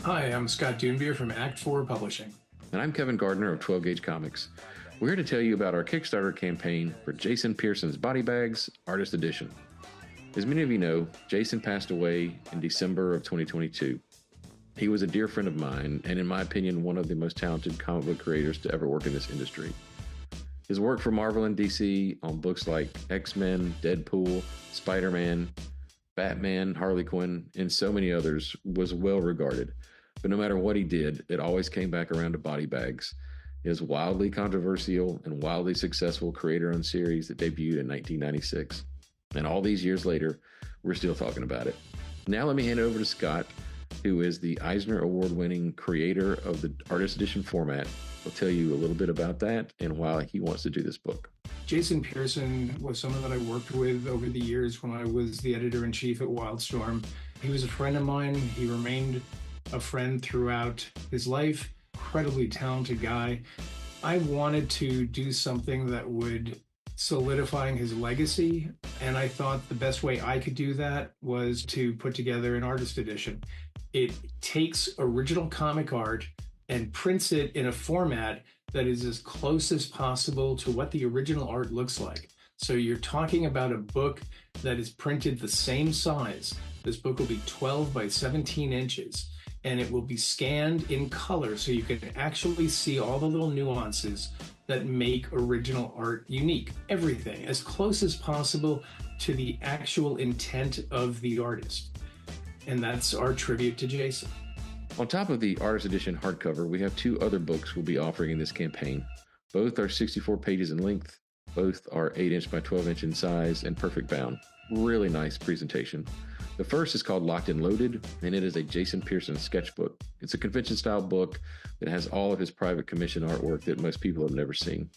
Hi, I'm Scott Doonbeer from Act 4 Publishing. And I'm Kevin Gardner of 12 Gauge Comics. We're here to tell you about our Kickstarter campaign for Jason Pearson's Body Bags Artist Edition. As many of you know, Jason passed away in December of 2022. He was a dear friend of mine, and in my opinion, one of the most talented comic book creators to ever work in this industry. His work for Marvel and DC on books like X-Men, Deadpool, Spider-Man, Batman, Harley Quinn, and so many others was well regarded. But no matter what he did, it always came back around to body bags. His wildly controversial and wildly successful creator-owned series that debuted in 1996. And all these years later, we're still talking about it. Now let me hand it over to Scott, who is the Eisner Award-winning creator of the Artist Edition format. He'll tell you a little bit about that and why he wants to do this book. Jason Pearson was someone that I worked with over the years when I was the editor-in-chief at Wildstorm. He was a friend of mine. He remained a friend throughout his life. Incredibly talented guy. I wanted to do something that would solidify his legacy, and I thought the best way I could do that was to put together an artist edition. It takes original comic art and prints it in a format that is as close as possible to what the original art looks like. So you're talking about a book that is printed the same size. This book will be 12 by 17 inches, and it will be scanned in color so you can actually see all the little nuances that make original art unique. Everything, as close as possible to the actual intent of the artist. And that's our tribute to Jason. On top of the Artist Edition hardcover, we have two other books we'll be offering in this campaign. Both are 64 pages in length. Both are 8-inch by 12-inch in size and perfect bound. Really nice presentation. The first is called Locked and Loaded, and it is a Jason Pearson sketchbook. It's a convention-style book that has all of his private commission artwork that most people have never seen.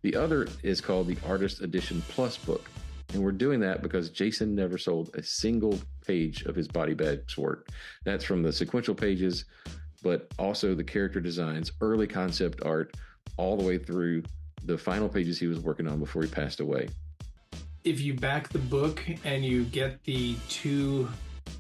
The other is called the Artist Edition Plus book, and we're doing that because Jason never sold a single page of his body bags work. That's from the sequential pages, but also the character designs, early concept art, all the way through the final pages he was working on before he passed away. If you back the book and you get the two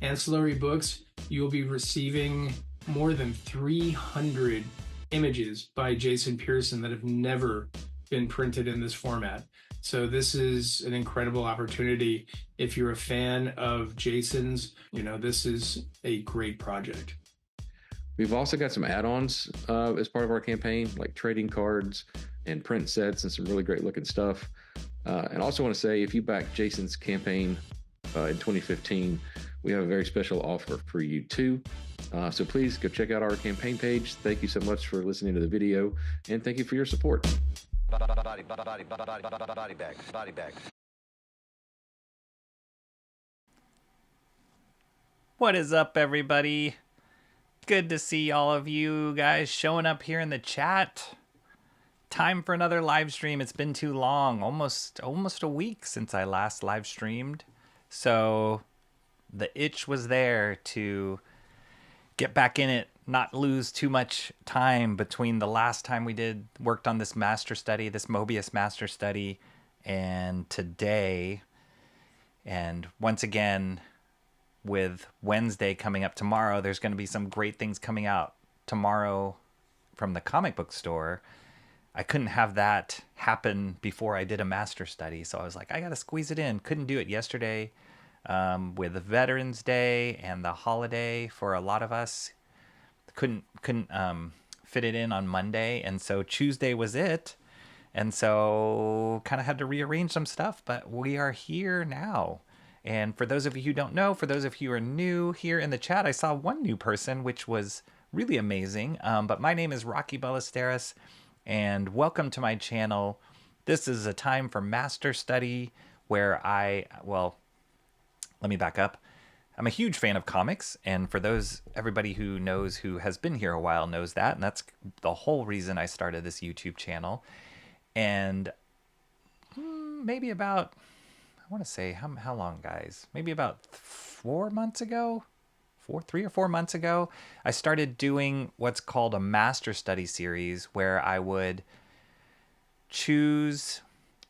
ancillary books, you'll be receiving more than 300 images by Jason Pearson that have never been printed in this format. So this is an incredible opportunity. If you're a fan of Jason's, this is a great project. We've also got some add-ons as part of our campaign, like trading cards and print sets and some really great looking stuff. And I also want to say, if you back Jason's campaign in 2015, we have a very special offer for you too. So please go check out our campaign page. Thank you so much for listening to the video, and thank you for your support. Body bags. What is up, everybody? Good to see all of you guys showing up here in the chat. Time for another live stream. It's been too long, almost a week since I last live streamed. So the itch was there to get back in it, not lose too much time between the last time we worked on this master study, this MOEBIUS master study, and today. And once again, with Wednesday coming up tomorrow, there's going to be some great things coming out tomorrow from the comic book store. I couldn't have that happen before I did a master study, so I was like, I got to squeeze it in. Couldn't do it yesterday with Veterans Day and the holiday for a lot of us. Couldn't fit it in on Monday, and so Tuesday was it. And so kind of had to rearrange some stuff, but we are here now. And for those of you who don't know, for those of you who are new here in the chat, I saw one new person, which was really amazing. But my name is Rocky Ballesteros, and welcome to my channel. This is a time for master study where let me back up. I'm a huge fan of comics, and for everybody who knows, who has been here a while, knows that, and that's the whole reason I started this YouTube channel. And maybe about, I want to say, how long, guys? Maybe about 4 months ago, 3 or 4 months ago, I started doing what's called a master study series, where I would choose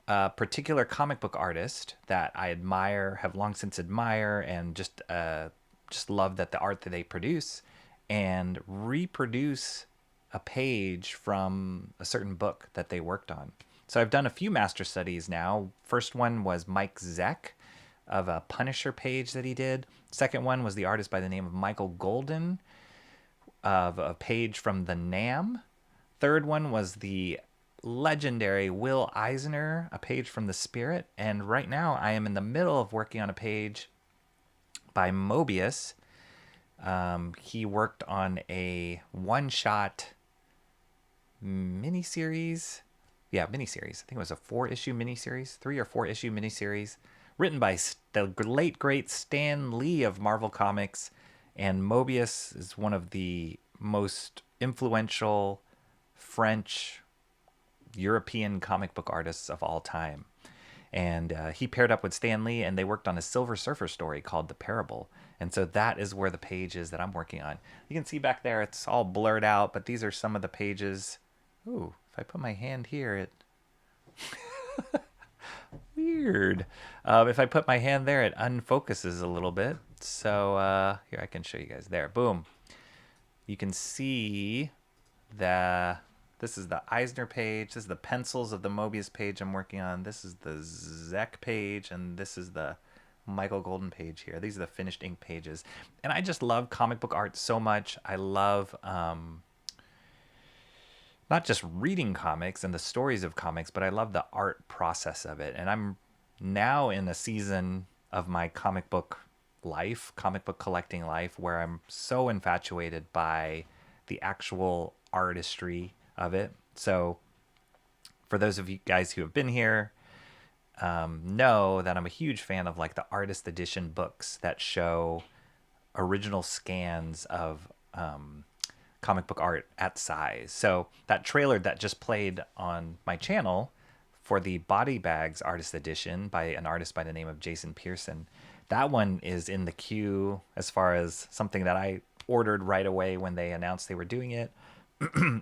a particular comic book artist that I admire, have long since admired, and just love that the art that they produce, and reproduce a page from a certain book that they worked on. So I've done a few master studies now. First one was Mike Zeck of a Punisher page that he did. Second one was the artist by the name of Michael Golden of a page from the NAM. Third one was the legendary Will Eisner, a page from the Spirit. And right now I am in the middle of working on a page by MOEBIUS. He worked on a one-shot miniseries. Yeah, miniseries. I think it was a 4-issue miniseries, 3 or 4-issue miniseries, written by the late, great Stan Lee of Marvel Comics. And MOEBIUS is one of the most influential French, European comic book artists of all time. And he paired up with Stan Lee, and they worked on a Silver Surfer story called The Parable. And so that is where the page is that I'm working on. You can see back there, it's all blurred out, but these are some of the pages. Ooh, if I put my hand here, it... Weird. If I put my hand there, it unfocuses a little bit. So here, I can show you guys there. Boom. You can see this is the Eisner page. This is the pencils of the MOEBIUS page I'm working on. This is the Zeck page, and this is the Michael Golden page here. These are the finished ink pages. And I just love comic book art so much. I love not just reading comics and the stories of comics, but I love the art process of it. And I'm now in a season of my comic book life, comic book collecting life, where I'm so infatuated by the actual artistry of it. So for those of you guys who have been here, know that I'm a huge fan of like the artist edition books that show original scans of comic book art at size. So that trailer that just played on my channel for the Body Bags artist edition by an artist by the name of Jason Pearson, that one is in the queue as far as something that I ordered right away when they announced they were doing it.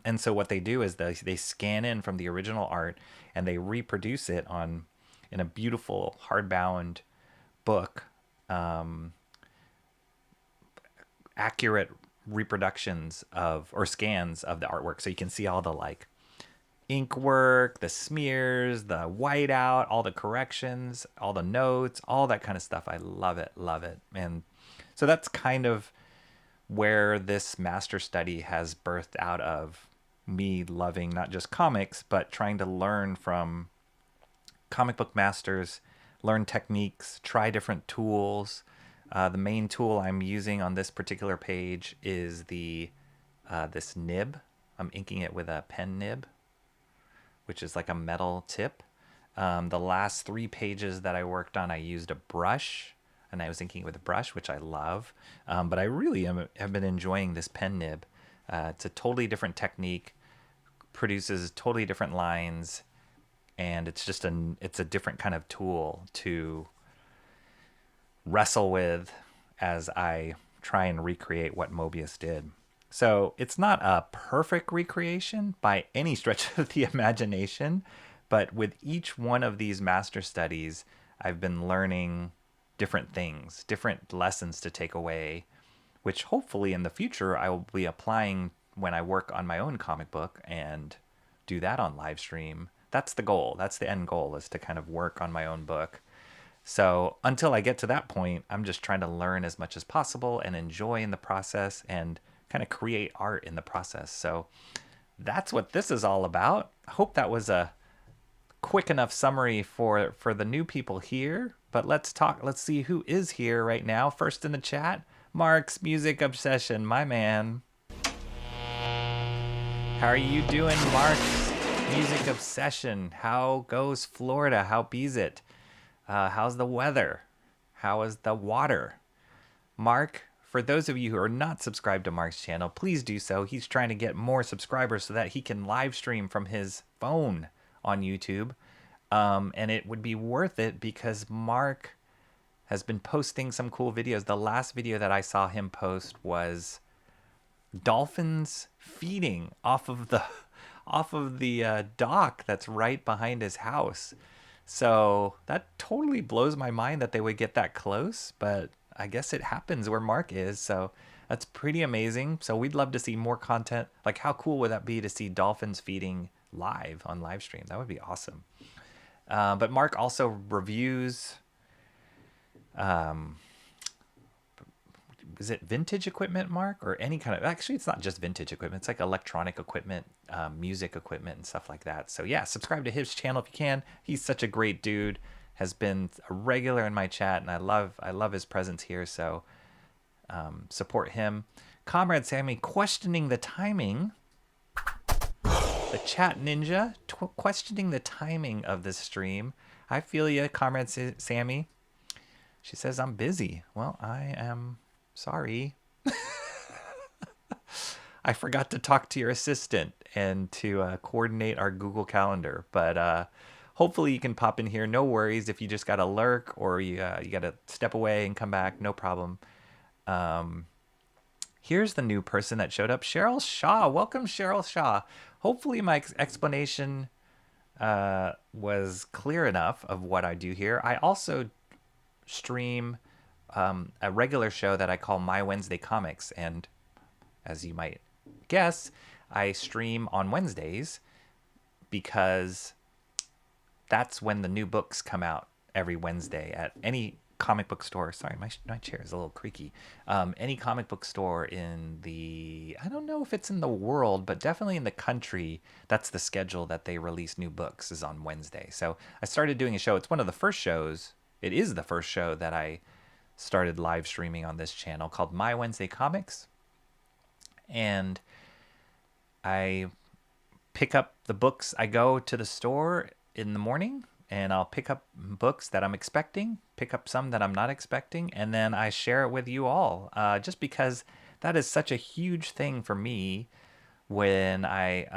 And so what they do is they scan in from the original art and they reproduce it in a beautiful hardbound book, accurate reproductions of or scans of the artwork. So you can see all the like ink work, the smears, the whiteout, all the corrections, all the notes, all that kind of stuff. I love it, love it. And so that's kind of where this master study has birthed out of, me loving not just comics, but trying to learn from comic book masters, learn techniques, try different tools. The main tool I'm using on this particular page is this nib. I'm inking it with a pen nib, which is like a metal tip. The last 3 pages that I worked on, I used a brush, and I was inking with a brush, which I love. But I really have been enjoying this pen nib. It's a totally different technique, produces totally different lines, and it's just it's a different kind of tool to wrestle with as I try and recreate what MOEBIUS did. So it's not a perfect recreation by any stretch of the imagination, but with each one of these master studies, I've been learning different things, different lessons to take away, which hopefully in the future I will be applying when I work on my own comic book and do that on live stream. That's the goal. That's the end goal, is to kind of work on my own book. So until I get to that point, I'm just trying to learn as much as possible and enjoy in the process and kind of create art in the process. So that's what this is all about. I hope that was a quick enough summary for the new people here. But let's see who is here right now. First in the chat, Mark's Music Obsession, my man. How are you doing, Mark's Music Obsession? How goes Florida? How bees it? How's the weather? How is the water? Mark, for those of you who are not subscribed to Mark's channel, please do so. He's trying to get more subscribers so that he can live stream from his phone on YouTube. And it would be worth it because Mark has been posting some cool videos. The last video that I saw him post was dolphins feeding off of the dock that's right behind his house. So that totally blows my mind that they would get that close, but I guess it happens where Mark is. So That's pretty amazing. So we'd love to see more content. Like, how cool would that be to see dolphins feeding live on live stream? That would be awesome. But Mark also reviews, is it vintage equipment, Mark? Or any kind of, actually, it's not just vintage equipment. It's like electronic equipment, music equipment and stuff like that. So yeah, subscribe to his channel if you can. He's such a great dude. Has been a regular in my chat, and I love his presence here. So support him. Comrade Sammy questioning the timing. The chat ninja questioning the timing of this stream. I feel you, Comrade Sammy. She says, I'm busy. Well, I am sorry. I forgot to talk to your assistant and to coordinate our Google Calendar. But hopefully you can pop in here. No worries if you just got to lurk or you got to step away and come back. No problem. Here's the new person that showed up, Cheryl Shaw. Welcome, Cheryl Shaw. Hopefully my explanation was clear enough of what I do here. I also stream a regular show that I call My Wednesday Comics. And as you might guess, I stream on Wednesdays because that's when the new books come out every Wednesday at any comic book store. Sorry, my chair is a little creaky. Any comic book store in the, I don't know if it's in the world, but definitely in the country, that's the schedule that they release new books, is on Wednesday. So I started doing a show. It's one of the first shows. It is the first show that I started live streaming on this channel, called My Wednesday Comics. And I pick up the books. I go to the store in the morning and I'll pick up books that I'm expecting, pick up some that I'm not expecting, and then I share it with you all, just because that is such a huge thing for me when I,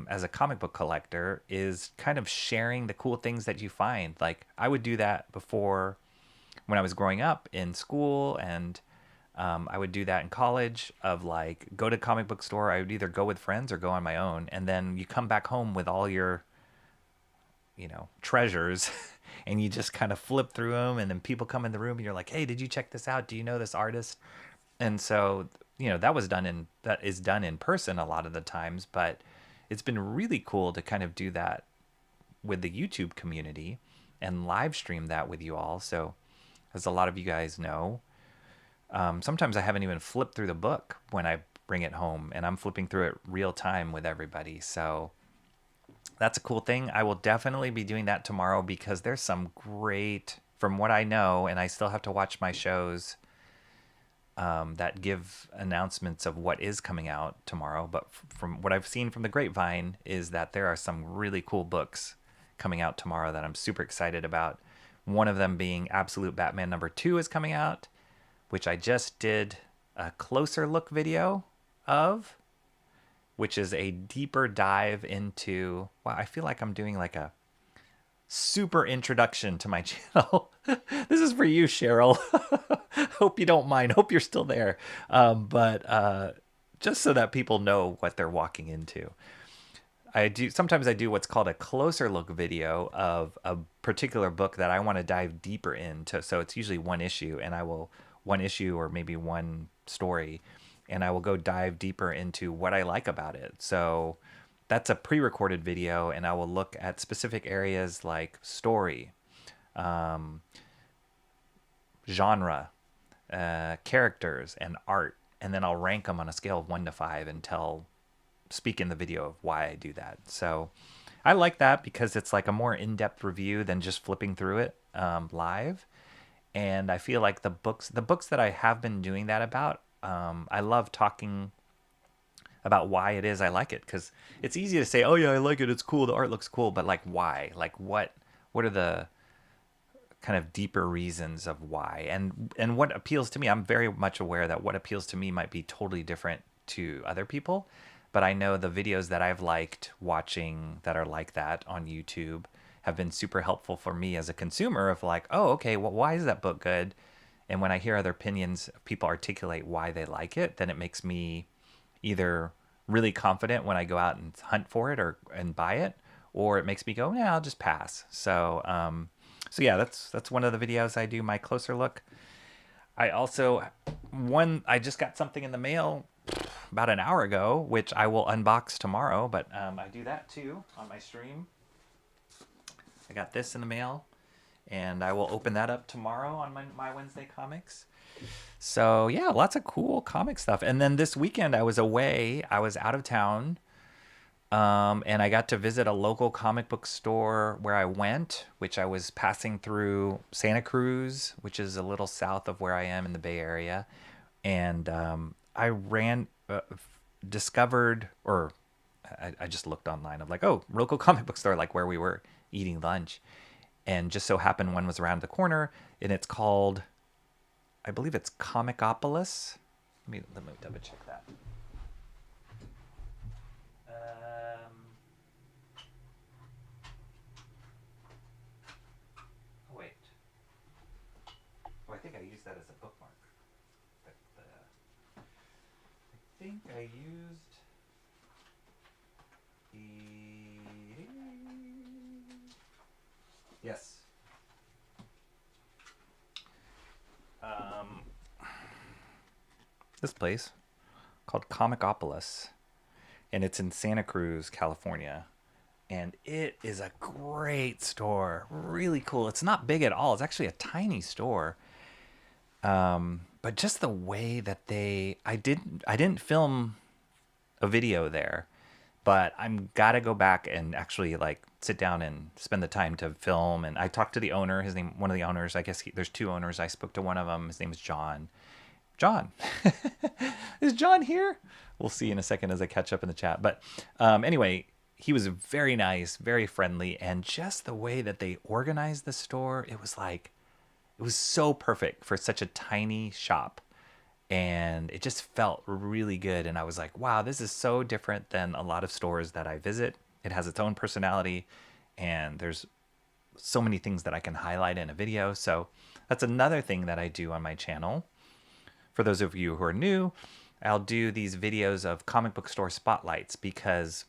as a comic book collector, is kind of sharing the cool things that you find. Like, I would do that before when I was growing up in school, and I would do that in college, of like, go to comic book store. I would either go with friends or go on my own, and then you come back home with all your, you know, treasures and you just kind of flip through them, and then people come in the room and you're like, hey, did you check this out? Do you know this artist? And so, you know, that is done in person a lot of the times, but it's been really cool to kind of do that with the YouTube community and live stream that with you all. So as a lot of you guys know, sometimes I haven't even flipped through the book when I bring it home, and I'm flipping through it real time with everybody. So that's a cool thing. I will definitely be doing that tomorrow, because there's some great, from what I know, and I still have to watch my shows that give announcements of what is coming out tomorrow. But from what I've seen from the grapevine is that there are some really cool books coming out tomorrow that I'm super excited about. One of them being Absolute Batman #2 is coming out, which I just did a closer look video of, which is a deeper dive into, wow, I feel like I'm doing like a super introduction to my channel. This is for you, Cheryl. Hope you don't mind. Hope you're still there. But just so that people know what they're walking into. Sometimes I do what's called a closer look video of a particular book that I want to dive deeper into. So it's usually one issue, and one issue or maybe one story, and I will go dive deeper into what I like about it. So that's a pre-recorded video, and I will look at specific areas like story, genre, characters, and art, and then I'll rank them on a scale of 1 to 5 and speak in the video of why I do that. So I like that because it's like a more in-depth review than just flipping through it live. And I feel like the books that I have been doing that about, I love talking about why it is I like it, because it's easy to say, oh yeah, I like it, it's cool, the art looks cool, but like, why? Like, what are the kind of deeper reasons of why? And what appeals to me, I'm very much aware that what appeals to me might be totally different to other people, but I know the videos that I've liked watching that are like that on YouTube have been super helpful for me as a consumer, of like, oh, okay, well, why is that book good? And when I hear other opinions, people articulate why they like it, then it makes me either really confident when I go out and hunt for it and buy it, or it makes me go, yeah, I'll just pass. So yeah, that's one of the videos I do, my closer look. I also I just got something in the mail about an hour ago, which I will unbox tomorrow, but I do that too on my stream. I got this in the mail, and I will open that up tomorrow on my Wednesday comics. So yeah, lots of cool comic stuff. And then this weekend I was away. I was out of town, and I got to visit a local comic book store where I went, which I was passing through Santa Cruz, which is a little south of where I am in the Bay Area. And I discovered, or I just looked online of like, oh, local comic book store, like where we were eating lunch. And just so happened one was around the corner, and it's called, I believe it's Comicopolis. Let me double check that. Oh wait. Oh, I think I used that as a bookmark. I think I used the. Yes. This place called Comicopolis, and it's in Santa Cruz, California. And it is a great store, really cool. It's not big at all. It's actually a tiny store. But just the way that I didn't film a video there, but I'm gotta go back and actually like sit down and spend the time to film. And I talked to the owner. One of the owners. I guess there's two owners. I spoke to one of them. His name is John. John, is John here? We'll see in a second as I catch up in the chat. But anyway, he was very nice, very friendly, and just the way that they organized the store, it was so perfect for such a tiny shop. And it just felt really good. And I was like, wow, this is so different than a lot of stores that I visit. It has its own personality, and there's so many things that I can highlight in a video. So that's another thing that I do on my channel. For those of you who are new, I'll do these videos of comic book store spotlights because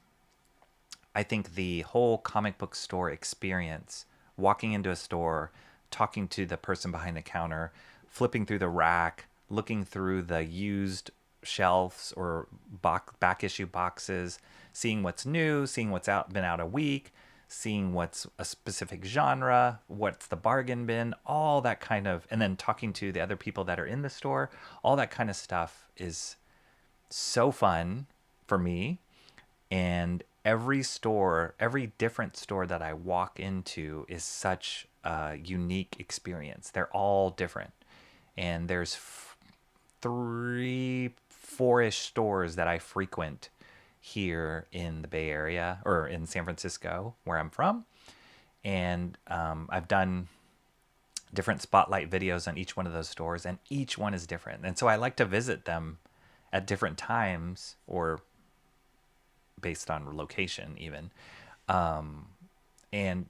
I think the whole comic book store experience, walking into a store, talking to the person behind the counter, flipping through the rack, looking through the used shelves or back issue boxes, seeing what's new, seeing what's been out a week, seeing what's a specific genre, what's the bargain bin, all that kind of, and then talking to the other people that are in the store, all that kind of stuff is so fun for me. And every different store that I walk into is such a unique experience. They're all different. And there's 3, 4-ish stores that I frequent here in the Bay Area or in San Francisco, where I'm from. And I've done different spotlight videos on each one of those stores, and each one is different. And so I like to visit them at different times or based on location even. And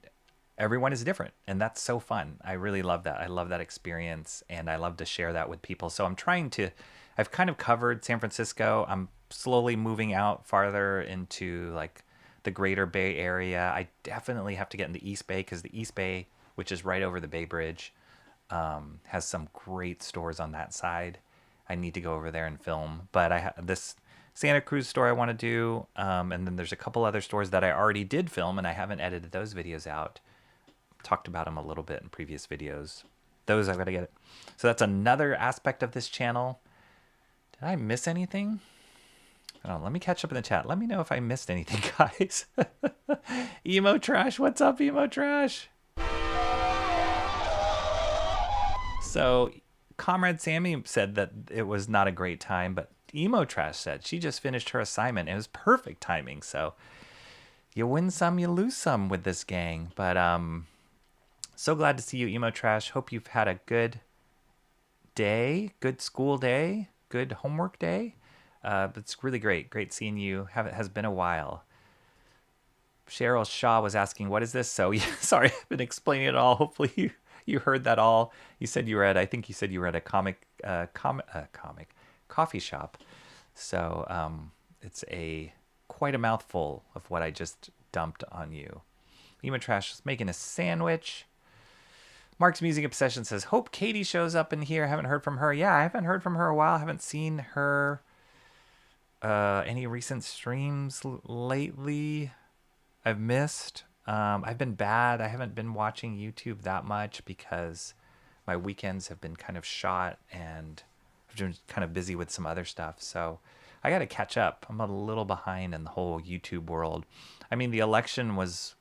everyone is different, and that's so fun. I really love that. I love that experience, and I love to share that with people. So I've kind of covered San Francisco. I'm slowly moving out farther into like the greater Bay Area. I definitely have to get in the East Bay because the East Bay, which is right over the Bay Bridge, has some great stores on that side. I need to go over there and film. But I have this Santa Cruz store I want to do, and then there's a couple other stores that I already did film, and I haven't edited those videos out. Talked about them a little bit in previous videos. Those I've got to get it. So that's another aspect of this channel. Did I miss anything? Oh, let me catch up in the chat. Let me know if I missed anything, guys. Emo Trash, what's up, Emo Trash? So, Comrade Sammy said that it was not a great time, but Emo Trash said she just finished her assignment. It was perfect timing. So, you win some, you lose some with this gang. But so glad to see you, Emo Trash. Hope you've had a good day, good school day, good homework day. It's really great. Great seeing you. It has been a while. Cheryl Shaw was asking, what is this? So, yeah, sorry, I've been explaining it all. Hopefully you heard that all. I think you said you were at a coffee shop. So it's quite a mouthful of what I just dumped on you. Emo Trash is making a sandwich. Mark's Music Obsession says, hope Katie shows up in here. Haven't heard from her. Yeah, I haven't heard from her a while. Haven't seen her any recent streams lately. I've missed. I've been bad. I haven't been watching YouTube that much because my weekends have been kind of shot and I've been kind of busy with some other stuff. So I got to catch up. I'm a little behind in the whole YouTube world. I mean, the election was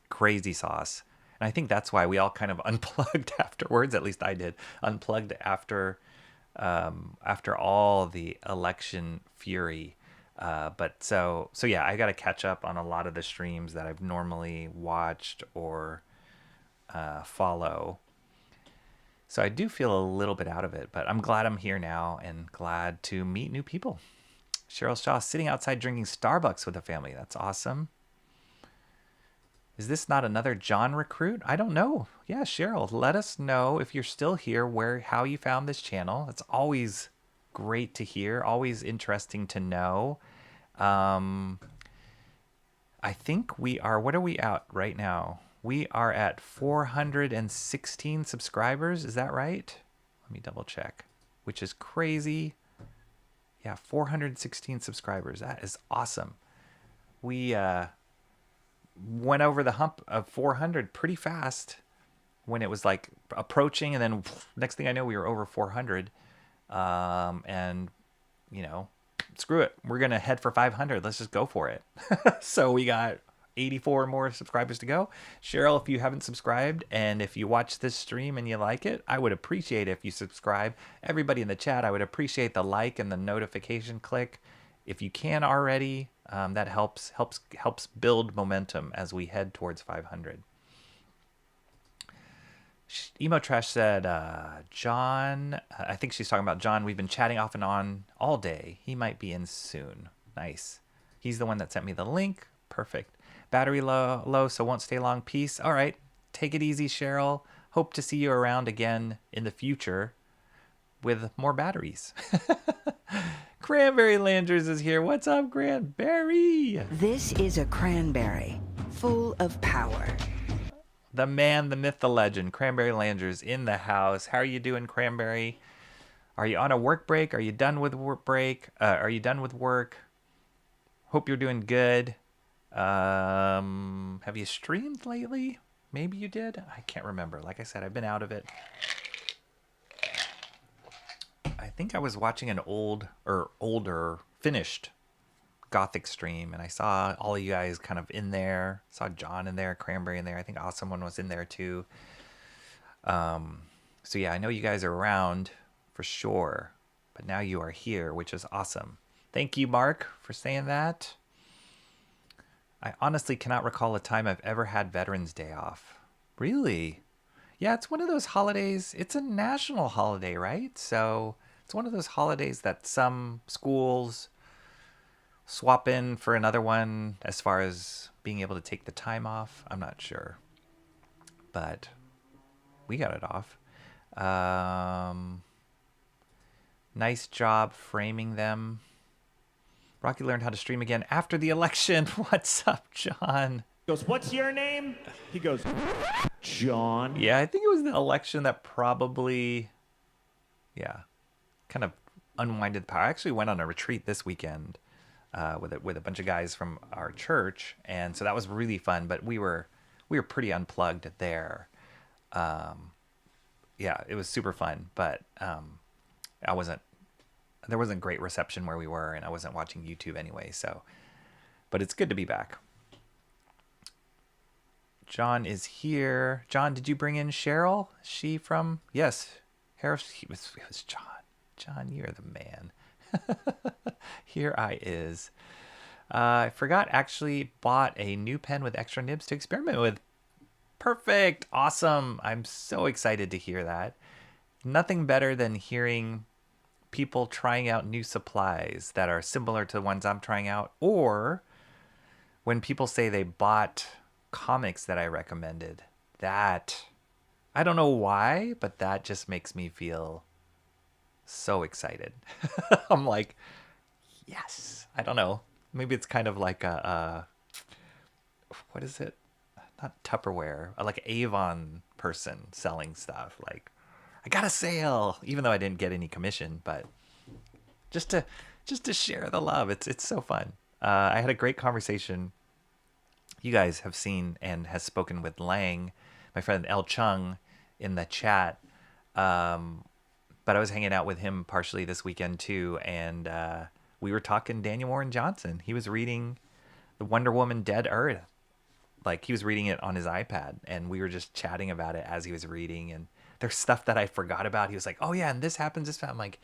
crazy sauce. And I think that's why we all kind of unplugged afterwards. At least I did. Unplugged after all the election fury. But so yeah, I got to catch up on a lot of the streams that I've normally watched or follow. So I do feel a little bit out of it, but I'm glad I'm here now and glad to meet new people. Cheryl Shaw sitting outside drinking Starbucks with a family. That's awesome. Is this not another John recruit? I don't know. Yeah, Cheryl, let us know if you're still here, how you found this channel. That's always great to hear, always interesting to know. I think we are, what are we at right now? We are at 416 subscribers. Is that right? Let me double check, which is crazy. Yeah, 416 subscribers. That is awesome. We went over the hump of 400 pretty fast when it was like approaching, and then next thing I know, we were over 400. And you know, screw it. We're going to head for 500. Let's just go for it. So we got 84 more subscribers to go. Cheryl, if you haven't subscribed and if you watch this stream and you like it, I would appreciate it if you subscribe. Everybody in the chat, I would appreciate the like and the notification click. If you can already, that helps build momentum as we head towards 500. Emo Trash said, John, I think she's talking about John. We've been chatting off and on all day. He might be in soon. Nice. He's the one that sent me the link. Perfect. Battery low, so won't stay long. Peace. All right. Take it easy, Cheryl. Hope to see you around again in the future with more batteries. Cranberry Landers is here. What's up, Cranberry? This is a cranberry full of power. The man, the myth, the legend, Cranberry Landers in the house. How are you doing, Cranberry? Are you on a work break? Are you done with work break? Are you done with work? Hope you're doing good. Have you streamed lately? Maybe you did. I can't remember. Like I said, I've been out of it. I think I was watching an older finished Gothic stream, and I saw all of you guys kind of in there. Saw John in there, Cranberry in there. I think Awesome One was in there too. So yeah, I know you guys are around for sure, but now you are here, which is awesome. Thank you, Mark, for saying that. I honestly cannot recall a time I've ever had Veterans Day off. Really? Yeah, it's one of those holidays. It's a national holiday, right? So it's one of those holidays that some schools swap in for another one as far as being able to take the time off. I'm not sure, but we got it off. Nice job framing them. Rocky learned how to stream again after the election. What's up, John? He goes, what's your name? He goes, John. Yeah, I think it was the election that probably, kind of unwinded the power. I actually went on a retreat this weekend with a bunch of guys from our church, and so that was really fun. But we were pretty unplugged there. It was super fun, but there wasn't great reception where we were, and I wasn't watching YouTube anyway. So, but it's good to be back. John is here. John, did you bring in Cheryl? She from? Yes, Harris. It was John. John, you're the man. Here I is. I forgot, actually bought a new pen with extra nibs to experiment with. Perfect. Awesome. I'm so excited to hear that. Nothing better than hearing people trying out new supplies that are similar to the ones I'm trying out, or when people say they bought comics that I recommended. That, I don't know why, but that just makes me feel so excited. I'm like, yes. I don't know. Maybe it's kind of like what is it? not Tupperware, like Avon person selling stuff. Like, I got a sale, even though I didn't get any commission, but just to share the love. It's so fun. I had a great conversation. You guys have seen and has spoken with Lang, my friend El Chung, in the chat. But I was hanging out with him partially this weekend too, and we were talking Daniel Warren Johnson. He was reading the Wonder Woman Dead Earth. Like, he was reading it on his iPad, and we were just chatting about it as he was reading. And there's stuff that I forgot about. He was like, "Oh yeah, and this happens, this." I'm like,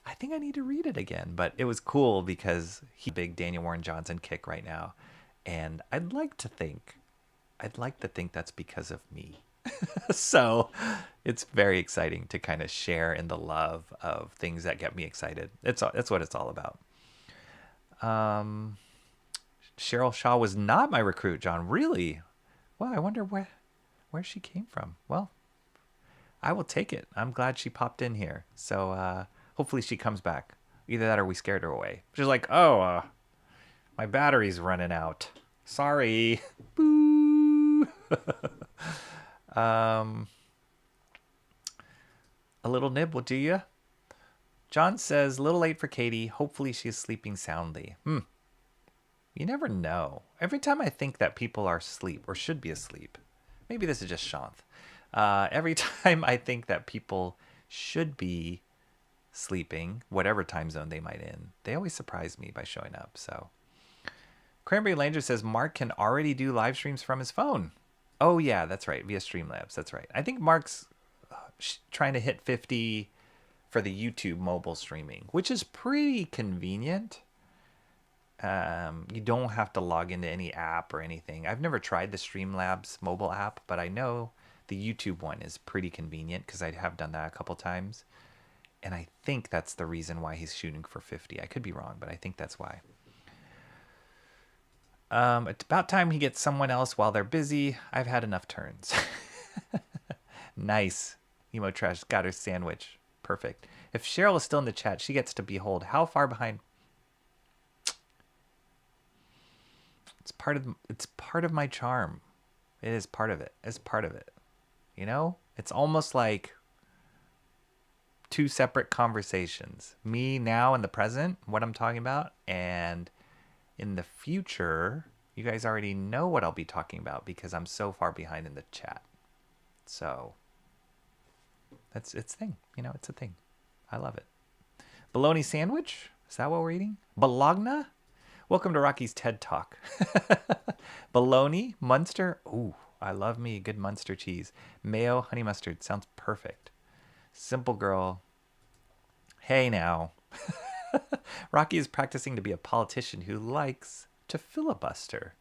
I think I need to read it again. But it was cool because he's a big Daniel Warren Johnson kick right now, and I'd like to think that's because of me. So it's very exciting to kind of share in the love of things that get me excited. That's what it's all about. Cheryl Shaw was not my recruit, John. Really? Well, I wonder where she came from. Well, I will take it. I'm glad she popped in here. So hopefully she comes back. Either that or we scared her away. She's like, "Oh, my battery's running out. Sorry." Boo. A little nib will do ya. John says, "Little late for Katie. Hopefully she's sleeping soundly." You never know. Every time I think that people are asleep or should be asleep, maybe this is just Shanth. Every time I think that people should be sleeping, whatever time zone they might in, they always surprise me by showing up. So, Cranberry Langer says Mark can already do live streams from his phone. Oh yeah, that's right, via Streamlabs. That's right. I think Mark's trying to hit 50 for the YouTube mobile streaming, which is pretty convenient. You don't have to log into any app or anything. I've never tried the Streamlabs mobile app, but I know the YouTube one is pretty convenient because I have done that a couple times. And I think that's the reason why he's shooting for 50. I could be wrong, but I think that's why. It's about time he gets someone else while they're busy. I've had enough turns. Nice. Emo Trash got her sandwich. Perfect. If Cheryl is still in the chat, she gets to behold how far behind. It's part of my charm. It is part of it. It's part of it. You know? It's almost like two separate conversations. Me now in the present, what I'm talking about, and in the future, you guys already know what I'll be talking about because I'm so far behind in the chat. So it's a thing. You know, it's a thing. I love it. Bologna sandwich? Is that what we're eating? Bologna? Welcome to Rocky's TED Talk. Bologna, Munster. Ooh, I love me a good Munster cheese. Mayo, honey mustard. Sounds perfect. Simple girl. Hey now. Rocky is practicing to be a politician who likes to filibuster.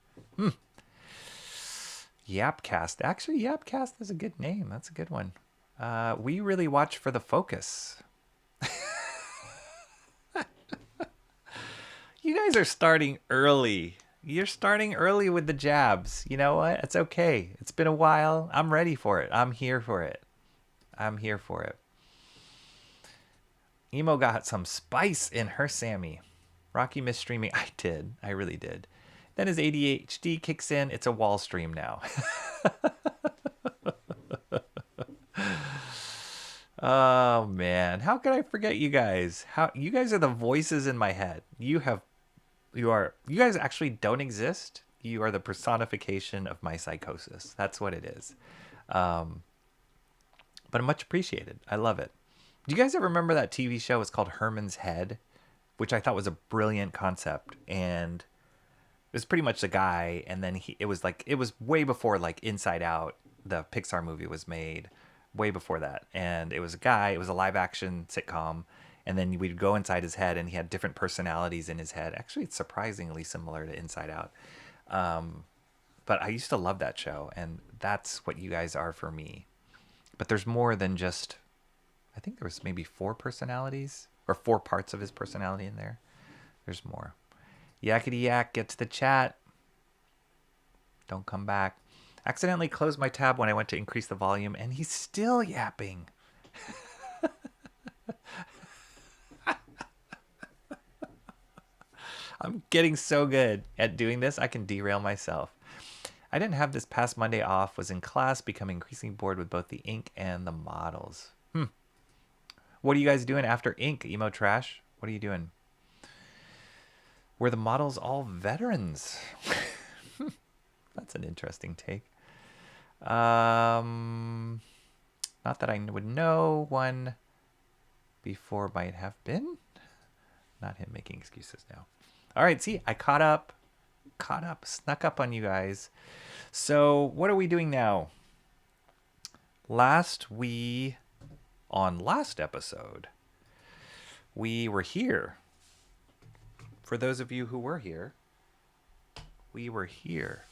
Yapcast. Actually, Yapcast is a good name. That's a good one. We really watch for the focus. You guys are starting early. You're starting early with the jabs. You know what? It's okay. It's been a while. I'm ready for it. I'm here for it. I'm here for it. Emo got some spice in her Sammy. Rocky missed streaming. I did. I really did. Then his ADHD kicks in. It's a wall stream now. Oh man, how could I forget you guys? How you guys are the voices in my head. You guys actually don't exist. You are the personification of my psychosis. That's what it is. But much appreciated. I love it. Do you guys ever remember that TV show? It's called Herman's Head, which I thought was a brilliant concept. And it was pretty much the guy. And then it was way before like Inside Out, the Pixar movie was made, way before that. And it was a guy, it was a live action sitcom. And then we'd go inside his head and he had different personalities in his head. Actually, it's surprisingly similar to Inside Out. But I used to love that show. And that's what you guys are for me. But there's more than just, I think there was maybe 4 personalities or 4 parts of his personality in there. There's more. Yakety yak, get to the chat. Don't come back. Accidentally closed my tab when I went to increase the volume and he's still yapping. I'm getting so good at doing this, I can derail myself. I didn't have this past Monday off. Was in class, becoming increasingly bored with both the ink and the models. What are you guys doing after ink, Emo Trash? What are you doing? Were the models all veterans? That's an interesting take. Not that I would know. One before might have been. Not him making excuses now. All right, see, I caught up, snuck up on you guys. So what are we doing now? Last episode, we were here. For those of you who were here, we were here.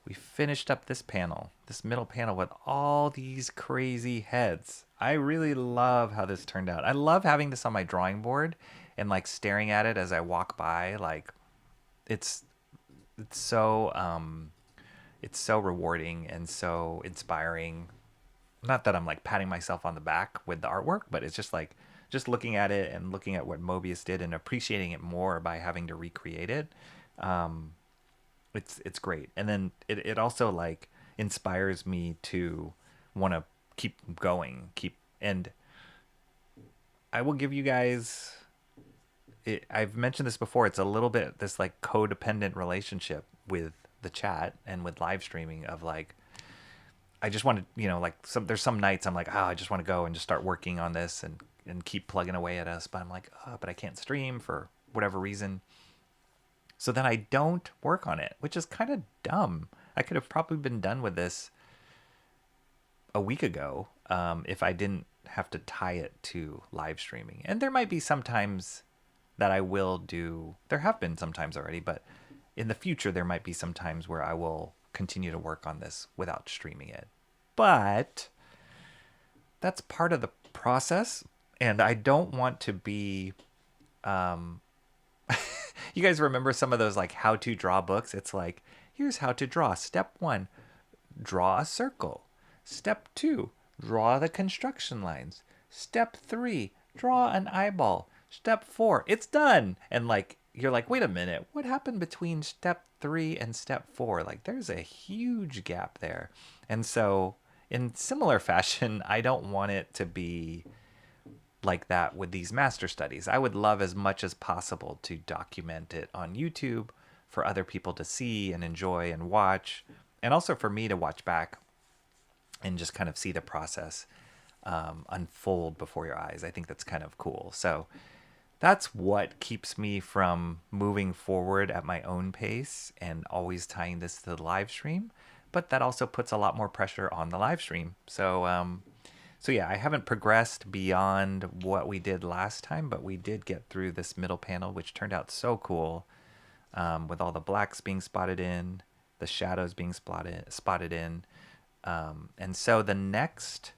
We finished up this panel, this middle panel with all these crazy heads. I really love how this turned out. I love having this on my drawing board and like staring at it as I walk by. Like it's so rewarding and so inspiring. Not that I'm like patting myself on the back with the artwork, but it's just like just looking at it and looking at what MOEBIUS did and appreciating it more by having to recreate it. It's great. And then it also like inspires me to want to keep going, and I will give you guys, I've mentioned this before, it's a little bit this like codependent relationship with the chat and with live streaming of like, I just want to, like there's some nights I'm like, I just want to go and just start working on this and keep plugging away at us. But I'm like, but I can't stream for whatever reason. So then I don't work on it, which is kind of dumb. I could have probably been done with this a week ago if I didn't have to tie it to live streaming. And there might be some times that I will do, there have been some times already, but in the future there might be some times where I will continue to work on this without streaming it. But that's part of the process, and I don't want to be you guys remember some of those like how to draw books? It's like, here's how to draw. Step 1, draw a circle. Step 2, draw the construction lines. Step 3, draw an eyeball. Step 4, it's done. And like you're like, wait a minute, what happened between step 3 and step 4? Like there's a huge gap there. And so in similar fashion, I don't want it to be like that with these master studies. I would love as much as possible to document it on YouTube for other people to see and enjoy and watch, and also for me to watch back and just kind of see the process unfold before your eyes. I think that's kind of cool. So that's what keeps me from moving forward at my own pace and always tying this to the live stream. But that also puts a lot more pressure on the live stream. So yeah, I haven't progressed beyond what we did last time, but we did get through this middle panel, which turned out so cool, with all the blacks being spotted in, the shadows being spotted in. And so the next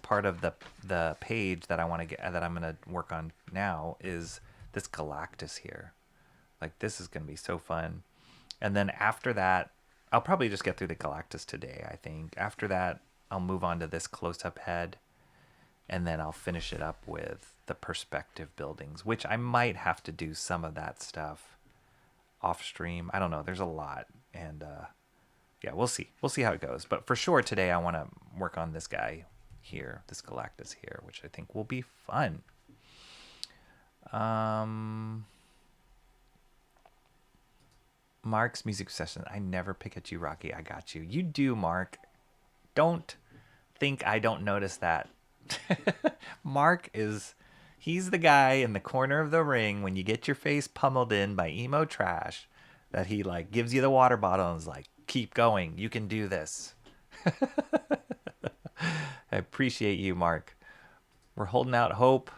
part of the page that I'm gonna work on now is this Galactus here. Like this is gonna be so fun. And then after that, I'll probably just get through the Galactus today, I think. After that, I'll move on to this close-up head, and then I'll finish it up with the perspective buildings, which I might have to do some of that stuff off stream. I don't know. There's a lot, and yeah, we'll see. We'll see how it goes. But for sure today, I want to work on this guy here, this Galactus here, which I think will be fun. Mark's music session. I never pick at you, Rocky. I got you. You do, Mark. Don't think I don't notice that. Mark he's the guy in the corner of the ring when you get your face pummeled in by Emo Trash, that he like gives you the water bottle and is like, keep going, you can do this. I appreciate you, Mark. We're holding out hope.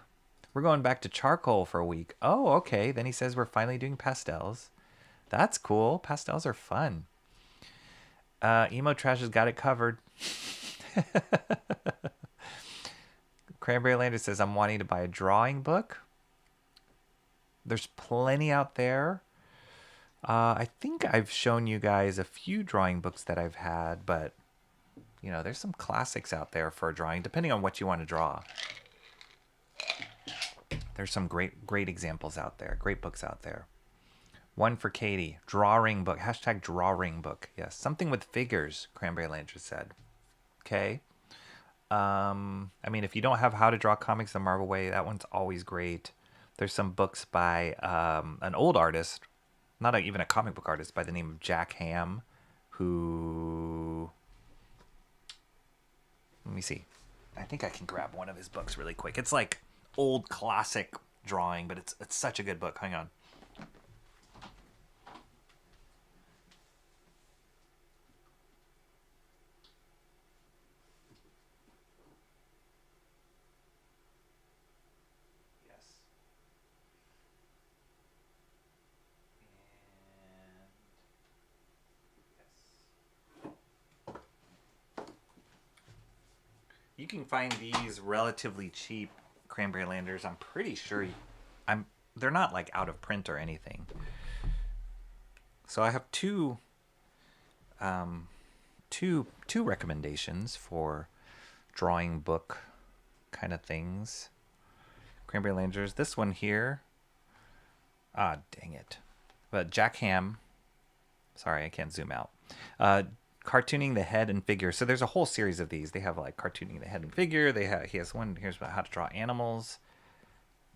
We're going back to charcoal for a week. Oh, okay. Then he says we're finally doing pastels. That's cool. Pastels are fun. Emo Trash has got it covered. Cranberry Lander says, I'm wanting to buy a drawing book. There's plenty out there. I think I've shown you guys a few drawing books that I've had, but there's some classics out there for drawing, depending on what you want to draw. There's some great examples out there, great books out there. One for Katie. Drawing book. Hashtag drawing book. Yes. Something with figures, Cranberry Landry said. Okay. I mean, if you don't have How to Draw Comics the Marvel Way, that one's always great. There's some books by an old artist, not even a comic book artist, by the name of Jack Ham, who... Let me see. I think I can grab one of his books really quick. It's like old classic drawing, but it's such a good book. Hang on. You can find these relatively cheap, Cranberry Landers. I'm pretty sure they're not like out of print or anything. So I have two recommendations for drawing book kind of things. Cranberry Landers. This one here. Ah, dang it. But Jack Ham. Sorry, I can't zoom out. Cartooning the head and figure. So there's a whole series of these. They have like cartooning the head and figure. He has one here's about how to draw animals.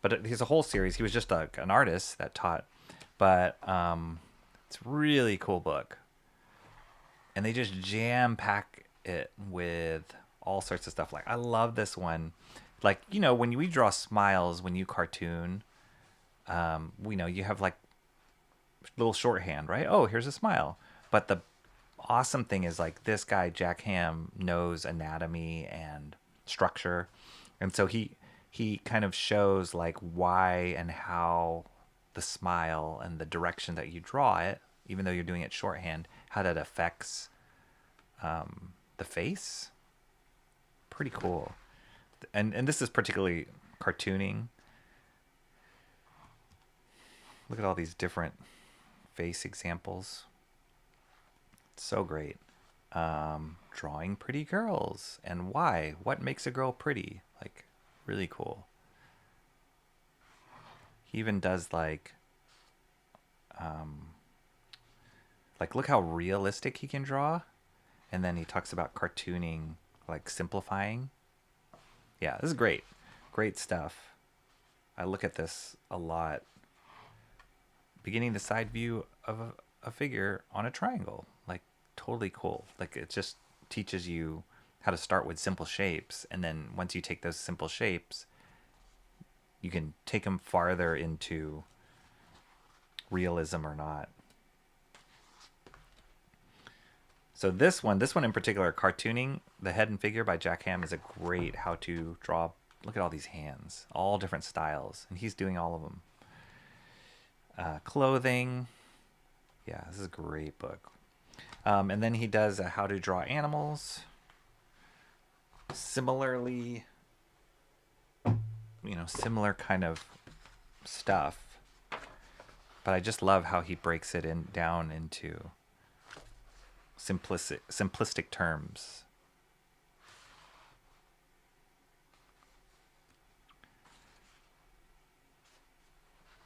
But he's a whole series. He was just an artist that taught. But it's a really cool book. And they just jam pack it with all sorts of stuff. Like I love this one. Like, you know, when we draw smiles, when you cartoon, we know you have like little shorthand, right? Oh, here's a smile. But the awesome thing is like this guy Jack Ham knows anatomy and structure, and so he kind of shows like why and how the smile and the direction that you draw it, even though you're doing it shorthand, how that affects the face. Pretty cool. And this is particularly cartooning. Look at all these different face examples. So great. Drawing pretty girls and why. What makes a girl pretty? Like, really cool. He even does like look how realistic he can draw. And then he talks about cartooning, like simplifying. Yeah, this is great. Great stuff. I look at this a lot. Beginning the side view of a figure on a triangle. Like, totally cool. Like, it just teaches you how to start with simple shapes, and then once you take those simple shapes, you can take them farther into realism or not. So this one in particular, cartooning the head and figure by Jack Ham, is a great how to draw. Look at all these hands, all different styles, and he's doing all of them. Clothing. Yeah, this is a great book. And then he does how to draw animals. Similarly, similar kind of stuff. But I just love how he breaks it down into simplistic terms.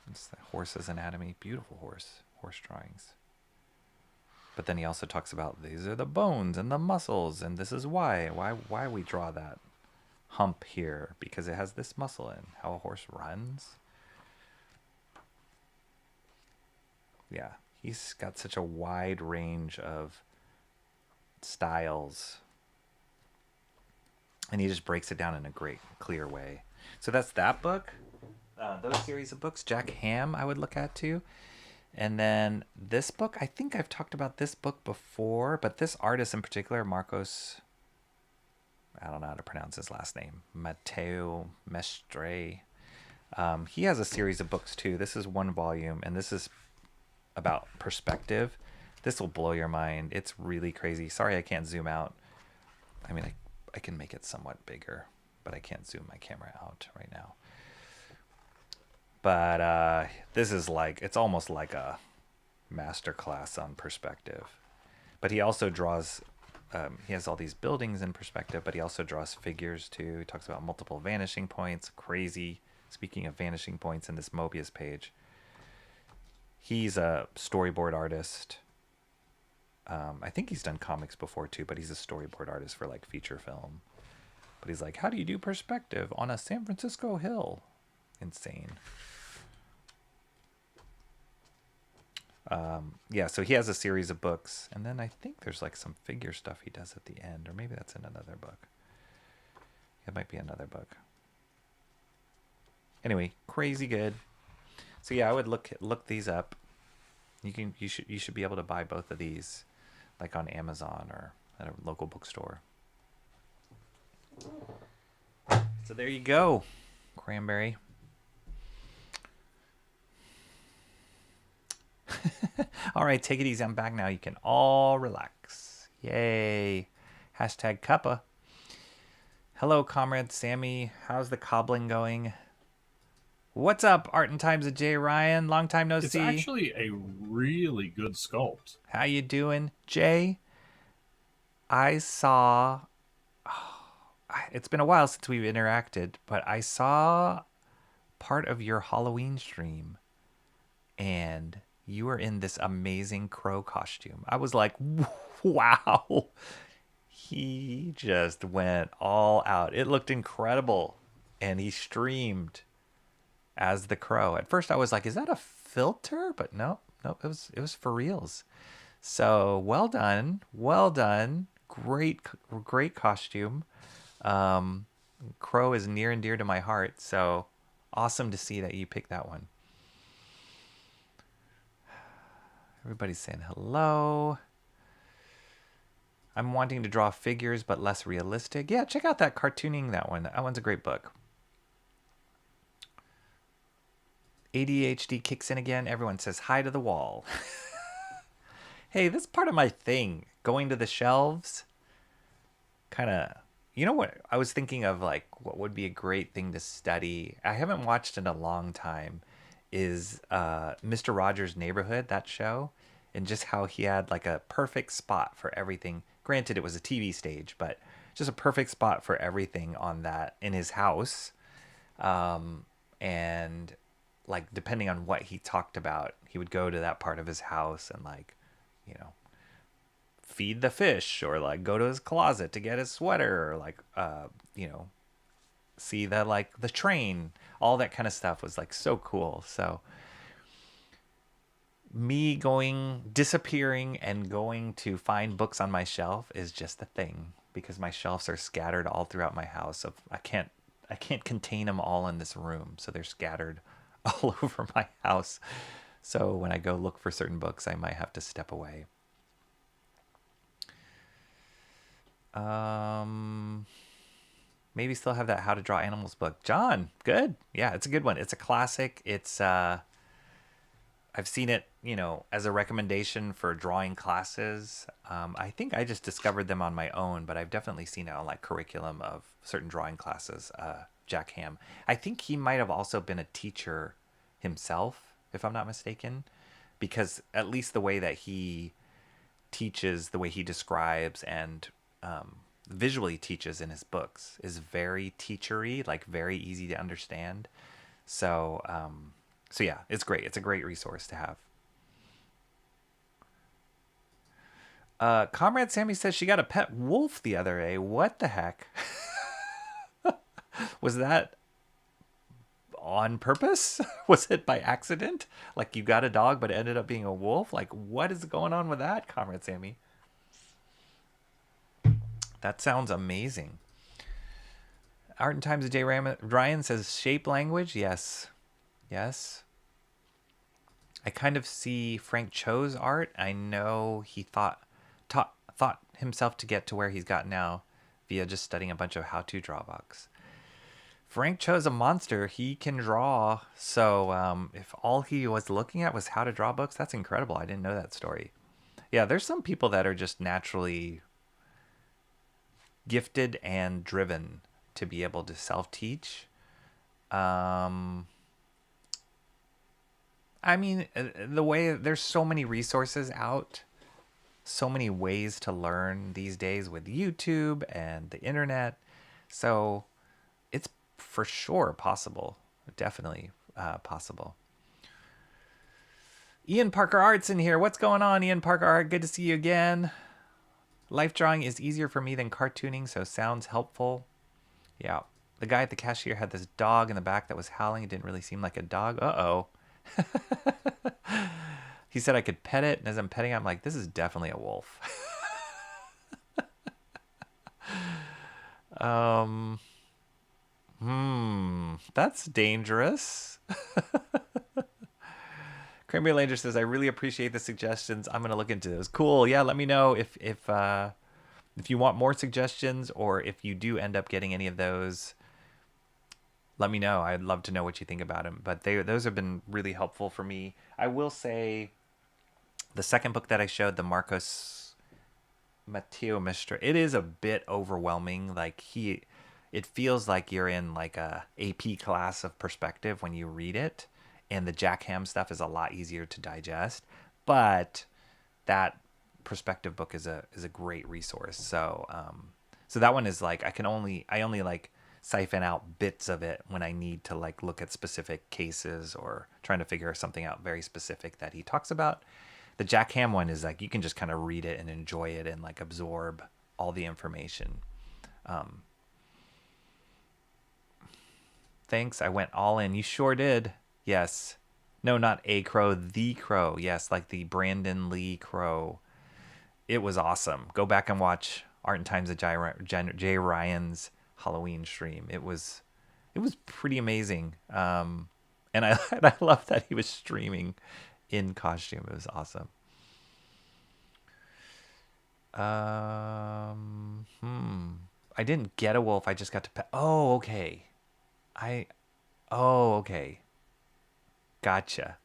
It's the horse's anatomy. Beautiful horse drawings. But then he also talks about these are the bones and the muscles, and this is why we draw that hump here, because it has this muscle in how a horse runs. Yeah, he's got such a wide range of styles, and he just breaks it down in a great, clear way. So that's that book. Those series of books, Jack Ham, I would look at too. And then this book, I think I've talked about this book before, but this artist in particular, Marcos, I don't know how to pronounce his last name, Mateo Mestre. He has a series of books too. This is one volume, and this is about perspective. This will blow your mind. It's really crazy. Sorry I can't zoom out. I mean, I can make it somewhat bigger, but I can't zoom my camera out right now. But this is like, it's almost like a master class on perspective. But he also draws, he has all these buildings in perspective, but he also draws figures too. He talks about multiple vanishing points. Crazy. Speaking of vanishing points in this MOEBIUS page, He's a storyboard artist. I think he's done comics before too, but he's a storyboard artist for like feature film. But he's like, how do you do perspective on a San Francisco hill? Insane. Yeah, so he has a series of books, and then I think there's like some figure stuff he does at the end, or maybe that's in another book. It might be another book. Anyway, crazy good. So yeah, I would look these up. You should be able to buy both of these, like on Amazon or at a local bookstore. So there you go, Cranberry. All right, take it easy. I'm back now. You can all relax. Yay. Hashtag cuppa. Hello, comrade Sammy. How's the cobbling going? What's up, Art and Times of Jay Ryan? Long time no see. It's actually a really good sculpt. How you doing, Jay? I saw... it's been a while since we've interacted, but I saw part of your Halloween stream, and you were in this amazing crow costume. I was like, wow. He just went all out. It looked incredible, and he streamed as the crow. At first I was like, is that a filter? But no, it was for reals. So well done. Great costume. Crow is near and dear to my heart, so awesome to see that you picked that one. Everybody's saying hello. I'm wanting to draw figures but less realistic. Yeah, check out that cartooning, that one. That one's a great book. ADHD kicks in again. Everyone says hi to the wall. Hey, this is part of my thing. Going to the shelves. Kind of, you know what? I was thinking of, like, what would be a great thing to study. I haven't watched in a long time. Is Mr. Rogers' Neighborhood, that show. And just how he had, like, a perfect spot for everything. Granted, it was a TV stage, but just a perfect spot for everything on that in his house. And, like, depending on what he talked about, he would go to that part of his house and, like, you know, feed the fish, or like go to his closet to get his sweater, or like you know, see the, like, the train. All that kind of stuff was like so cool. So me disappearing and going to find books on my shelf is just a thing, because my shelves are scattered all throughout my house. So I can't contain them all in this room, so they're scattered all over my house. So when I go look for certain books, I might have to step away. Maybe still have that How to Draw Animals book. John, good. Yeah, it's a good one. It's a classic. It's I've seen it, you know, as a recommendation for drawing classes. I think I just discovered them on my own, but I've definitely seen it on, like, curriculum of certain drawing classes. Jack Ham. I think he might have also been a teacher himself, if I'm not mistaken, because at least the way that he teaches, the way he describes and visually teaches in his books is very teachery, like very easy to understand. So yeah, it's great. It's a great resource to have. Comrade Sammy says she got a pet wolf the other day. What the heck? Was that on purpose? Was it by accident? Like, you got a dog but it ended up being a wolf? Like, what is going on with that, Comrade Sammy? That sounds amazing. Art and Times of Jay Ryan says shape language. Yes. I kind of see Frank Cho's art. I know he thought himself to get to where he's got now via just studying a bunch of how-to draw books. Frank Cho's a monster. He can draw. So if all he was looking at was how to draw books, that's incredible. I didn't know that story. Yeah, there's some people that are just naturally gifted and driven to be able to self-teach. I mean, the way there's so many resources out, so many ways to learn these days with YouTube and the internet. So it's for sure possible. Definitely possible. Ian Parker Art's in here. What's going on, Ian Parker Art? Good to see you again. Life drawing is easier for me than cartooning, so sounds helpful. Yeah. The guy at the cashier had this dog in the back that was howling. It didn't really seem like a dog. Uh-oh. He said I could pet it, and as I'm petting it, I'm like, this is definitely a wolf. That's dangerous. Cranberry Langer says, I really appreciate the suggestions. I'm going to look into those. Cool. Yeah, let me know if you want more suggestions, or if you do end up getting any of those. Let me know. I'd love to know what you think about them. But those have been really helpful for me. I will say the second book that I showed, the Marcos Mateo Mestre, it is a bit overwhelming. Like it feels like you're in like a AP class of perspective when you read it. And the Jack Ham stuff is a lot easier to digest. But that perspective book is a great resource. So that one is like I only like siphon out bits of it when I need to like look at specific cases or trying to figure something out very specific that he talks about. The Jack Ham one is like you can just kind of read it and enjoy it and like absorb all the information. Thanks. I went all in. You sure did. Yes. No, not a crow, the crow. Yes, like the Brandon Lee Crow. It was awesome. Go back and watch Art and Times of Jay Ryan's Halloween stream. It was pretty amazing. And I love that he was streaming in costume. It was awesome. I didn't get a wolf. I just got to pet. Oh, okay. Okay. Gotcha.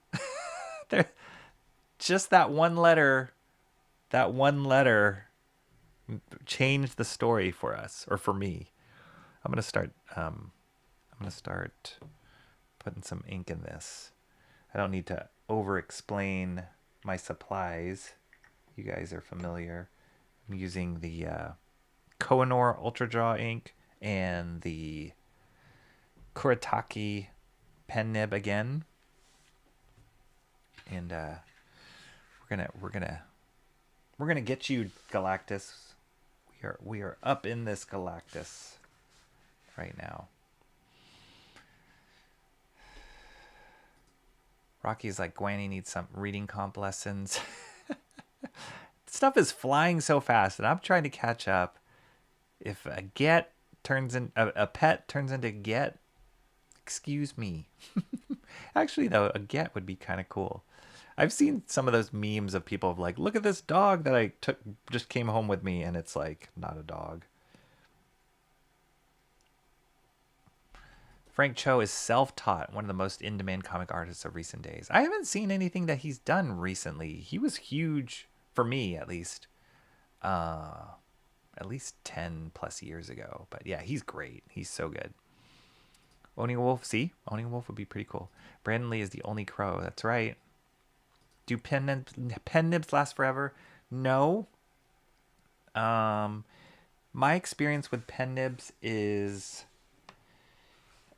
There, just that one letter changed the story for us, or for me. I'm gonna start putting some ink in this. I don't need to over-explain my supplies. You guys are familiar. I'm using the Koh-i-Noor Ultra Draw ink and the Kuretake pen nib again. And we're gonna get you, Galactus. We are up in this Galactus right now. Rocky's like, Gwanny needs some reading comp lessons. Stuff is flying so fast, and I'm trying to catch up. If a pet turns into get, excuse me. Actually, though, a get would be kind of cool. I've seen some of those memes of people of like, look at this dog that I just came home with me, and it's like not a dog. Frank Cho is self-taught, one of the most in-demand comic artists of recent days. I haven't seen anything that he's done recently. He was huge for me, at least 10 plus years ago. But yeah, he's great. He's so good. Owning a wolf, owning a wolf would be pretty cool. Brandon Lee is the only crow. That's right. Do pen nibs last forever? No. My experience with pen nibs is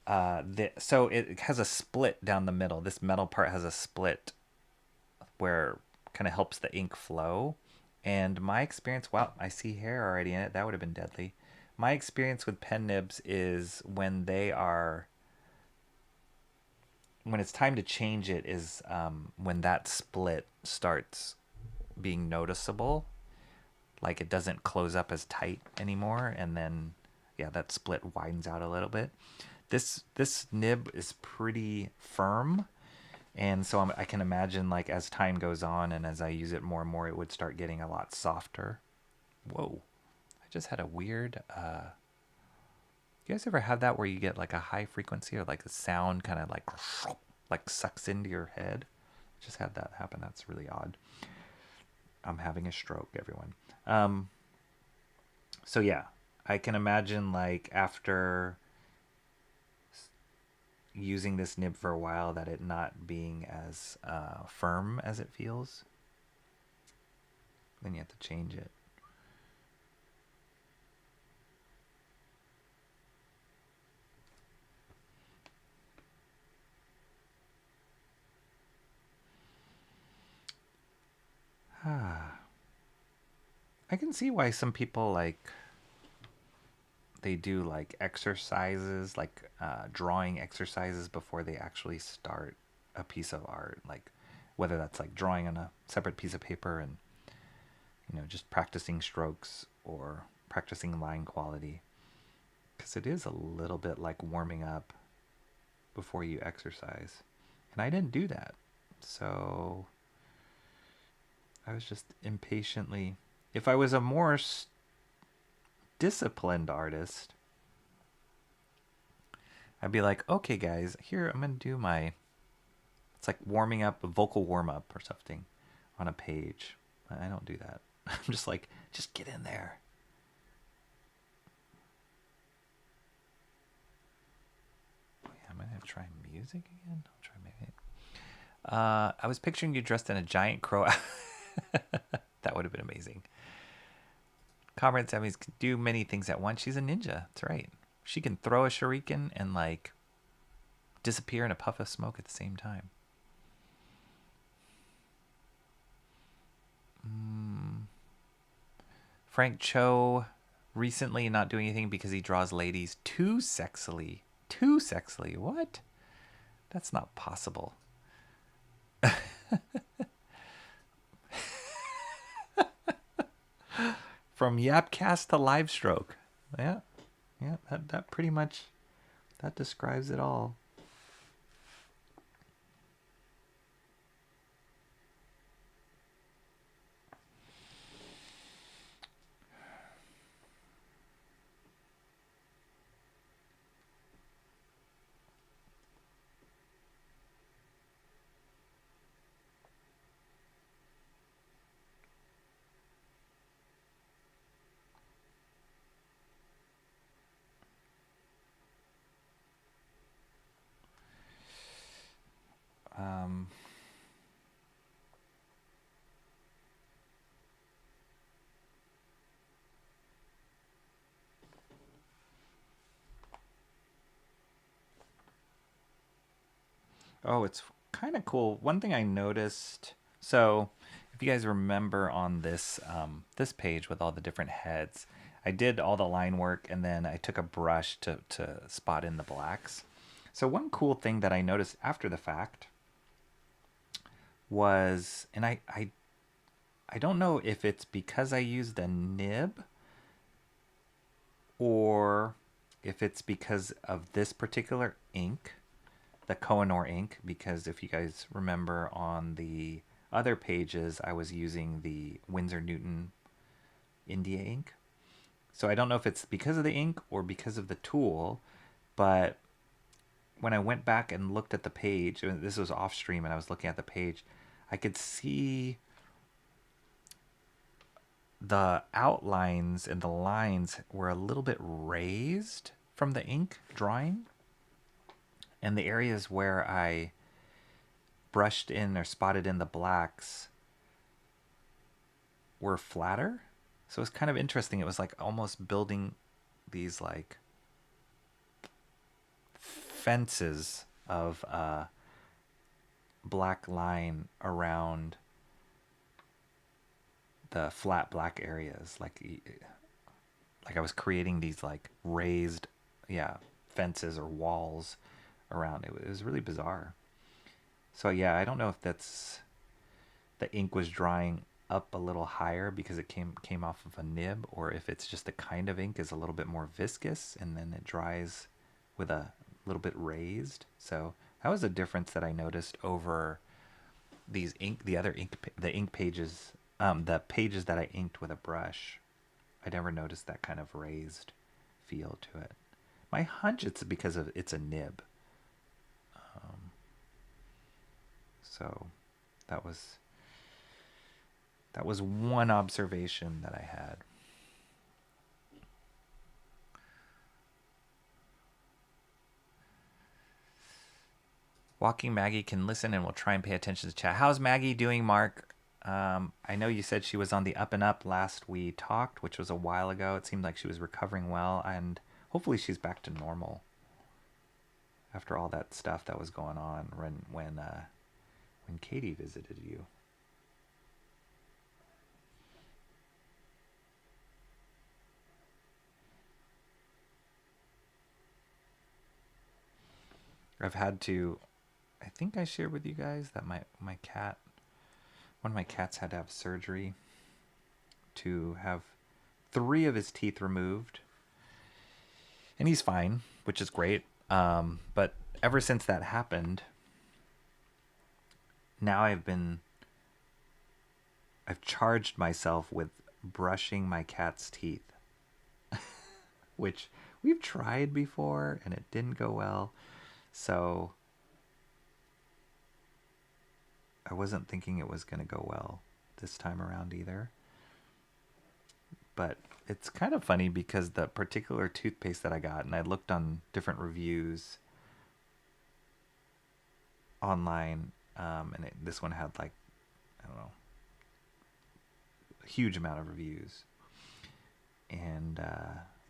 so it has a split down the middle. This metal part has a split where kind of helps the ink flow. And my experience, wow, I see hair already in it. That would have been deadly. My experience with pen nibs is when it's time to change it is when that split starts being noticeable. Like it doesn't close up as tight anymore. And then, yeah, that split widens out a little bit. This nib is pretty firm. And so I can imagine like as time goes on and as I use it more and more, it would start getting a lot softer. Whoa. I just had a weird... You guys ever have that where you get like a high frequency or like the sound kind of like sucks into your head? Just had that happen. That's really odd. I'm having a stroke, everyone. So yeah, I can imagine like after using this nib for a while that it not being as firm as it feels. Then you have to change it. I can see why some people like they do like exercises, like drawing exercises before they actually start a piece of art, like whether that's like drawing on a separate piece of paper and just practicing strokes or practicing line quality, because it is a little bit like warming up before you exercise. And I didn't do that, so I was just impatiently, if I was a more disciplined artist, I'd be like, okay guys, here I'm gonna do it's like warming up, a vocal warm up or something on a page. I don't do that. I'm just like, just get in there. Oh, yeah, I'm gonna have to try music again. I'll try maybe. I was picturing you dressed in a giant crow. That would have been amazing. Comrade Sammy's can do many things at once. She's a ninja. That's right. She can throw a shuriken and like disappear in a puff of smoke at the same time. Frank Cho recently not doing anything because he draws ladies too sexily. Too sexily. What? That's not possible. From Yapcast to Livestroke. Yeah, that pretty much, that describes it all. Oh, it's kind of cool. One thing I noticed, so if you guys remember on this this page with all the different heads, I did all the line work and then I took a brush to spot in the blacks. So one cool thing that I noticed after the fact was, and I don't know if it's because I used a nib or if it's because of this particular ink, the Kohinoor ink, because if you guys remember on the other pages, I was using the Winsor Newton India ink. So I don't know if it's because of the ink or because of the tool, but when I went back and looked at the page, this was off stream and I was looking at the page, I could see the outlines and the lines were a little bit raised from the ink drying. And the areas where I brushed in or spotted in the blacks were flatter. So it was kind of interesting. It was like almost building these like fences of black line around the flat black areas. Like I was creating these like raised, fences or walls around it. It was really bizarre. So yeah, I don't know if that's the ink was drying up a little higher because it came off of a nib, or if it's just the kind of ink is a little bit more viscous and then it dries with a little bit raised. So that was a difference that I noticed over the ink pages, the pages that I inked with a brush. I never noticed that kind of raised feel to it. My hunch it's because it's a nib. So that was one observation that I had. Walking Maggie can listen and will try and pay attention to chat. How's Maggie doing, Mark? I know you said she was on the up and up last we talked, which was a while ago. It seemed like she was recovering well, and hopefully she's back to normal after all that stuff that was going on when Katie visited you. I've had to, I think I shared with you guys that one of my cats had to have surgery to have 3 of his teeth removed. And he's fine, which is great. But ever since that happened, now I've charged myself with brushing my cat's teeth, which we've tried before and it didn't go well. So I wasn't thinking it was going to go well this time around either. But it's kind of funny because the particular toothpaste that I got, and I looked on different reviews online, and this one had like, I don't know, a huge amount of reviews. And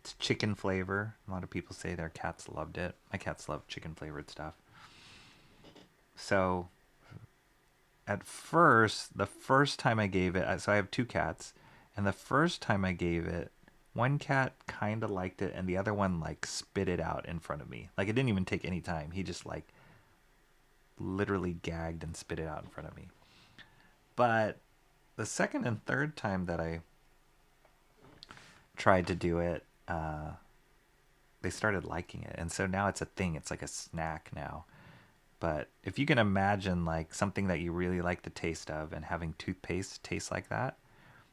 it's chicken flavor. A lot of people say their cats loved it. My cats love chicken flavored stuff. So at first, the first time I gave it, so I have 2 cats, and the first time I gave it, one cat kind of liked it, and the other one like spit it out in front of me. Like, it didn't even take any time. He just like literally gagged and spit it out in front of me. But the second and third time that I tried to do it, they started liking it, and so now it's a thing. It's like a snack now. But if you can imagine like something that you really like the taste of and having toothpaste taste like that,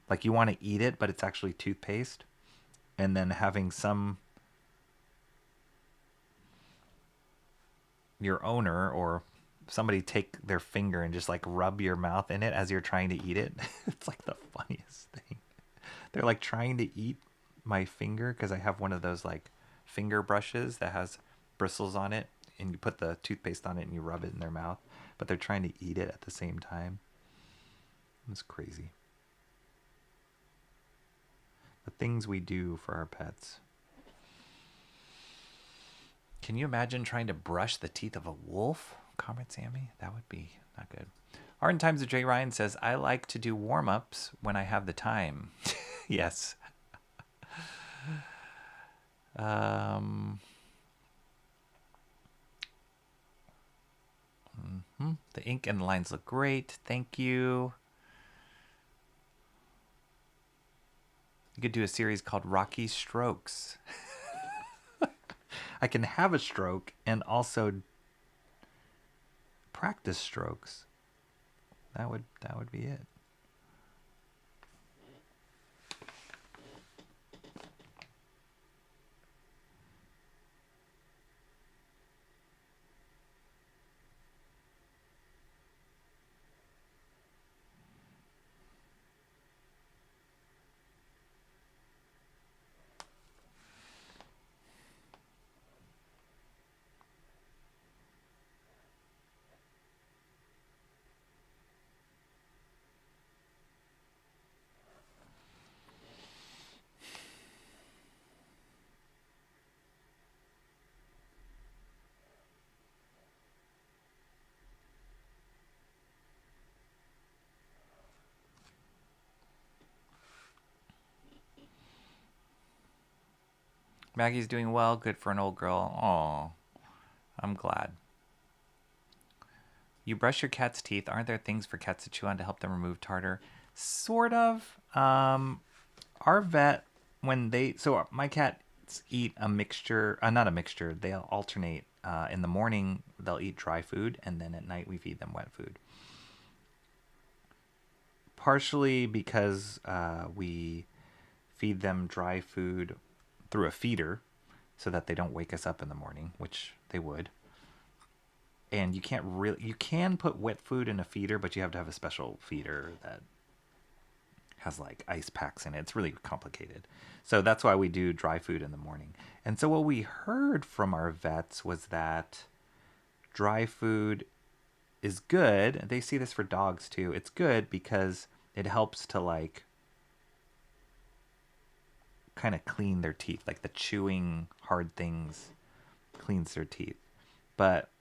like you want to eat it, but it's actually toothpaste, and then having your owner or somebody take their finger and just like rub your mouth in it as you're trying to eat it. It's like the funniest thing. They're like trying to eat my finger because I have one of those like finger brushes that has bristles on it, and you put the toothpaste on it and you rub it in their mouth, but they're trying to eat it at the same time. It's crazy. The things we do for our pets. Can you imagine trying to brush the teeth of a wolf, Comrade Sammy? That would be not good. Art and Times of J. Ryan says, I like to do warm-ups when I have the time. Yes. The ink and the lines look great. Thank you. You could do a series called Rocky Strokes. I can have a stroke and also practice strokes. That would be it. Maggie's doing well. Good for an old girl. Aw, I'm glad. You brush your cat's teeth. Aren't there things for cats to chew on to help them remove tartar? Sort of. Our vet, so my cats eat a mixture, not a mixture, they'll alternate. In the morning, they'll eat dry food, and then at night we feed them wet food. Partially because we feed them dry food through a feeder so that they don't wake us up in the morning, which they would. And you can put wet food in a feeder, but you have to have a special feeder that has like ice packs in it. It's really complicated. So that's why we do dry food in the morning. And so what we heard from our vets was that dry food is good. They see this for dogs too. It's good because it helps to like kind of clean their teeth, like the chewing hard things cleans their teeth. But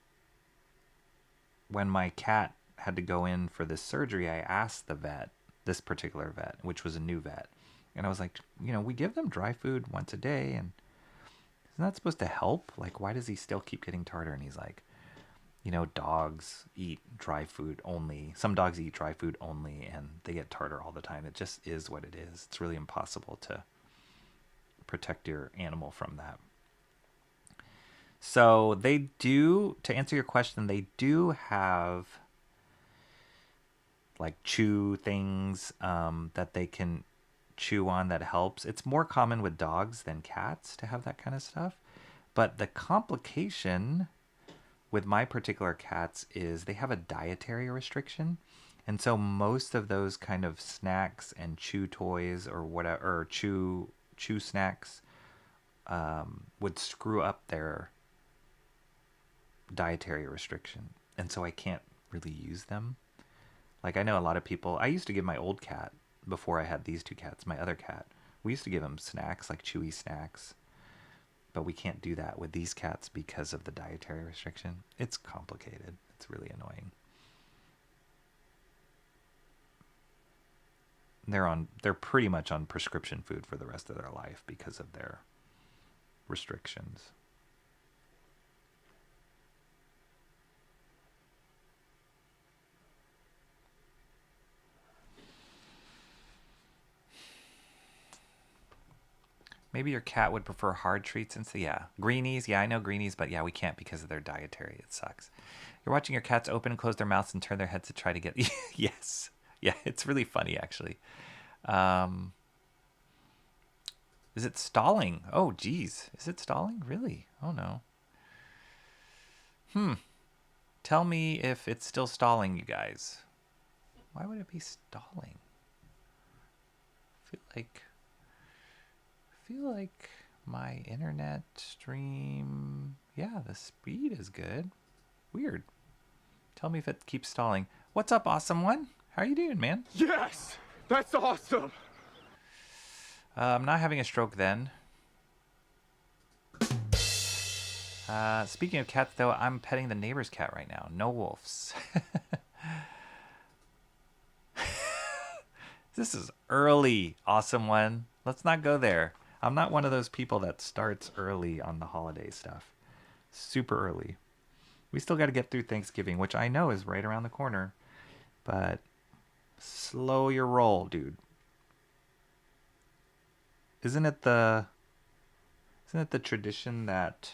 when my cat had to go in for this surgery, I asked the vet, this particular vet, which was a new vet, and I was like, we give them dry food once a day, and isn't that supposed to help? Like, why does he still keep getting tartar? And he's like, dogs eat dry food only. Some dogs eat dry food only, and they get tartar all the time. It just is what it is. It's really impossible to protect your animal from that. So they do, to answer your question, they do have like chew things that they can chew on that helps. It's more common with dogs than cats to have that kind of stuff. But the complication with my particular cats is they have a dietary restriction. And so most of those kind of snacks and chew toys or whatever, or chew snacks would screw up their dietary restriction. And so I can't really use them. Like I know a lot of people, I used to give my old cat, before I had these two cats, my other cat, we used to give him snacks, like chewy snacks. But we can't do that with these cats because of the dietary restriction. It's complicated. It's really annoying. They're pretty much on prescription food for the rest of their life because of their restrictions. Maybe your cat would prefer hard treats and so yeah. Greenies, yeah, I know greenies, but yeah, we can't because of their dietary. It sucks. You're watching your cats open and close their mouths and turn their heads to try to get yes. Yeah, it's really funny actually. Is it stalling? Oh geez. Is it stalling? Really? Oh no. Tell me if it's still stalling, you guys. Why would it be stalling? I feel like my internet stream, yeah, the speed is good. Weird. Tell me if it keeps stalling. What's up, awesome one? How are you doing, man? Yes! That's awesome! I'm not having a stroke then. Speaking of cats, though, I'm petting the neighbor's cat right now. No wolves. This is early, awesome one. Let's not go there. I'm not one of those people that starts early on the holiday stuff. Super early. We still got to get through Thanksgiving, which I know is right around the corner. But slow your roll, dude. Isn't it the tradition that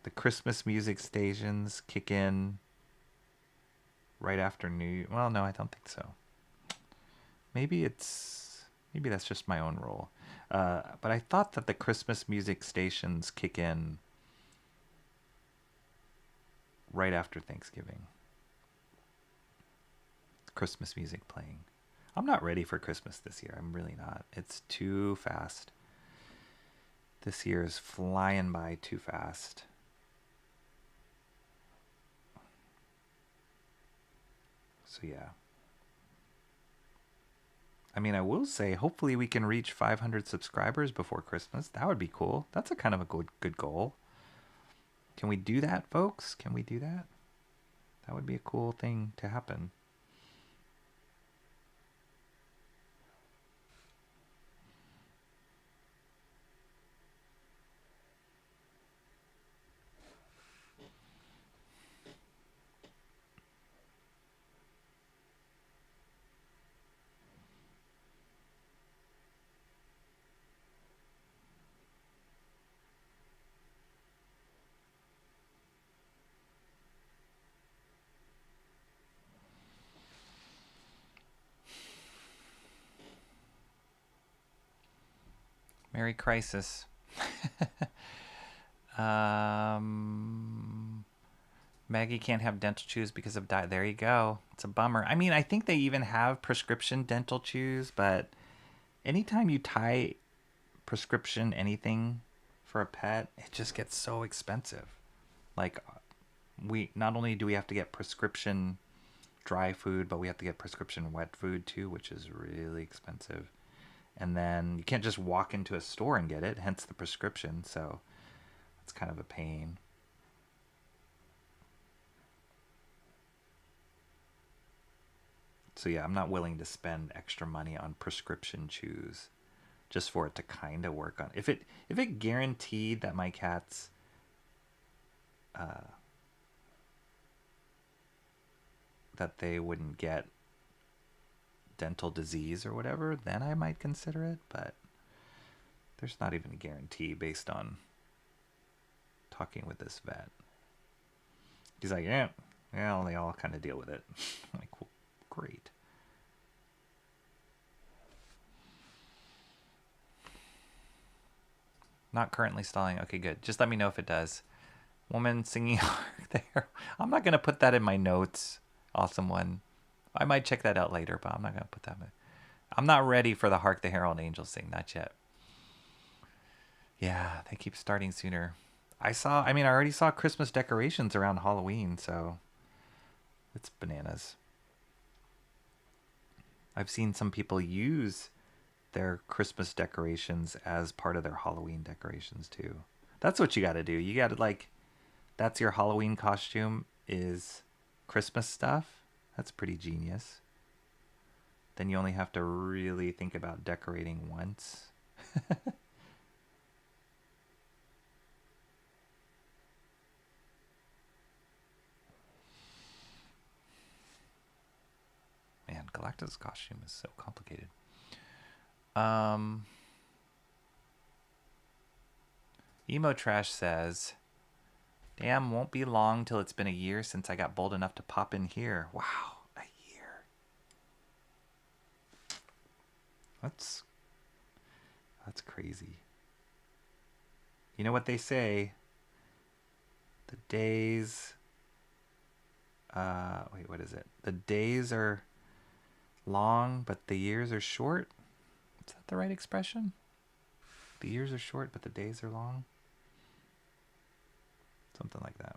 the Christmas music stations kick in right after New Year? Well, no, I don't think so. Maybe that's just my own rule. But I thought that the Christmas music stations kick in right after Thanksgiving. Christmas music playing. I'm not ready for Christmas this year. I'm really not. It's too fast. This year is flying by too fast. So yeah. I mean, I will say, hopefully we can reach 500 subscribers before Christmas. That would be cool. That's a kind of a good goal. Can we do that, folks? Can we do that? That would be a cool thing to happen. Merry Crisis. Maggie can't have dental chews because of diet. There you go. It's a bummer. I mean, I think they even have prescription dental chews, but anytime you tie prescription anything for a pet, it just gets so expensive. Like, we not only do we have to get prescription dry food, but we have to get prescription wet food too, which is really expensive. And then you can't just walk into a store and get it, hence the prescription. So it's kind of a pain. So yeah, I'm not willing to spend extra money on prescription chews just for it to kind of work on. If it guaranteed that my cats that they wouldn't get dental disease or whatever, then I might consider it, but there's not even a guarantee based on talking with this vet. He's like, yeah, well, they all kind of deal with it. I'm like, well, great. Not currently stalling. Okay, good. Just let me know if it does. Woman singing Hark the Herald. I'm not going to put that in my notes. Awesome one. I might check that out later, but I'm not going to put that in. I'm not ready for the Hark the Herald Angels thing. Not yet. Yeah, they keep starting sooner. I already saw Christmas decorations around Halloween, so it's bananas. I've seen some people use their Christmas decorations as part of their Halloween decorations too. That's what you got to do. You got to like, that's your Halloween costume is Christmas stuff. That's pretty genius. Then you only have to really think about decorating once. Man, Galactus' costume is so complicated. Emo Trash says, damn, won't be long till it's been a year since I got bold enough to pop in here. Wow, a year. That's crazy. You know what they say? The days... wait, what is it? The days are long, but the years are short? Is that the right expression? The years are short, but the days are long? Something like that.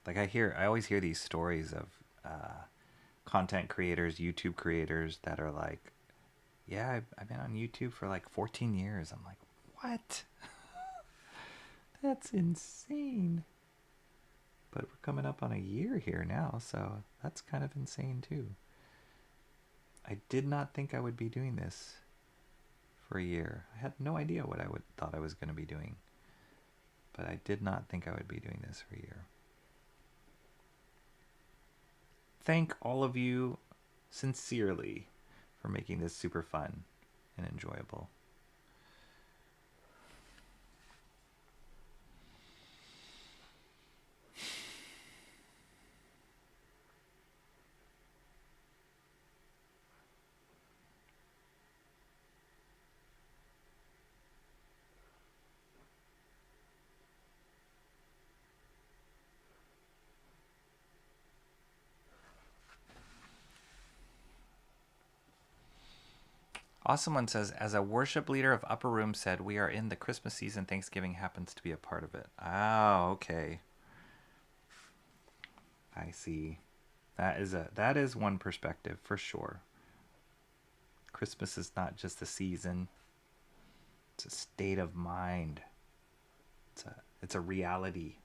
Like I always hear these stories of content creators, YouTube creators that are like, yeah, I've been on YouTube for like 14 years. I'm like, what? That's insane. But we're coming up on a year here now, so that's kind of insane too. I did not think I would be doing this for a year. I had no idea what thought I was going to be doing. But I did not think I would be doing this for a year. Thank all of you sincerely for making this super fun and enjoyable. Awesome One says, as a worship leader of Upper Room said, we are in the Christmas season. Thanksgiving happens to be a part of it. Oh, okay. I see. That is one perspective for sure. Christmas is not just a season. It's a state of mind. It's a reality.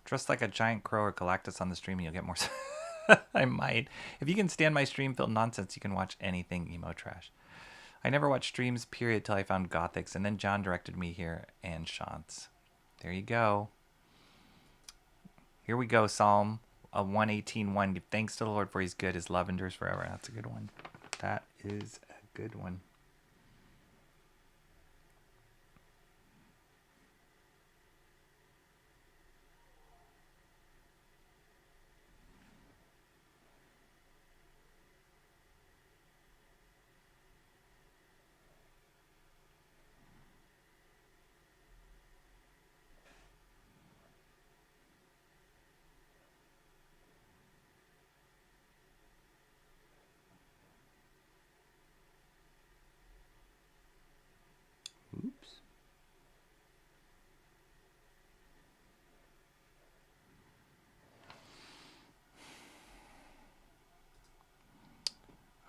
Dress like a giant crow or Galactus on the stream and you'll get more... I might. If you can stand my stream-filled nonsense, you can watch anything Emo Trash. I never watched streams, period, till I found Gothics, and then John directed me here and Shantz. There you go. Here we go, Psalm 118:1. Give thanks to the Lord for he's good. His love endures forever. That's a good one. That is a good one.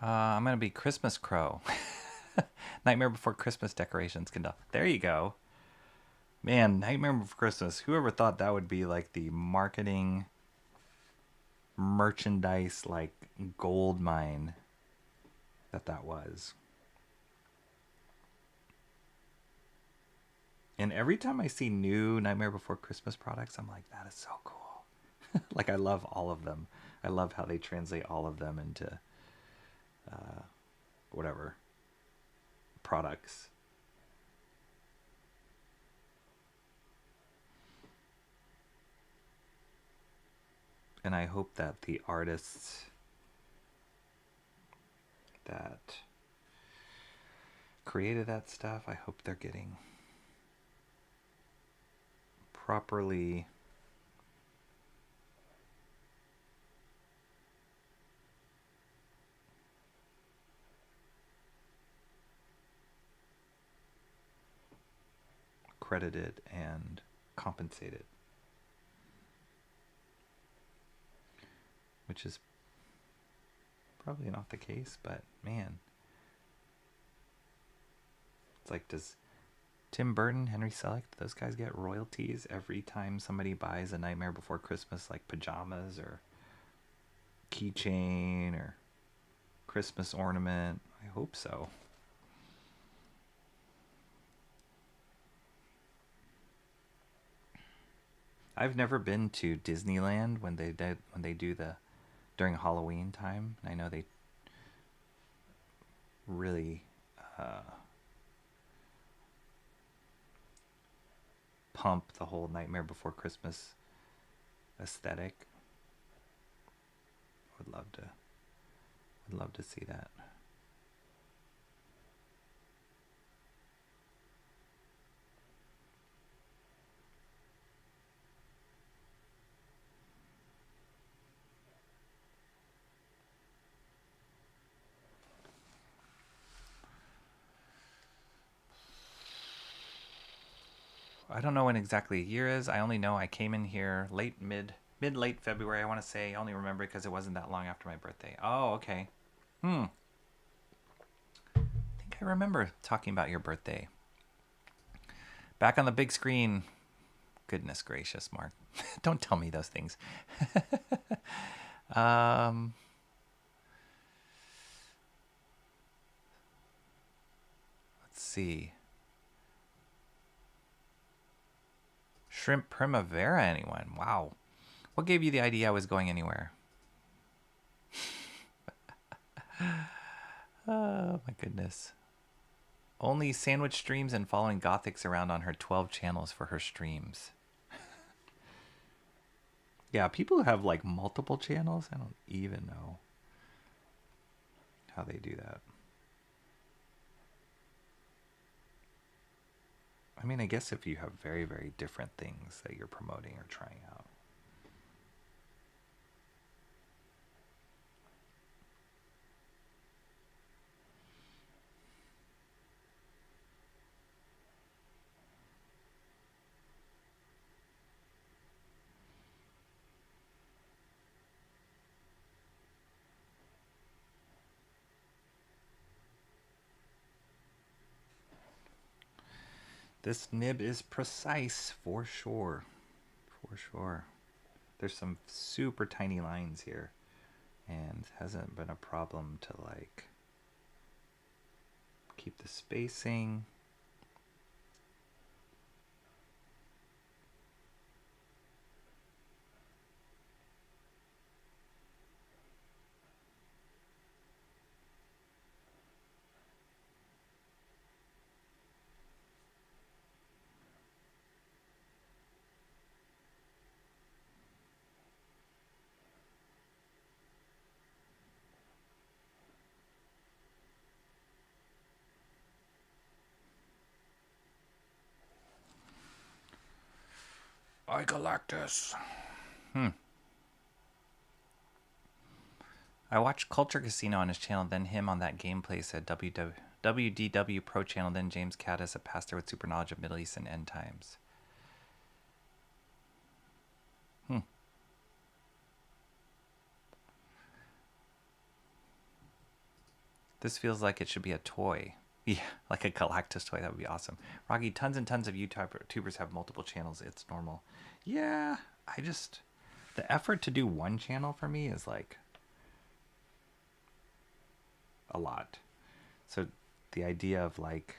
I'm gonna be Christmas Crow. Nightmare Before Christmas decorations can. There you go. Man, Nightmare Before Christmas. Whoever thought that would be like the marketing, merchandise, like gold mine that was. And every time I see new Nightmare Before Christmas products, I'm like, that is so cool. Like, I love all of them. I love how they translate all of them into whatever products. And I hope that the artists that created that stuff, I hope they're getting properly credited and compensated, which is probably not the case, but man, it's like, does Tim Burton, Henry Selick, do those guys get royalties every time somebody buys a Nightmare Before Christmas, like pajamas or keychain or Christmas ornament? I hope so. I've never been to Disneyland when they do the during Halloween time. I know they really pump the whole Nightmare Before Christmas aesthetic. I'd love to see that. I don't know when exactly a year is. I only know I came in here mid-late February, I want to say. I only remember because it wasn't that long after my birthday. Oh, okay. I think I remember talking about your birthday. Back on the big screen. Goodness gracious, Mark. Don't tell me those things. Let's see. Shrimp Primavera, anyone? Wow. What gave you the idea I was going anywhere? Oh, my goodness. Only sandwich streams and following Gothics around on her 12 channels for her streams. Yeah, people who have like multiple channels, I don't even know how they do that. I mean, I guess if you have very, very different things that you're promoting or trying out. This nib is precise for sure. For sure. There's some super tiny lines here, and it hasn't been a problem to like keep the spacing. I Galactus. I watched Culture Casino on his channel, then him on that gameplay said WDW Pro channel, then James Caddis, a pastor with super knowledge of Middle East and end times. This feels like it should be a toy. Yeah, like a Galactus toy. That would be awesome. Rocky, tons and tons of YouTubers have multiple channels. It's normal. Yeah, the effort to do one channel for me is like a lot. So the idea of like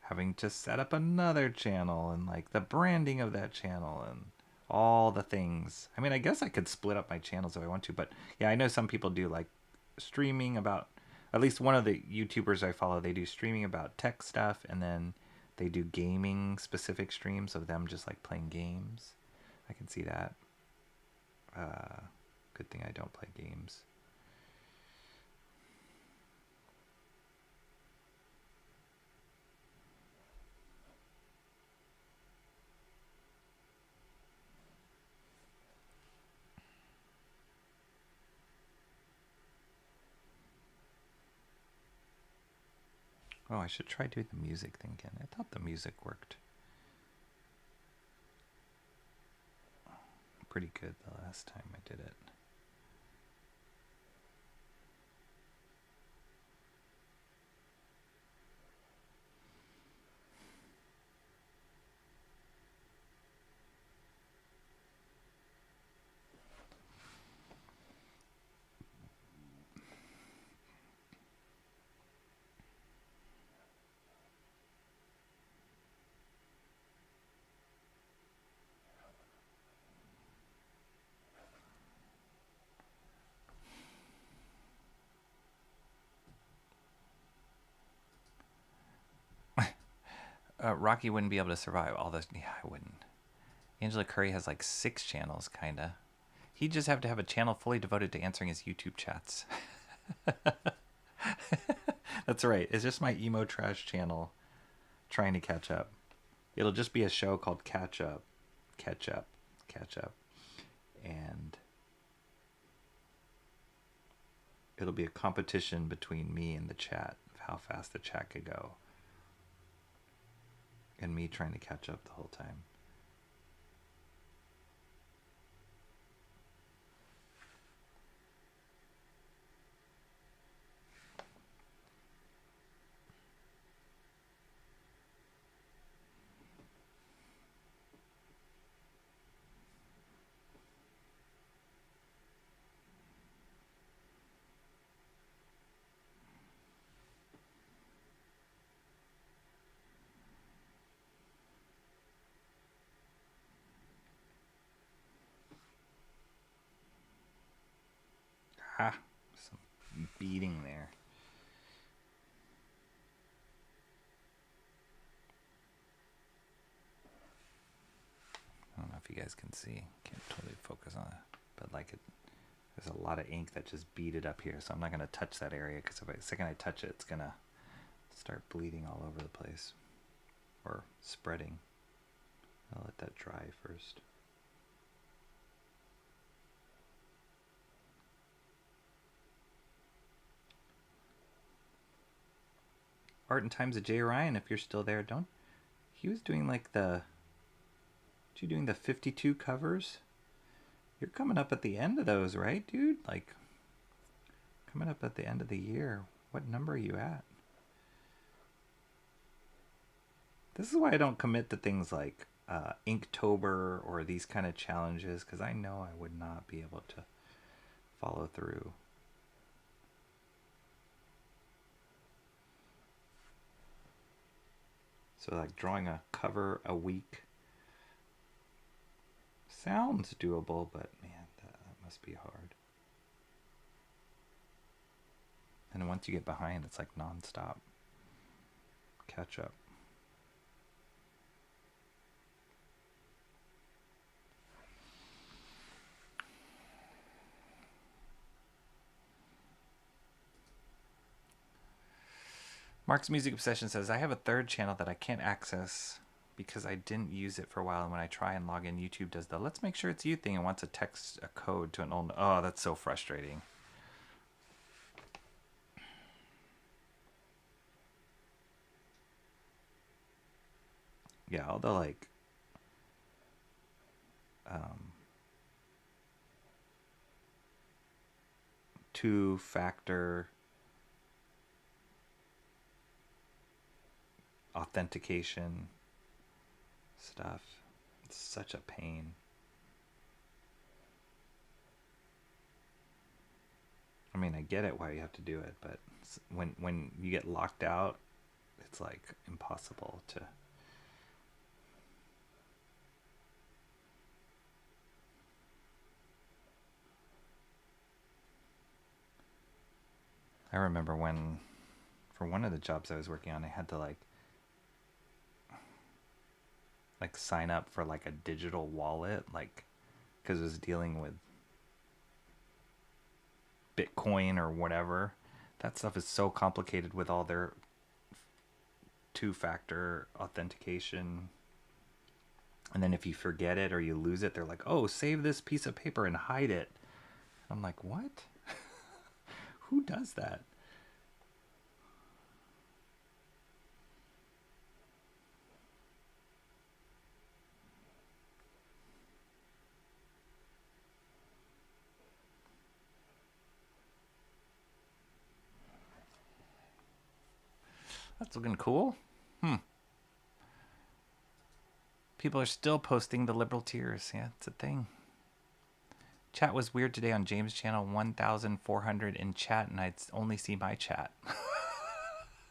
having to set up another channel and like the branding of that channel and all the things. I mean, I guess I could split up my channels if I want to, but yeah, I know some people do like streaming about, at least one of the YouTubers I follow, they do streaming about tech stuff, and then they do gaming specific streams of them just like playing games. I can see that. Good thing I don't play games. Oh, I should try doing the music thing again. I thought the music worked pretty good the last time I did it. Rocky wouldn't be able to survive all this. Yeah, I wouldn't. Angela Curry has like 6 channels, kinda. He'd just have to have a channel fully devoted to answering his YouTube chats. That's right. It's just my emo trash channel trying to catch up. It'll just be a show called Catch Up. Catch Up. Catch Up. And it'll be a competition between me and the chat of how fast the chat could go. And me trying to catch up the whole time. Ah, some beating there. I don't know if you guys can see. Can't totally focus on it. But like there's a lot of ink that just beaded up here. So I'm not going to touch that area because the second I touch it, it's going to start bleeding all over the place. Or spreading. I'll let that dry first. Art and Times of Jay Ryan, if you're still there, he was doing like you doing the 52 covers? You're coming up at the end of those, right, dude? Like, coming up at the end of the year. What number are you at? This is why I don't commit to things like Inktober or these kind of challenges, because I know I would not be able to follow through. So like drawing a cover a week sounds doable, but man, that must be hard. And once you get behind, it's like nonstop catch up. Mark's Music Obsession says, I have a third channel that I can't access because I didn't use it for a while, and when I try and log in, YouTube does the let's make sure it's you thing and wants to text a code to an old... Oh, that's so frustrating. Yeah, all the like... two-factor authentication stuff. It's such a pain. I mean, I get it why you have to do it, but when you get locked out, it's like impossible to. I remember when, for one of the jobs I was working on, I had to like sign up for like a digital wallet, like, because it was dealing with Bitcoin or whatever. That stuff is so complicated with all their two-factor authentication. And then if you forget it or you lose it, they're like, oh, save this piece of paper and hide it. I'm like, what? Who does that? That's looking cool. People are still posting the liberal tears. Yeah, it's a thing. Chat was weird today on James' channel. 1,400 in chat, and I'd only see my chat.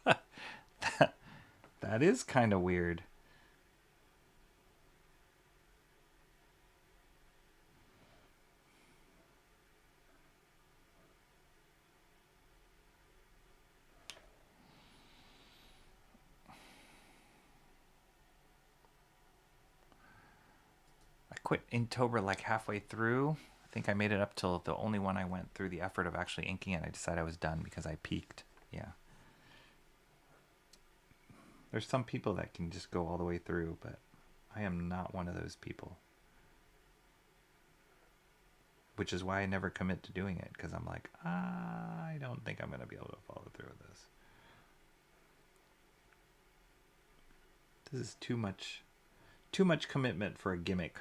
that is kind of weird. Quit Inktober like halfway through. I think I made it up till the only one I went through the effort of actually inking it. I decided I was done because I peaked. Yeah. There's some people that can just go all the way through, but I am not one of those people. Which is why I never commit to doing it, because I'm like, I don't think I'm going to be able to follow through with this. This is too much commitment for a gimmick.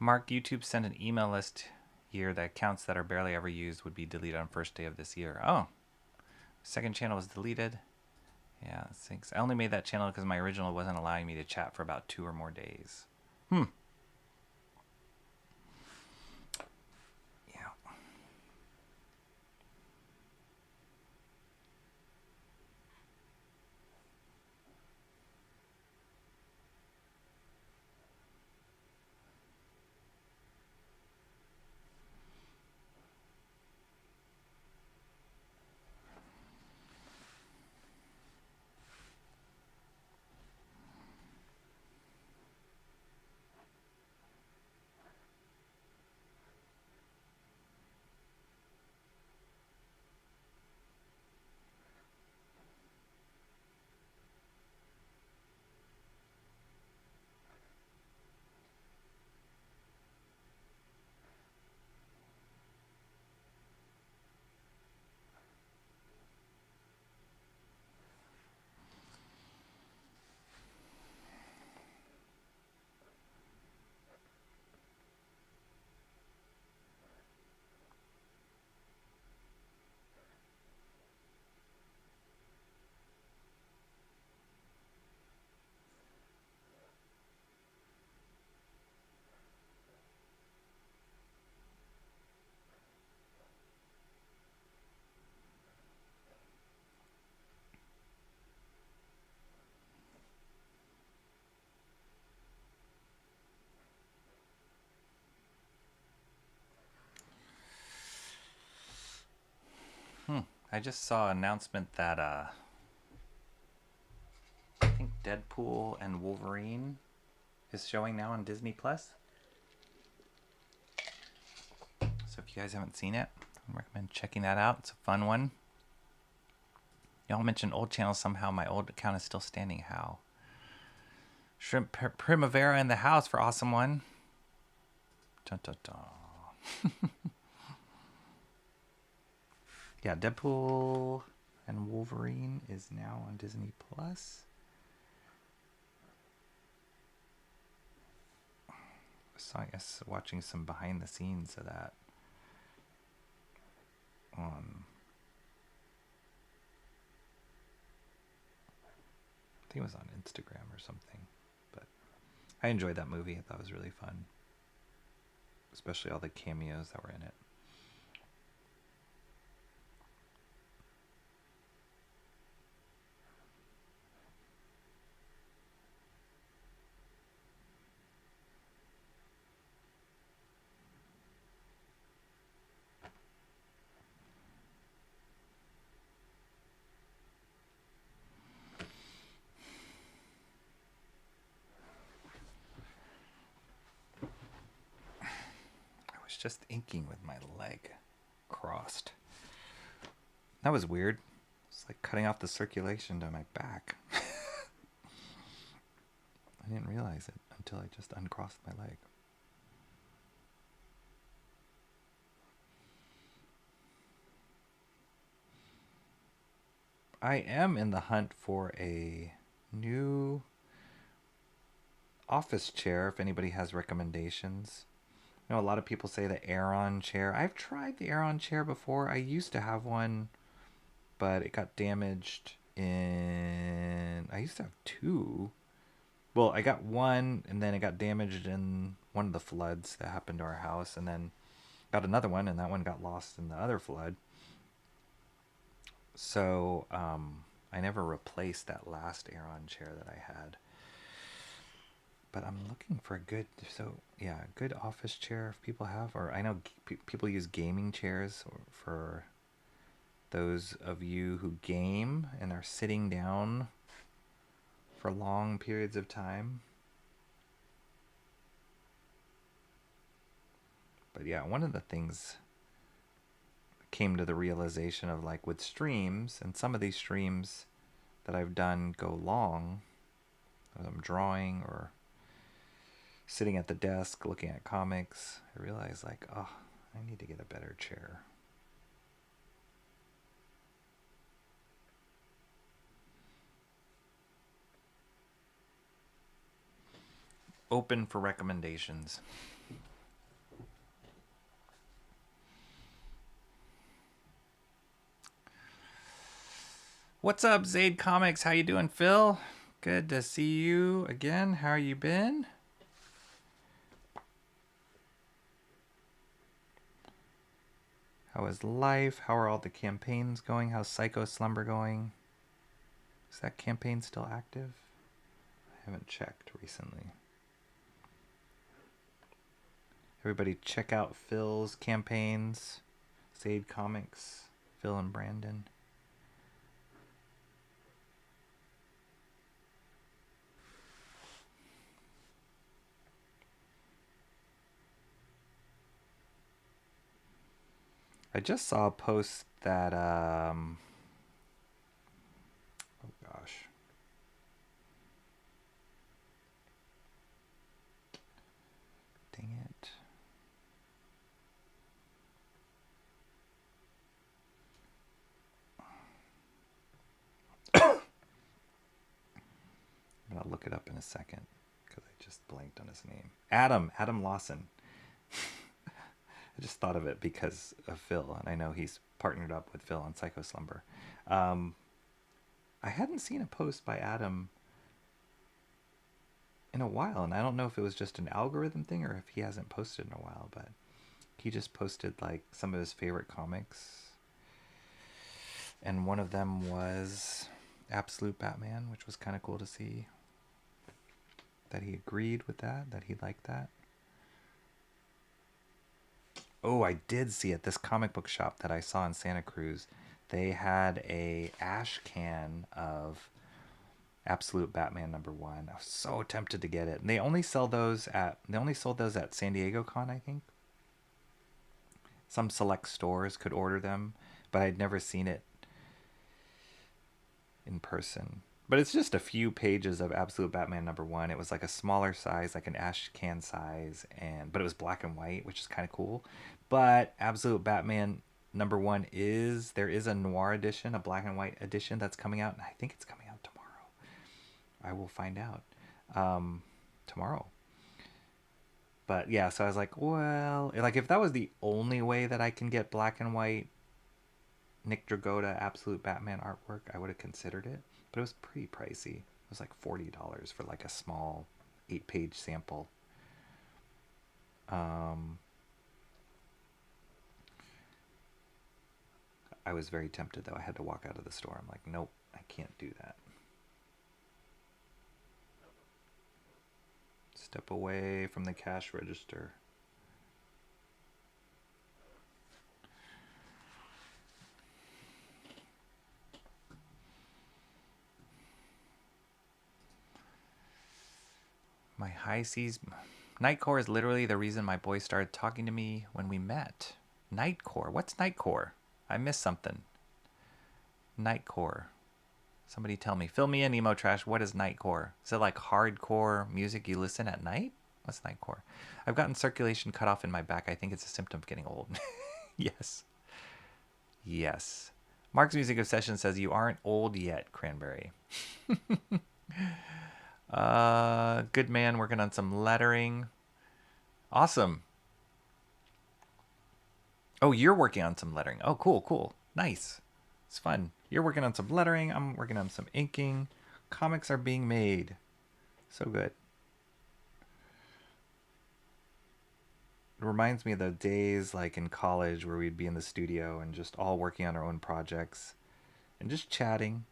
Mark, YouTube sent an email list here that accounts that are barely ever used would be deleted on first day of this year. Oh, second channel was deleted. Yeah, thanks. I only made that channel because my original wasn't allowing me to chat for about 2 or more days. Yeah. I just saw an announcement that I think Deadpool and Wolverine is showing now on Disney Plus. So if you guys haven't seen it, I recommend checking that out. It's a fun one. Y'all mentioned old channels somehow. My old account is still standing. How? Shrimp Primavera in the house for awesome one. Dun, dun, dun. Yeah, Deadpool and Wolverine is now on Disney Plus. So I guess watching some behind the scenes of that on, I think it was on Instagram or something. But I enjoyed that movie. I thought it was really fun, especially all the cameos that were in it. Just inking with my leg crossed. That was weird. It's like cutting off the circulation down my back. I didn't realize it until I just uncrossed my leg. I am in the hunt for a new office chair if anybody has recommendations. I know a lot of people say the Aeron chair. I've tried the Aeron chair before. I used to have one, but it got damaged in... I used to have two. Well, I got one, and then it got damaged in one of the floods that happened to our house, and then got another one, and that one got lost in the other flood. So, I never replaced that last Aeron chair that I had. But I'm looking for a good, good office chair if people have, or I know people use gaming chairs for those of you who game and are sitting down for long periods of time. But yeah, one of the things came to the realization of, like, with streams, and some of these streams that I've done go long, as I'm drawing or sitting at the desk looking at comics, I realized, like, oh, I need to get a better chair. Open for recommendations. What's up, Zaid Comics? How you doing, Phil? Good to see you again. How you been? How is life? How are all the campaigns going? How's Psycho Slumber going? Is that campaign still active? I haven't checked recently. Everybody check out Phil's campaigns. Zaid Comics, Phil and Brandon. I just saw a post that, oh gosh. Dang it. I'm going to look it up in a second because I just blanked on his name. Adam Lawson. I just thought of it because of Phil, and I know he's partnered up with Phil on Psycho Slumber. I hadn't seen a post by Adam in a while, and I don't know if it was just an algorithm thing or if he hasn't posted in a while, but he just posted, like, some of his favorite comics, and one of them was Absolute Batman, which was kind of cool to see that he agreed with that he liked that. Oh, I did see it. This comic book shop that I saw in Santa Cruz, they had a ash can of Absolute Batman #1. I was so tempted to get it. And they only sold those at San Diego Con, I think. Some select stores could order them, but I'd never seen it in person. But it's just a few pages of Absolute Batman #1. It was like a smaller size, like an ash can size, but it was black and white, which is kind of cool. But Absolute Batman #1 there is a noir edition, a black and white edition that's coming out, and I think it's coming out tomorrow. I will find out tomorrow. But yeah, so I was like, well, like if that was the only way that I can get black and white Nick Dragotta Absolute Batman artwork, I would have considered it. But it was pretty pricey. It was like $40 for like a small 8-page sample. I was very tempted though. I had to walk out of the store. I'm like, nope, I can't do that. Step away from the cash register. My high seas. Nightcore is literally the reason my boy started talking to me when we met. Nightcore? What's Nightcore? I missed something. Nightcore. Somebody tell me. Fill me in, Emo Trash. What is Nightcore? Is it like hardcore music you listen at night? What's Nightcore? I've gotten circulation cut off in my back. I think it's a symptom of getting old. Yes. Yes. Mark's Music Obsession says you aren't old yet, Cranberry. Good man working on some lettering. Awesome. Oh, you're working on some lettering. Oh, cool, cool. Nice. It's fun. You're working on some lettering. I'm working on some inking. Comics are being made. So good. It reminds me of the days like in college where we'd be in the studio and just all working on our own projects and just chatting.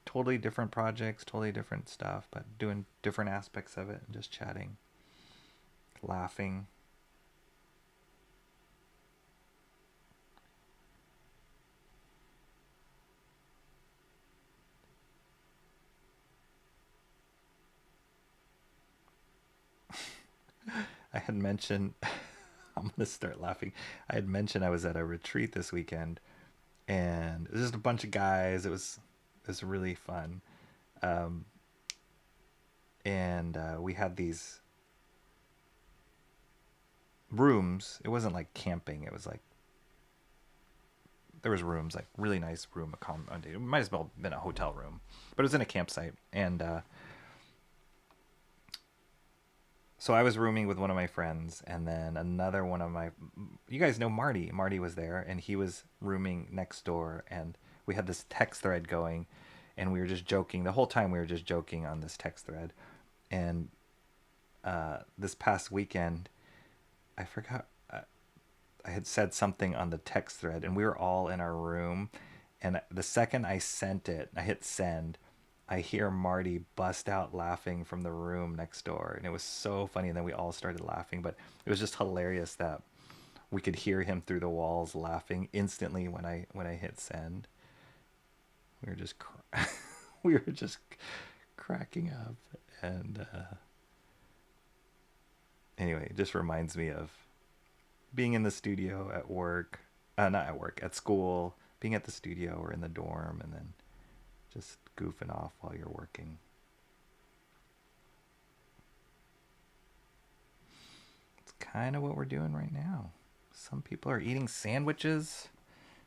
Totally different projects, totally different stuff, but doing different aspects of it and just chatting, laughing. I had mentioned, I'm going to start laughing. I had mentioned I was at a retreat this weekend and it was just a bunch of guys. It was really fun. We had these rooms. It wasn't like camping. It was like, there was rooms, like really nice room. It might as well have been a hotel room, but it was in a campsite. And, so I was rooming with one of my friends, and then another one of you guys know Marty. Marty was there, and he was rooming next door, and we had this text thread going, and we were just joking. The whole time we were just joking on this text thread. And this past weekend, I forgot, I had said something on the text thread, and we were all in our room, and the second I sent it, I hit send, I hear Marty bust out laughing from the room next door, and it was so funny. And then we all started laughing, but it was just hilarious that we could hear him through the walls laughing instantly when I hit send. We were just cracking up, and anyway, it just reminds me of being in the studio at work, not at work, at school, being at the studio or in the dorm, and then just goofing off while you're working. It's kind of what we're doing right now. Some people are eating sandwiches.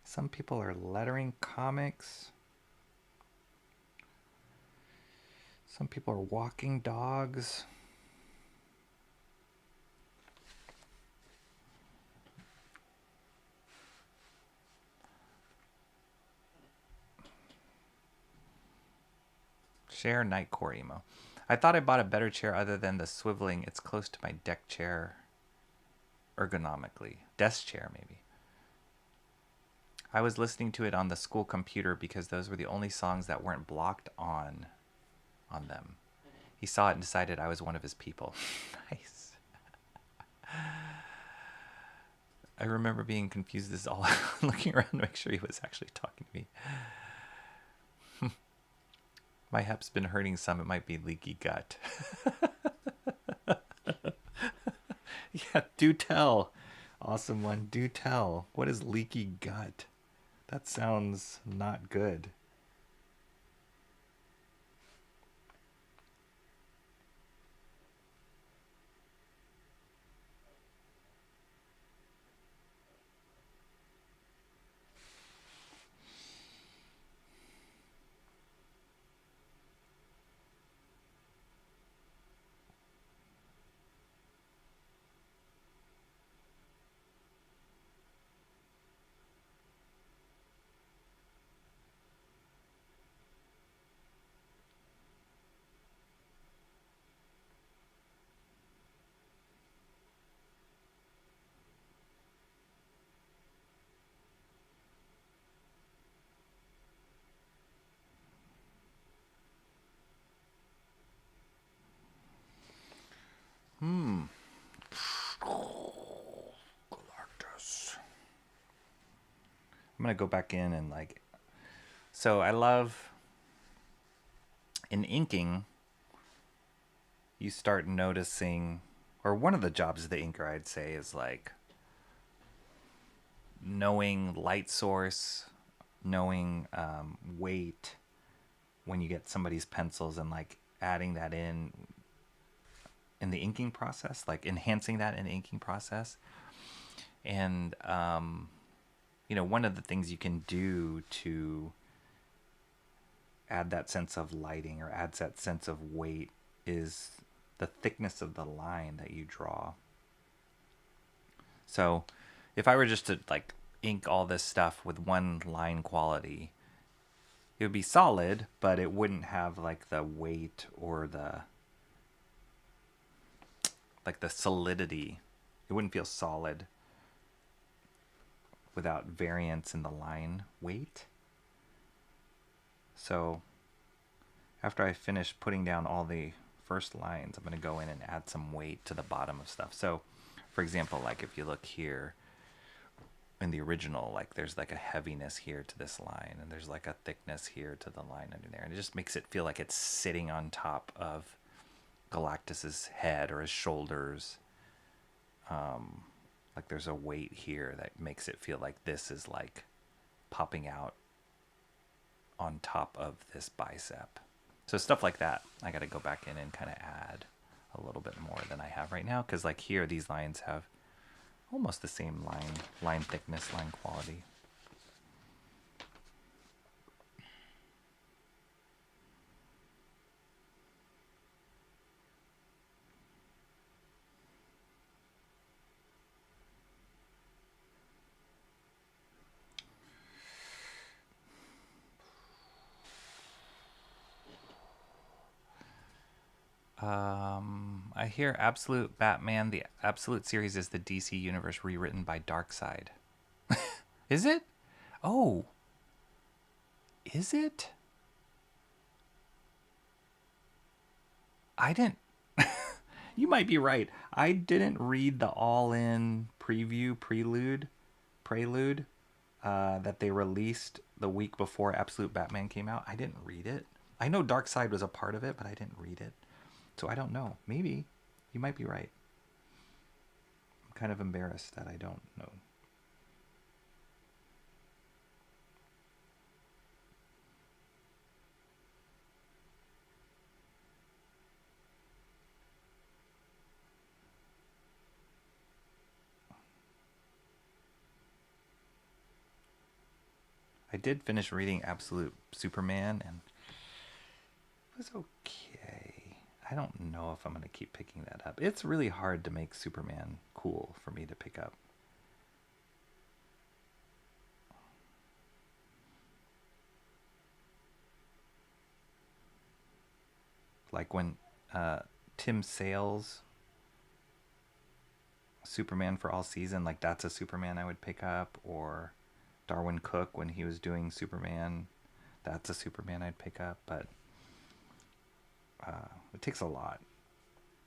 Some people are lettering comics. Some people are walking dogs. Share Nightcore emo. I thought I bought a better chair other than the swiveling. It's close to my deck chair ergonomically. Desk chair, maybe. I was listening to it on the school computer because those were the only songs that weren't blocked on them. He saw it and decided I was one of his people. Nice. I remember being confused as all looking around to make sure he was actually talking to me. My hep's been hurting some. It might be leaky gut. Yeah, do tell. Awesome one. Do tell. What is leaky gut? That sounds not good. Galactus. I'm gonna go back in and so I love in inking, you start noticing, or one of the jobs of the inker I'd say is knowing light source, knowing weight when you get somebody's pencils, and adding that in the inking process, enhancing that in the inking process. And one of the things you can do to add that sense of lighting or adds that sense of weight is the thickness of the line that you draw. So if I were just to ink all this stuff with one line quality, it would be solid, but it wouldn't have the weight or the solidity. It wouldn't feel solid without variance in the line weight. So after I finish putting down all the first lines, I'm going to go in and add some weight to the bottom of stuff. So for example, if you look here in the original, there's a heaviness here to this line, and there's a thickness here to the line under there, and it just makes it feel like it's sitting on top of Galactus's head or his shoulders. There's a weight here that makes it feel like this is popping out on top of this bicep. So stuff like that, I got to go back in and kind of add a little bit more than I have right now, because here these lines have almost the same line thickness, line quality. I hear Absolute Batman, the Absolute series, is the DC universe rewritten by Darkseid. Is it? Oh. Is it? I didn't... You might be right. I didn't read the all-in prelude that they released the week before Absolute Batman came out. I didn't read it. I know Darkseid was a part of it, but I didn't read it. So I don't know. Maybe. You might be right. I'm kind of embarrassed that I don't know. I did finish reading Absolute Superman, and it was okay. I don't know if I'm going to keep picking that up. It's really hard to make Superman cool for me to pick up. When Tim Sale's Superman for All Season, that's a Superman I would pick up. Or Darwin Cook, when he was doing Superman, that's a Superman I'd pick up. But it takes a lot.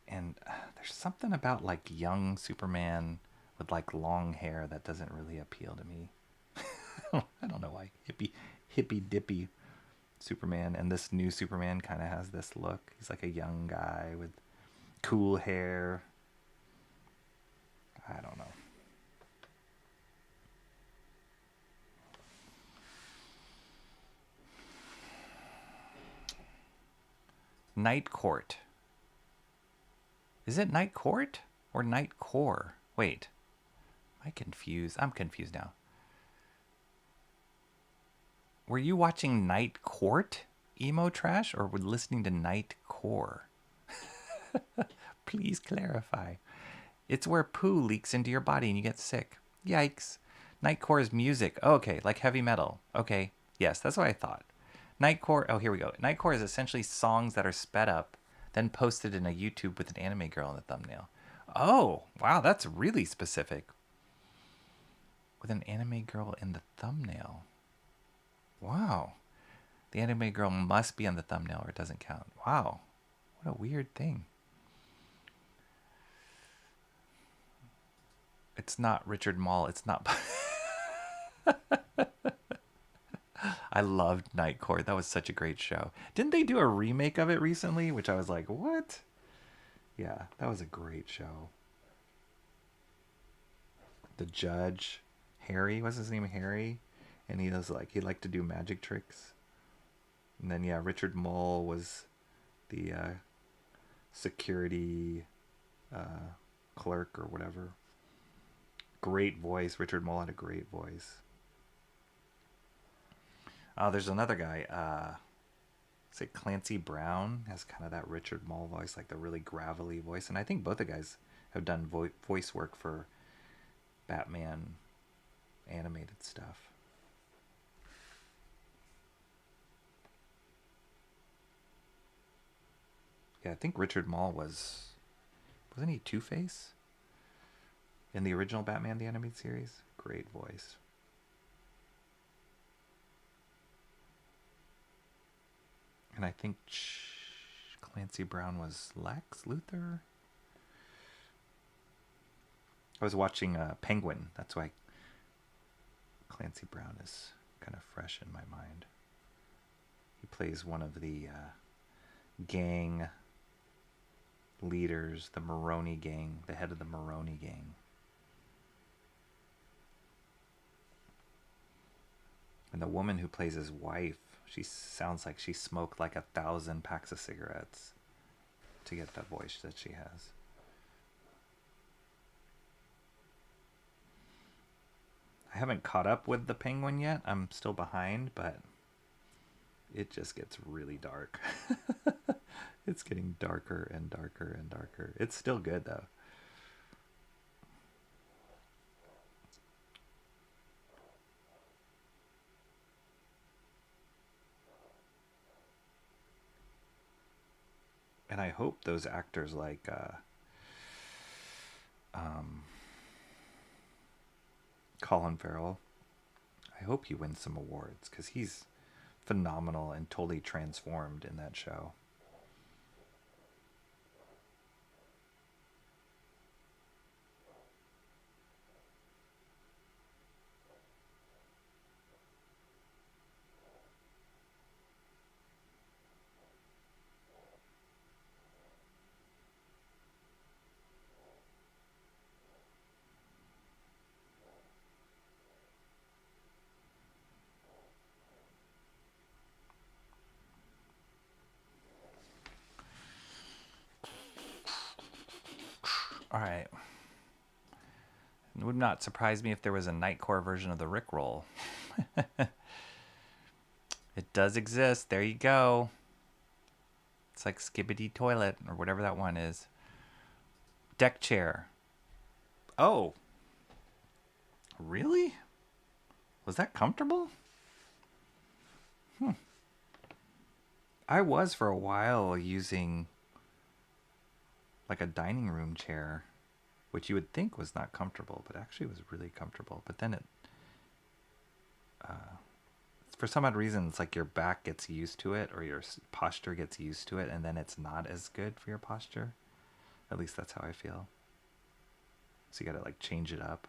And there's something about young Superman with like long hair that doesn't really appeal to me. I don't know why. Hippy dippy Superman, and this new Superman kind of has this look. He's like a young guy with cool hair. I don't know. Night Court. Is it Night Court or Night Core? Wait. Am I confused? I'm confused now. Were you watching Night Court, Emo Trash, or were listening to Night Core? Please clarify. It's where poo leaks into your body and you get sick. Yikes. Night Core is music. Oh, okay, like heavy metal. Okay, yes, that's what I thought. Nightcore, oh, here we go. Nightcore is essentially songs that are sped up, then posted in a YouTube with an anime girl in the thumbnail. Oh, wow, that's really specific. With an anime girl in the thumbnail. Wow. The anime girl must be on the thumbnail or it doesn't count. Wow. What a weird thing. It's not Richard Mall. It's not... I loved Night Court. That was such a great show. Didn't they do a remake of it recently? Which I was like, what? Yeah, that was a great show. The judge, Harry, what's his name? Harry? And he was like, he liked to do magic tricks. And then, yeah, Richard Mole was the security clerk or whatever. Great voice. Richard Mole had a great voice. There's another guy, is it Clancy Brown? Has kind of that Richard Mole voice, like the really gravelly voice. And I think both the guys have done voice work for Batman animated stuff. Yeah, I think Richard Mole wasn't he Two-Face? In the original Batman the Animated Series? Great voice. And I think Clancy Brown was Lex Luthor. I was watching Penguin. That's why Clancy Brown is kind of fresh in my mind. He plays one of the gang leaders, the Maroni gang, the head of the Maroni gang. And the woman who plays his wife, she sounds like she smoked like 1,000 packs of cigarettes to get that voice that she has. I haven't caught up with the Penguin yet. I'm still behind, but it just gets really dark. It's getting darker and darker and darker. It's still good, though. And I hope those actors like Colin Farrell, I hope he wins some awards because he's phenomenal and totally transformed in that show. All right. It would not surprise me if there was a Nightcore version of the Rickroll. It does exist. There you go. It's like Skibbity Toilet or whatever that one is. Deck chair. Oh. Really? Was that comfortable? I was for a while using like a dining room chair, which you would think was not comfortable, but actually was really comfortable. But then it, for some odd reason, it's like your back gets used to it or your posture gets used to it, and then it's not as good for your posture. At least that's how I feel. So you gotta like change it up.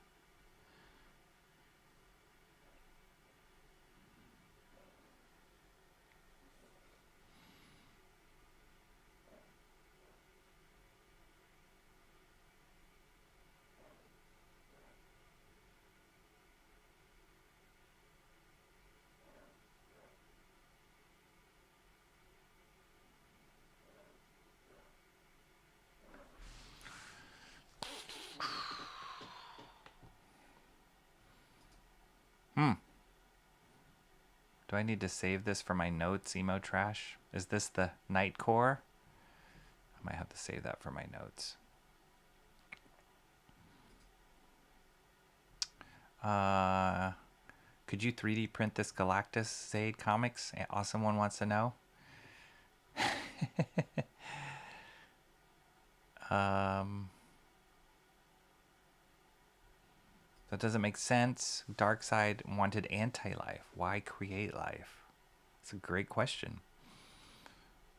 Do I need to save this for my notes, emo trash? Is this the night core? I might have to save that for my notes. Could you 3D print this Galactus Zaid comics? Awesome one wants to know. That doesn't make sense. Darkseid wanted anti-life. Why create life? It's a great question.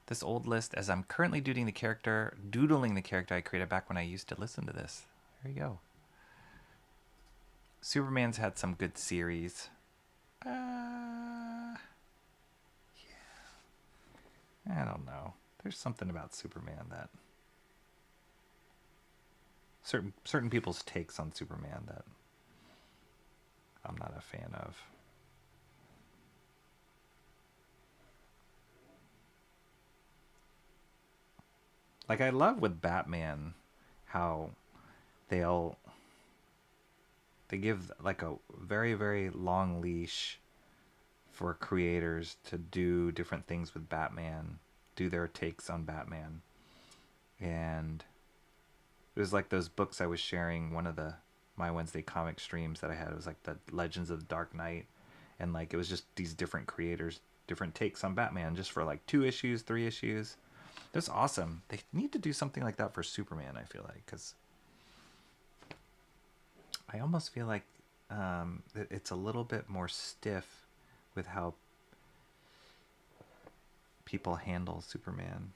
This old list, as I'm currently doodling the character I created back when I used to listen to this. There you go. Superman's had some good series. Yeah. I don't know. There's something about Superman that certain people's takes on Superman that I'm not a fan of. Like, I love with Batman how they give like a very, very long leash for creators to do different things with Batman, do their takes on Batman. And it was like those books I was sharing, one of my Wednesday comic streams that I had. It was like the Legends of the Dark Knight, and like it was just these different creators, different takes on Batman, just for like 2 issues, 3 issues. That's awesome. They need to do something like that for Superman, I feel like, because I almost feel like it's a little bit more stiff with how people handle Superman.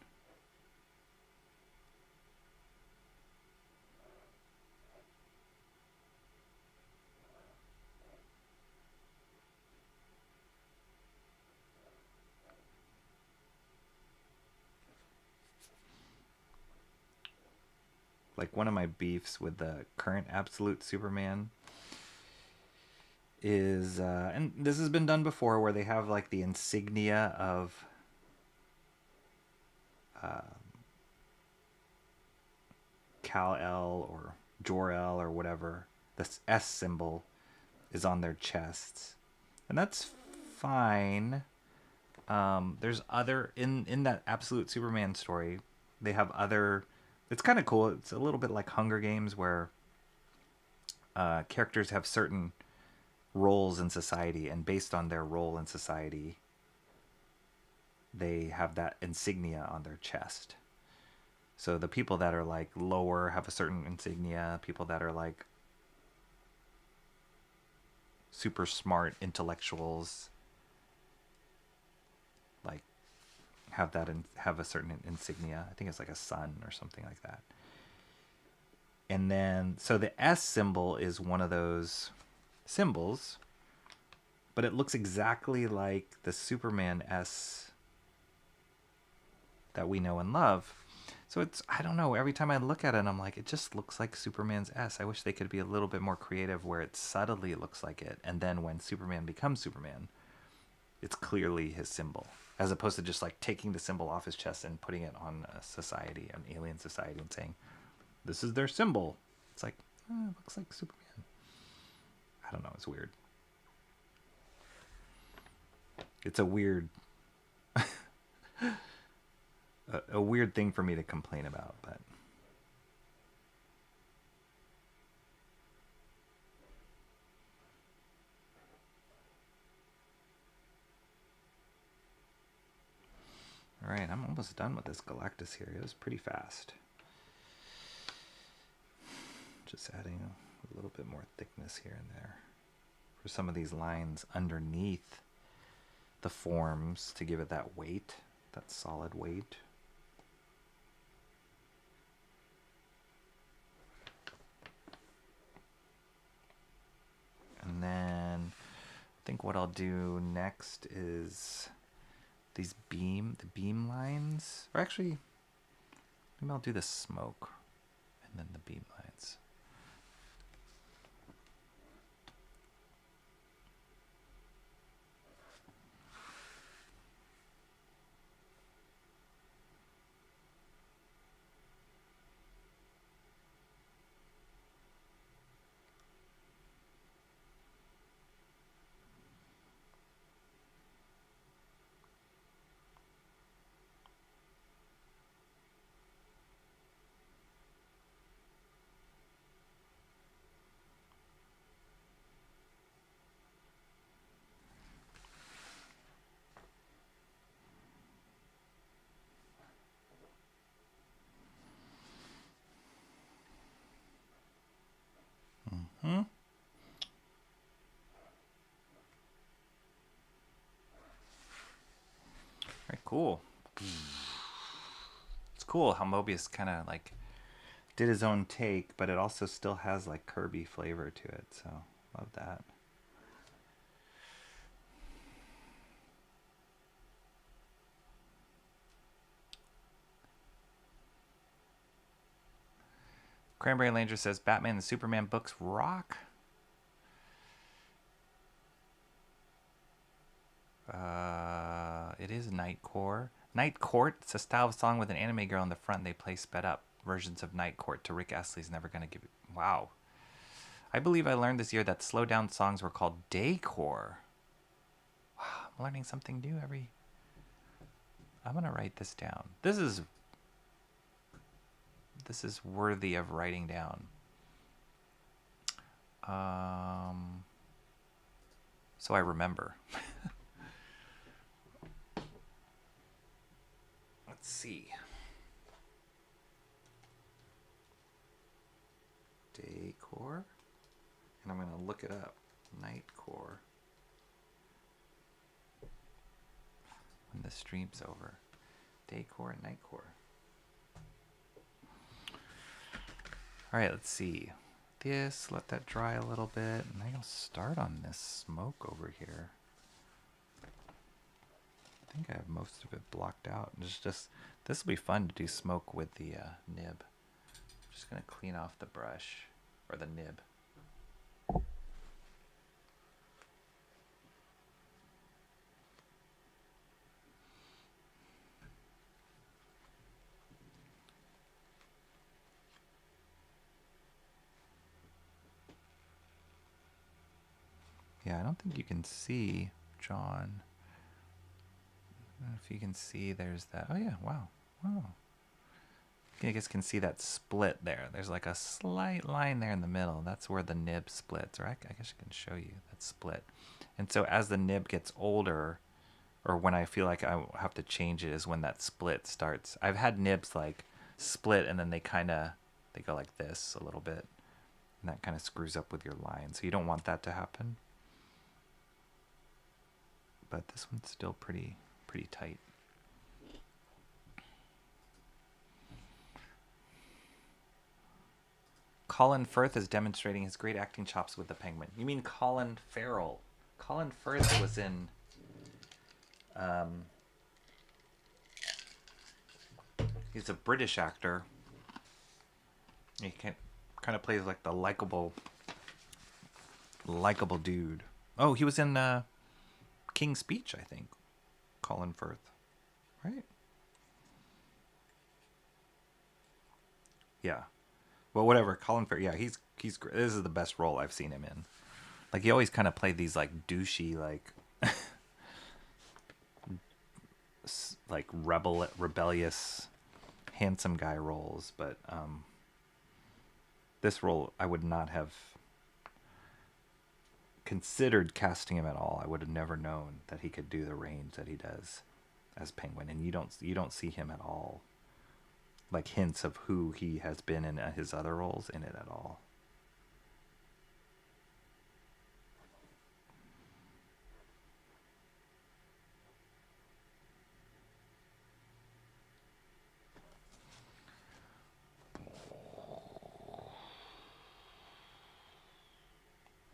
Like, one of my beefs with the current Absolute Superman is, and this has been done before, where they have like the insignia of Kal-El or Jor-El or whatever. The S symbol is on their chests, and that's fine. There's other in that Absolute Superman story. They have other. It's kind of cool. It's a little bit like Hunger Games, where characters have certain roles in society, and based on their role in society, they have that insignia on their chest. So the people that are like lower have a certain insignia. People that are like super smart intellectuals, like, have that and have a certain insignia. I think it's like a sun or something like that. And then, so the S symbol is one of those symbols, but it looks exactly like the Superman S that we know and love. So it's, I don't know, every time I look at it, I'm like, it just looks like Superman's S. I wish they could be a little bit more creative where it subtly looks like it. And then when Superman becomes Superman, it's clearly his symbol, as opposed to just like taking the symbol off his chest and putting it on a society, an alien society, and saying, this is their symbol. It's like, it looks like Superman. I don't know. It's weird. It's a weird, a weird thing for me to complain about, but. All right, I'm almost done with this Galactus here. It was pretty fast. Just adding a little bit more thickness here and there for some of these lines underneath the forms to give it that weight, that solid weight. think what I'll do next is the beam lines. Or actually, maybe I'll do the smoke and then the beam lines. Very cool. It's cool how Moebius kind of like did his own take, but it also still has like Kirby flavor to it. So love that. Cranberry Langer says Batman and Superman books rock. It is Night Core. Night Court. It's a style of song with an anime girl in the front. They play sped up versions of Night Court to Rick Astley's Never Gonna Give It. Wow. I believe I learned this year that slow down songs were called daycore. Wow, I'm learning something new every... I'm gonna write this down. This is worthy of writing down. So I remember. Let's see. Daycore. And I'm going to look it up. Nightcore. When the stream's over. Daycore and Nightcore. Alright, let's see. This, let that dry a little bit. And I'll start on this smoke over here. I think I have most of it blocked out. It's just this will be fun to do smoke with the nib. I'm just gonna clean off the brush or the nib. Yeah, I don't think you can see John. I don't know if you can see, there's that. Oh yeah, wow. Wow. You guys can see that split there. There's like a slight line there in the middle. That's where the nib splits. Or I guess I can show you that split. And so as the nib gets older, or when I feel like I have to change it, is when that split starts. I've had nibs like split and then they go like this a little bit. And that kind of screws up with your line. So you don't want that to happen. But this one's still pretty tight. Colin Firth is demonstrating his great acting chops with the Penguin. You mean Colin Farrell? Colin Firth was in he's a British actor. He kind of plays like the likable dude. Oh, he was in King's Speech, I think. Colin Firth, right? Yeah. Well, whatever. Colin Firth. Yeah, he's great. This is the best role I've seen him in. Like he always kind of played these like douchey, like like rebellious, handsome guy roles. But this role, I would not have considered casting him at all. I would have never known that he could do the range that he does as Penguin, and you don't see him at all, like hints of who he has been in his other roles in it at all.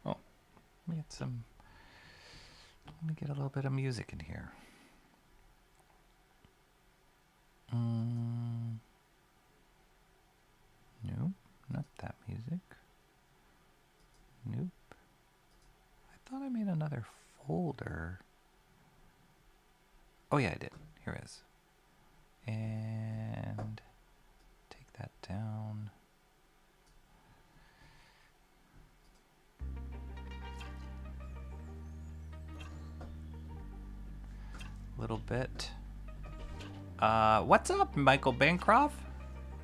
Oh, let me get some Let me get a little bit of music in here. Nope, not that music. Nope. I thought I made another folder. Oh yeah, I did. Here it is. And take that down. Little bit. What's up, Michael Bancroft?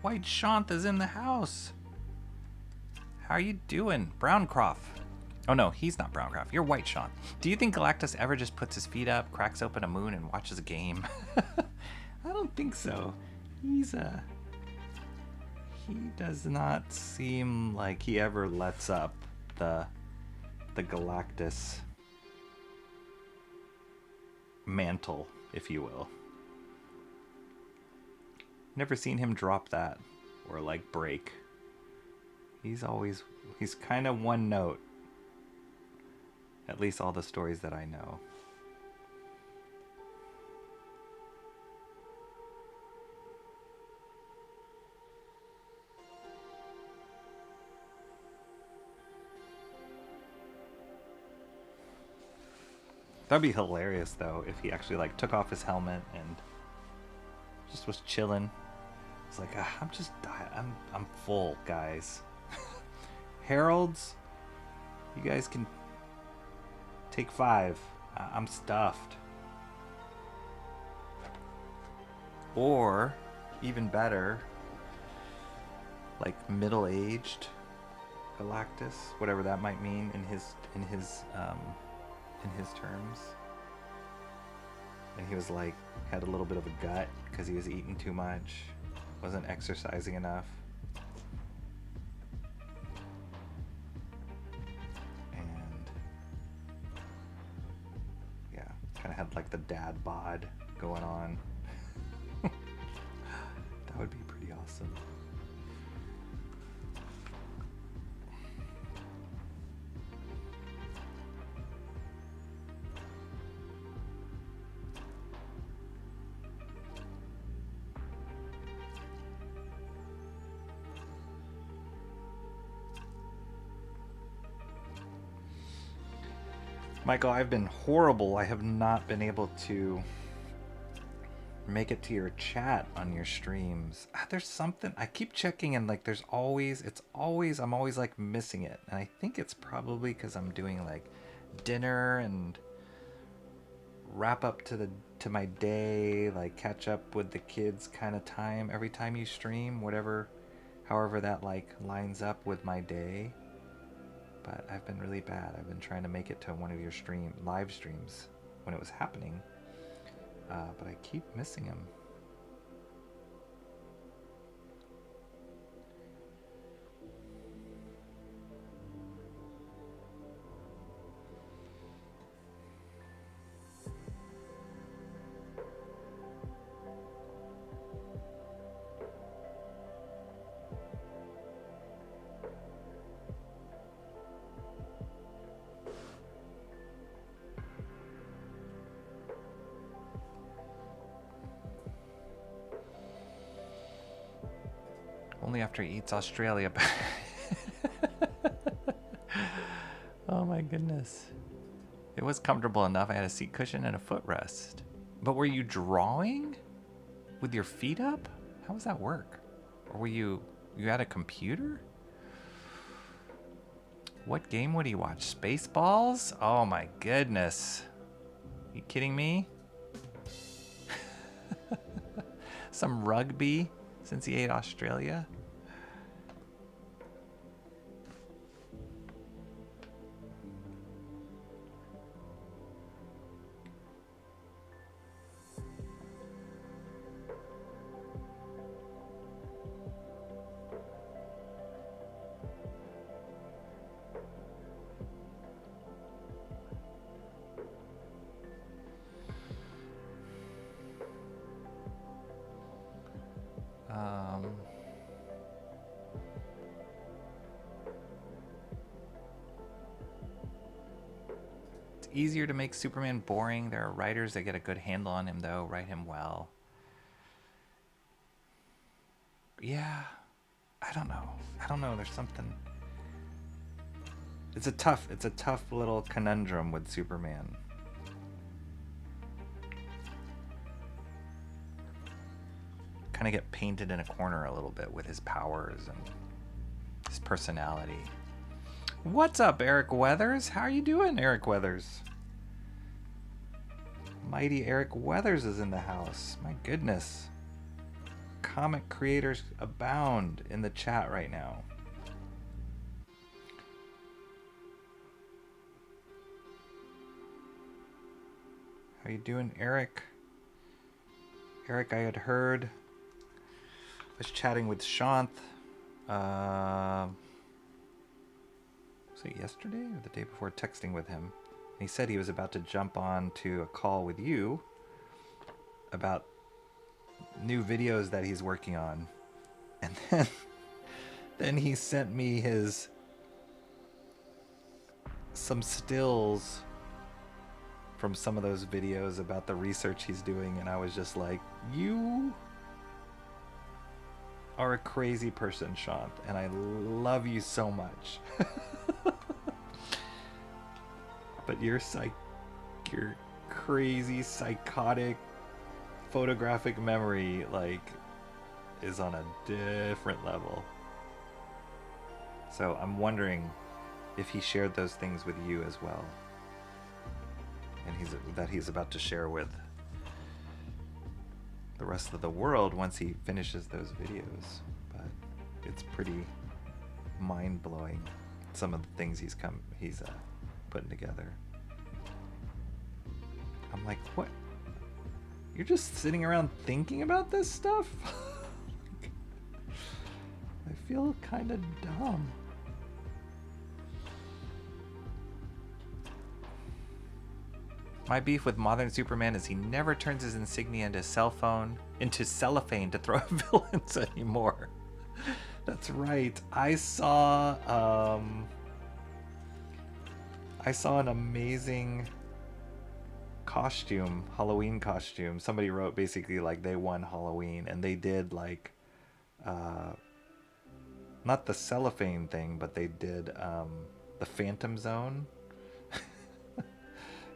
White Shant is in the house. How are you doing, Browncroft? Oh no, he's not Browncroft. You're White Shant. Do you think Galactus ever just puts his feet up, cracks open a moon, and watches a game? I don't think so. He does not seem like he ever lets up the Galactus mantle, if you will. Never seen him drop that or like break. He's kind of one note. At least all the stories that I know. That'd be hilarious though if he actually like took off his helmet and just was chilling. It's like, I'm just dying. I'm full, guys. Heralds, you guys can take 5. I'm stuffed. Or even better, like middle-aged Galactus, whatever that might mean in his terms. And he was like, had a little bit of a gut because he was eating too much, wasn't exercising enough. And yeah, kind of had like the dad bod going on. That would be pretty awesome. Michael, I've been horrible. I have not been able to make it to your chat on your streams. There's something, I keep checking and like I'm always like missing it. And I think it's probably because I'm doing like dinner and wrap up to my day, like catch up with the kids kind of time every time you stream, however that like lines up with my day. But I've been really bad. I've been trying to make it to one of your live streams when it was happening, but I keep missing him. Only after he eats Australia. Oh my goodness. It was comfortable enough. I had a seat cushion and a footrest. But were you drawing with your feet up? How does that work? Or were you had a computer? What game would he watch? Spaceballs? Oh my goodness. Are you kidding me? Some rugby since he ate Australia? easier to make Superman boring. There are writers that get a good handle on him, though, write him well. Yeah, I don't know. There's something. It's a tough little conundrum with Superman. Kind of get painted in a corner a little bit with his powers and his personality. What's up, Eric Weathers? How are you doing, Eric Weathers? Mighty Eric Weathers is in the house. My goodness. Comic creators abound in the chat right now. How you doing, Eric? Eric, I had heard. I was chatting with Shanth. Was it yesterday or the day before? Texting with him. And he said he was about to jump on to a call with you about new videos that he's working on. And then he sent me some stills from some of those videos about the research he's doing, and I was just like, you are a crazy person, Shant, and I love you so much. But your crazy, psychotic, photographic memory, like, is on a different level. So I'm wondering if he shared those things with you as well, and that he's about to share with the rest of the world once he finishes those videos. But it's pretty mind-blowing, some of the things he's putting together. I'm like, what? You're just sitting around thinking about this stuff? I feel kind of dumb. My beef with modern Superman is he never turns his insignia into cellophane to throw at villains anymore. That's right. I saw an amazing costume, Halloween costume. Somebody wrote basically like they won Halloween, and they did like not the cellophane thing, but they did the Phantom Zone.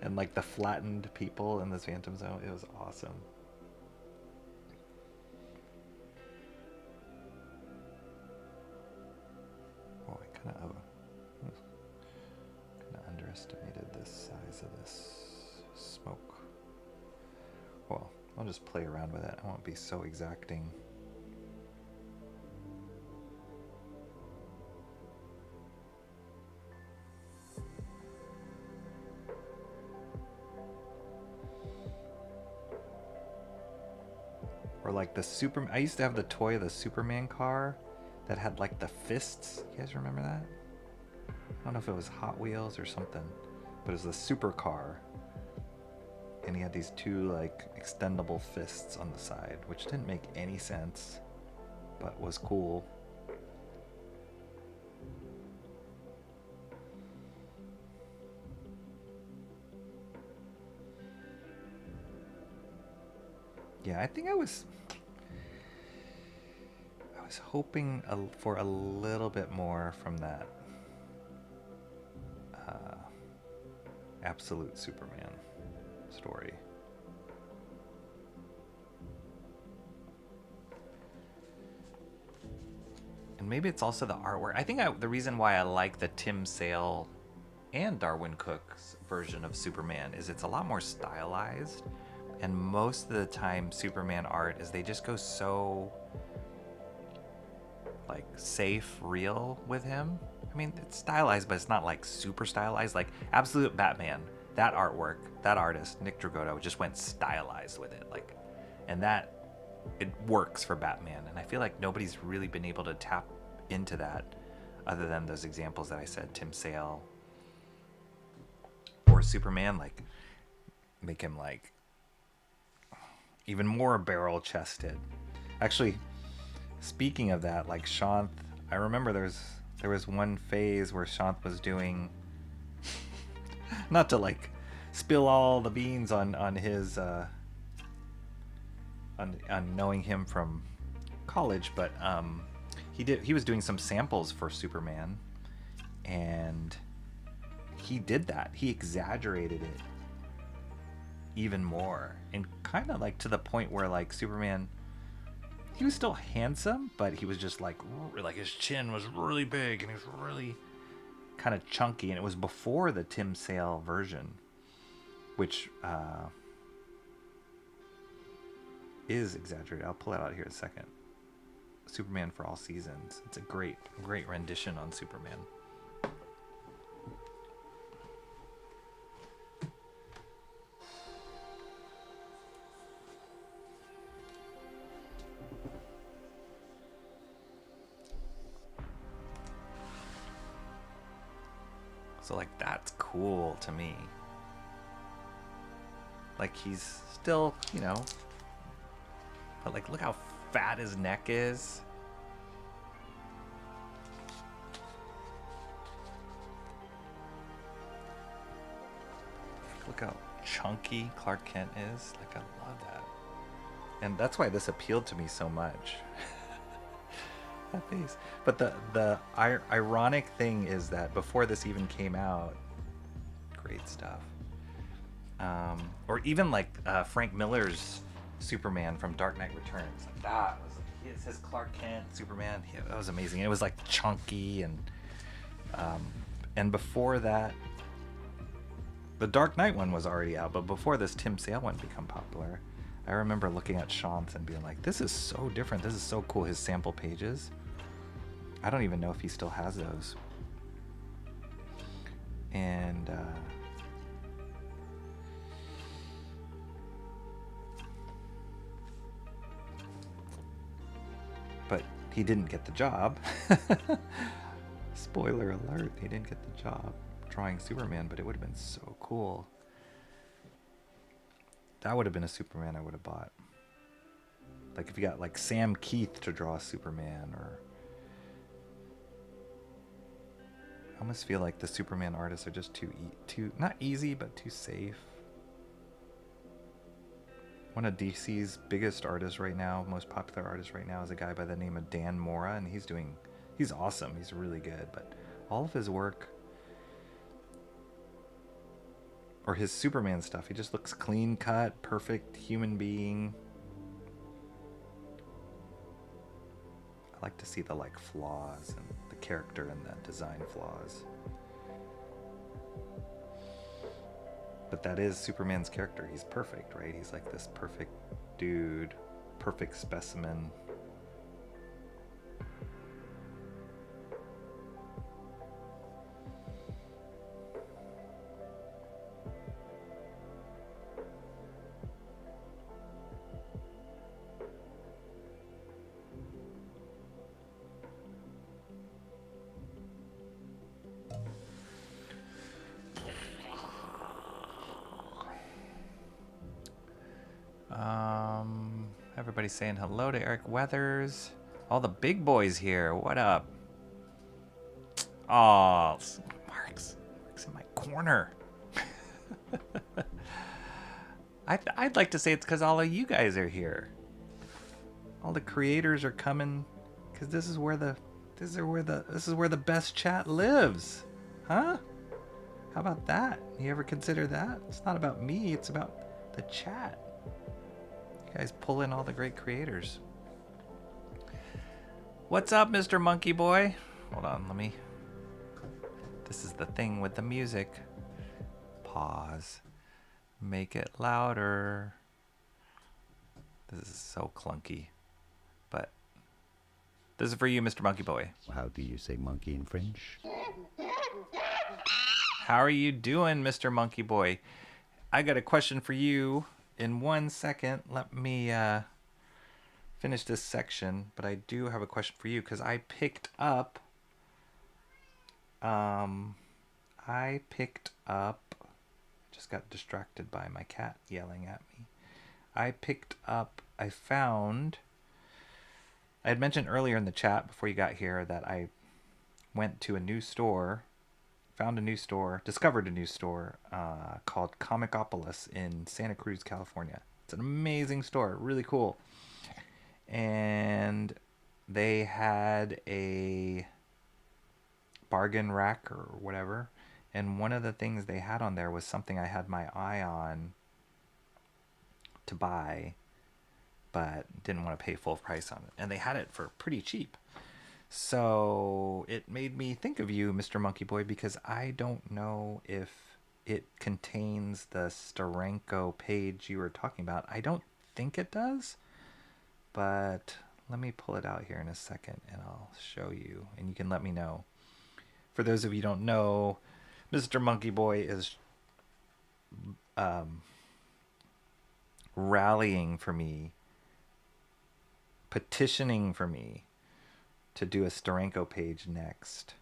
And like the flattened people in this Phantom Zone. It was awesome. Oh, I kind of underestimated the size of this smoke. Well, I'll just play around with it. I won't be so exacting. Or like the I used to have the toy of the Superman car that had like the fists. You guys remember that? I don't know if it was Hot Wheels or something, but it was the super car. And he had these two like extendable fists on the side, which didn't make any sense, but was cool. Yeah, I think I was hoping for a little bit more from that Absolute Superman story. And maybe it's also the artwork. I think the reason why I like the Tim Sale and Darwin Cook's version of Superman is it's a lot more stylized. And most of the time Superman art is they just go so like safe, real with him. I mean, it's stylized, but it's not like super stylized. Like Absolute Batman, that artwork, that artist, Nick Dragotta, just went stylized with it. Like, and that, it works for Batman. And I feel like nobody's really been able to tap into that other than those examples that I said, Tim Sale or Superman, like make him like even more barrel chested. Actually, speaking of that, like Shanth, I remember there was one phase where Shanth was doing, not to like spill all the beans on his on knowing him from college, but he was doing some samples for Superman, and he did that. He exaggerated it even more, and kind of like to the point where like Superman, he was still handsome, but he was just like his chin was really big and he was really kind of chunky, and it was before the Tim Sale version, which is exaggerated. I'll pull it out here in a second. Superman for All Seasons. It's a great rendition on Superman. So like that's cool to me. Like he's still, you know, but like look how fat his neck is. Look how chunky Clark Kent is. Like I love that. And that's why this appealed to me so much. That face. But the ironic thing is that before this even came out, great stuff. Or even like Frank Miller's Superman from Dark Knight Returns. Like that was his Clark Kent Superman. Yeah, that was amazing. It was like chunky and before that, the Dark Knight one was already out. But before this, Tim Sale one became popular. I remember looking at Sean's and being like, this is so different. This is so cool. His sample pages. I don't even know if he still has those. And but he didn't get the job. Spoiler alert, he didn't get the job drawing Superman, but it would have been so cool. That would have been a Superman I would have bought. Like if you got like Sam Keith to draw Superman, or I almost feel like the Superman artists are just too not easy, but too safe. One of DC's biggest artists right now, most popular artists right now, is a guy by the name of Dan Mora, and he's awesome. He's really good, but all of his work, or his Superman stuff, he just looks clean cut, perfect human being. I like to see the like flaws and the character and the design flaws. But that is Superman's character. He's perfect, right? He's like this perfect dude, perfect specimen. Everybody's saying hello to Eric Weathers. All the big boys here. What up? Oh, Mark's in my corner. I'd like to say it's because all of you guys are here. All the creators are coming because this is where the best chat lives, huh? How about that? You ever consider that? It's not about me. It's about the chat. You guys pull in all the great creators. What's up, Mr. Monkey Boy? Hold on, this is the thing with the music. Pause. Make it louder. This is so clunky. But this is for you, Mr. Monkey Boy. How do you say monkey in French? How are you doing, Mr. Monkey Boy? I got a question for you. In 1 second, let me finish this section, but I do have a question for you because I picked up, just got distracted by my cat yelling at me. I had mentioned earlier in the chat before you got here that I went to a new store discovered a new store called Comicopolis in Santa Cruz, California. It's an amazing store, really cool. And they had a bargain rack or whatever. And one of the things they had on there was something I had my eye on to buy, but didn't want to pay full price on it. And they had it for pretty cheap. So it made me think of you, Mr. Monkey Boy, because I don't know if it contains the Steranko page you were talking about. I don't think it does, but let me pull it out here in a second and I'll show you and you can let me know. For those of you who don't know, Mr. Monkey Boy is rallying for me, petitioning for me to do a Steranko page next,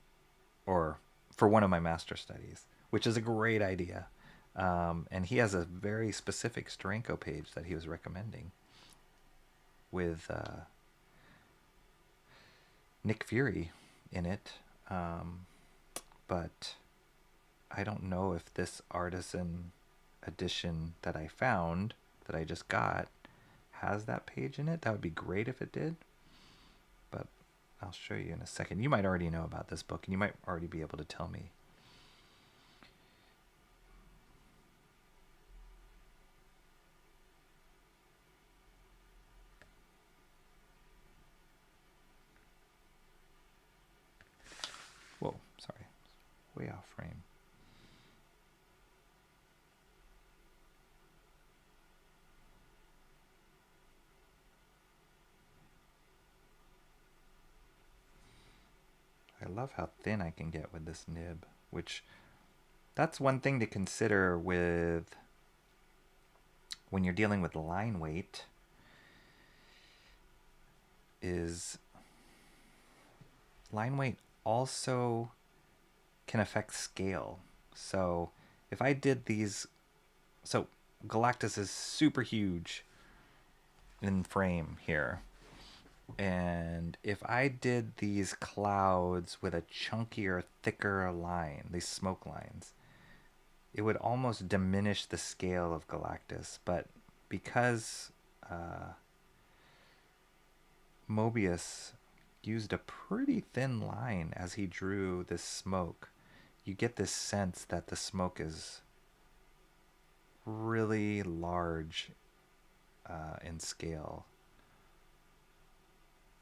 or for one of my master studies, which is a great idea. And he has a very specific Steranko page that he was recommending with Nick Fury in it. But I don't know if this artisan edition that I found, that I just got, has that page in it. That would be great if it did. But I'll show you in a second. You might already know about this book, and you might already be able to tell me. Whoa, sorry. Way off frame. I love how thin I can get with this nib, which that's one thing to consider with when you're dealing with line weight, is line weight also can affect scale. So if I did these, so Galactus is super huge in frame here. And if I did these clouds with a chunkier, thicker line, these smoke lines, it would almost diminish the scale of Galactus. But because MOEBIUS used a pretty thin line as he drew this smoke, you get this sense that the smoke is really large in scale.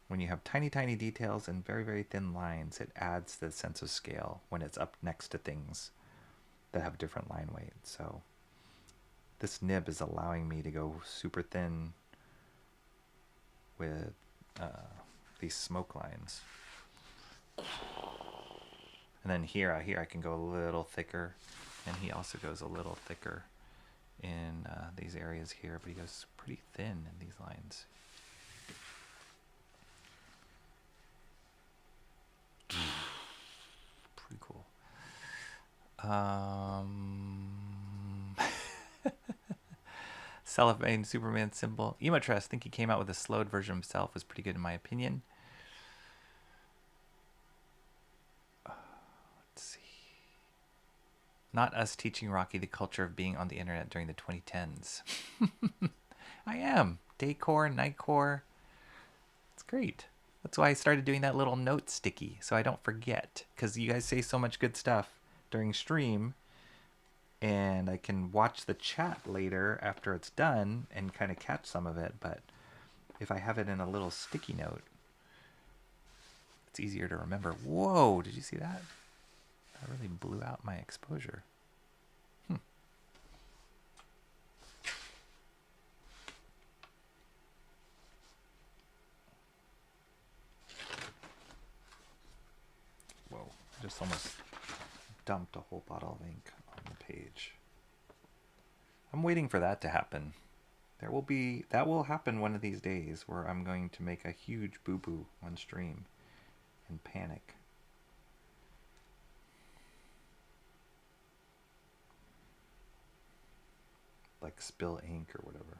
When you have tiny, tiny details and very, very thin lines, it adds the sense of scale when it's up next to things that have different line weight. So this nib is allowing me to go super thin with these smoke lines. And then here I can go a little thicker, and he also goes a little thicker in these areas here, but he goes pretty thin in these lines. Pretty cool. Cellophane Superman symbol. Emotress, think he came out with a slowed version himself, was pretty good in my opinion. Let's see. Not us teaching Rocky the culture of being on the internet during the 2010s. I am. Daycore, Nightcore. It's great. That's why I started doing that little note sticky, so I don't forget. Because you guys say so much good stuff during stream, and I can watch the chat later after it's done and kind of catch some of it. But if I have it in a little sticky note, it's easier to remember. Whoa, did you see that? That really blew out my exposure. Whoa, I just almost dumped a whole bottle of ink on the page. I'm waiting for that to happen. That will happen one of these days, where I'm going to make a huge boo-boo on stream and panic. Like spill ink or whatever.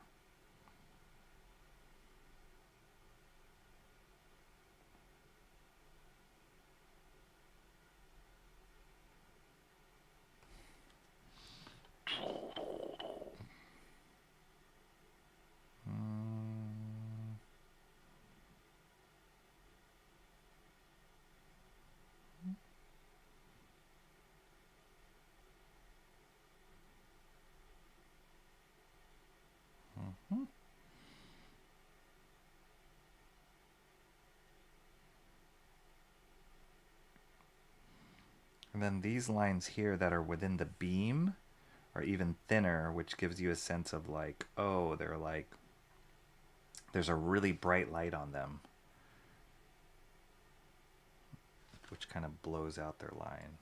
then these lines here that are within the beam are even thinner, which gives you a sense of like, oh, they're like, there's a really bright light on them, which kind of blows out their line.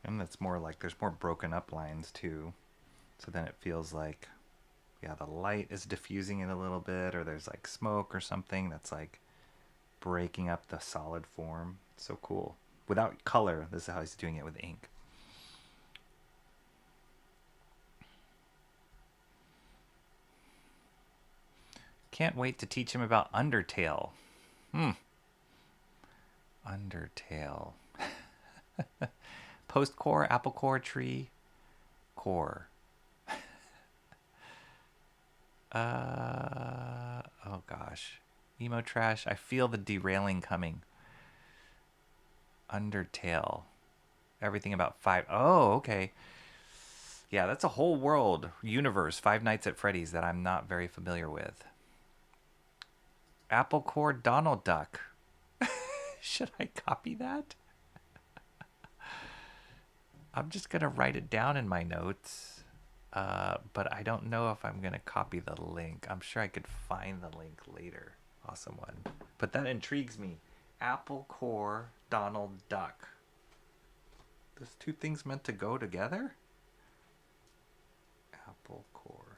And it's more like there's more broken up lines too. So then it feels like, yeah, the light is diffusing it a little bit, or there's like smoke or something that's like breaking up the solid form. It's so cool. Without color, this is how he's doing it with ink. Can't wait to teach him about Undertale. Undertale. Post core, apple core, tree, core. Oh gosh. Emo trash. I feel the derailing coming. Undertale. Everything about five. Oh, okay. Yeah, that's a whole world, universe, Five Nights at Freddy's that I'm not very familiar with. Apple core Donald Duck. Should I copy that? I'm just going to write it down in my notes, but I don't know if I'm going to copy the link. I'm sure I could find the link later. Awesome one. But that intrigues me. Apple core Donald Duck. Those two things meant to go together? Apple core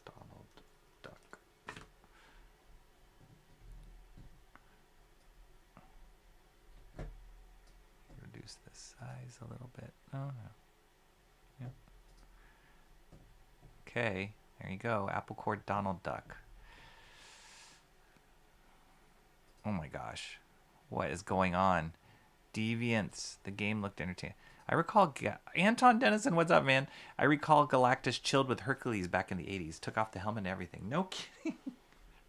Donald Duck. Reduce the size a little bit. Oh no. Yep. Okay, there you go. Apple core Donald Duck. Oh my gosh. What is going on? Deviants. The game looked entertaining. I recall Anton Dennison, what's up, man? I recall Galactus chilled with Hercules back in the 80s. Took off the helmet and everything. No kidding.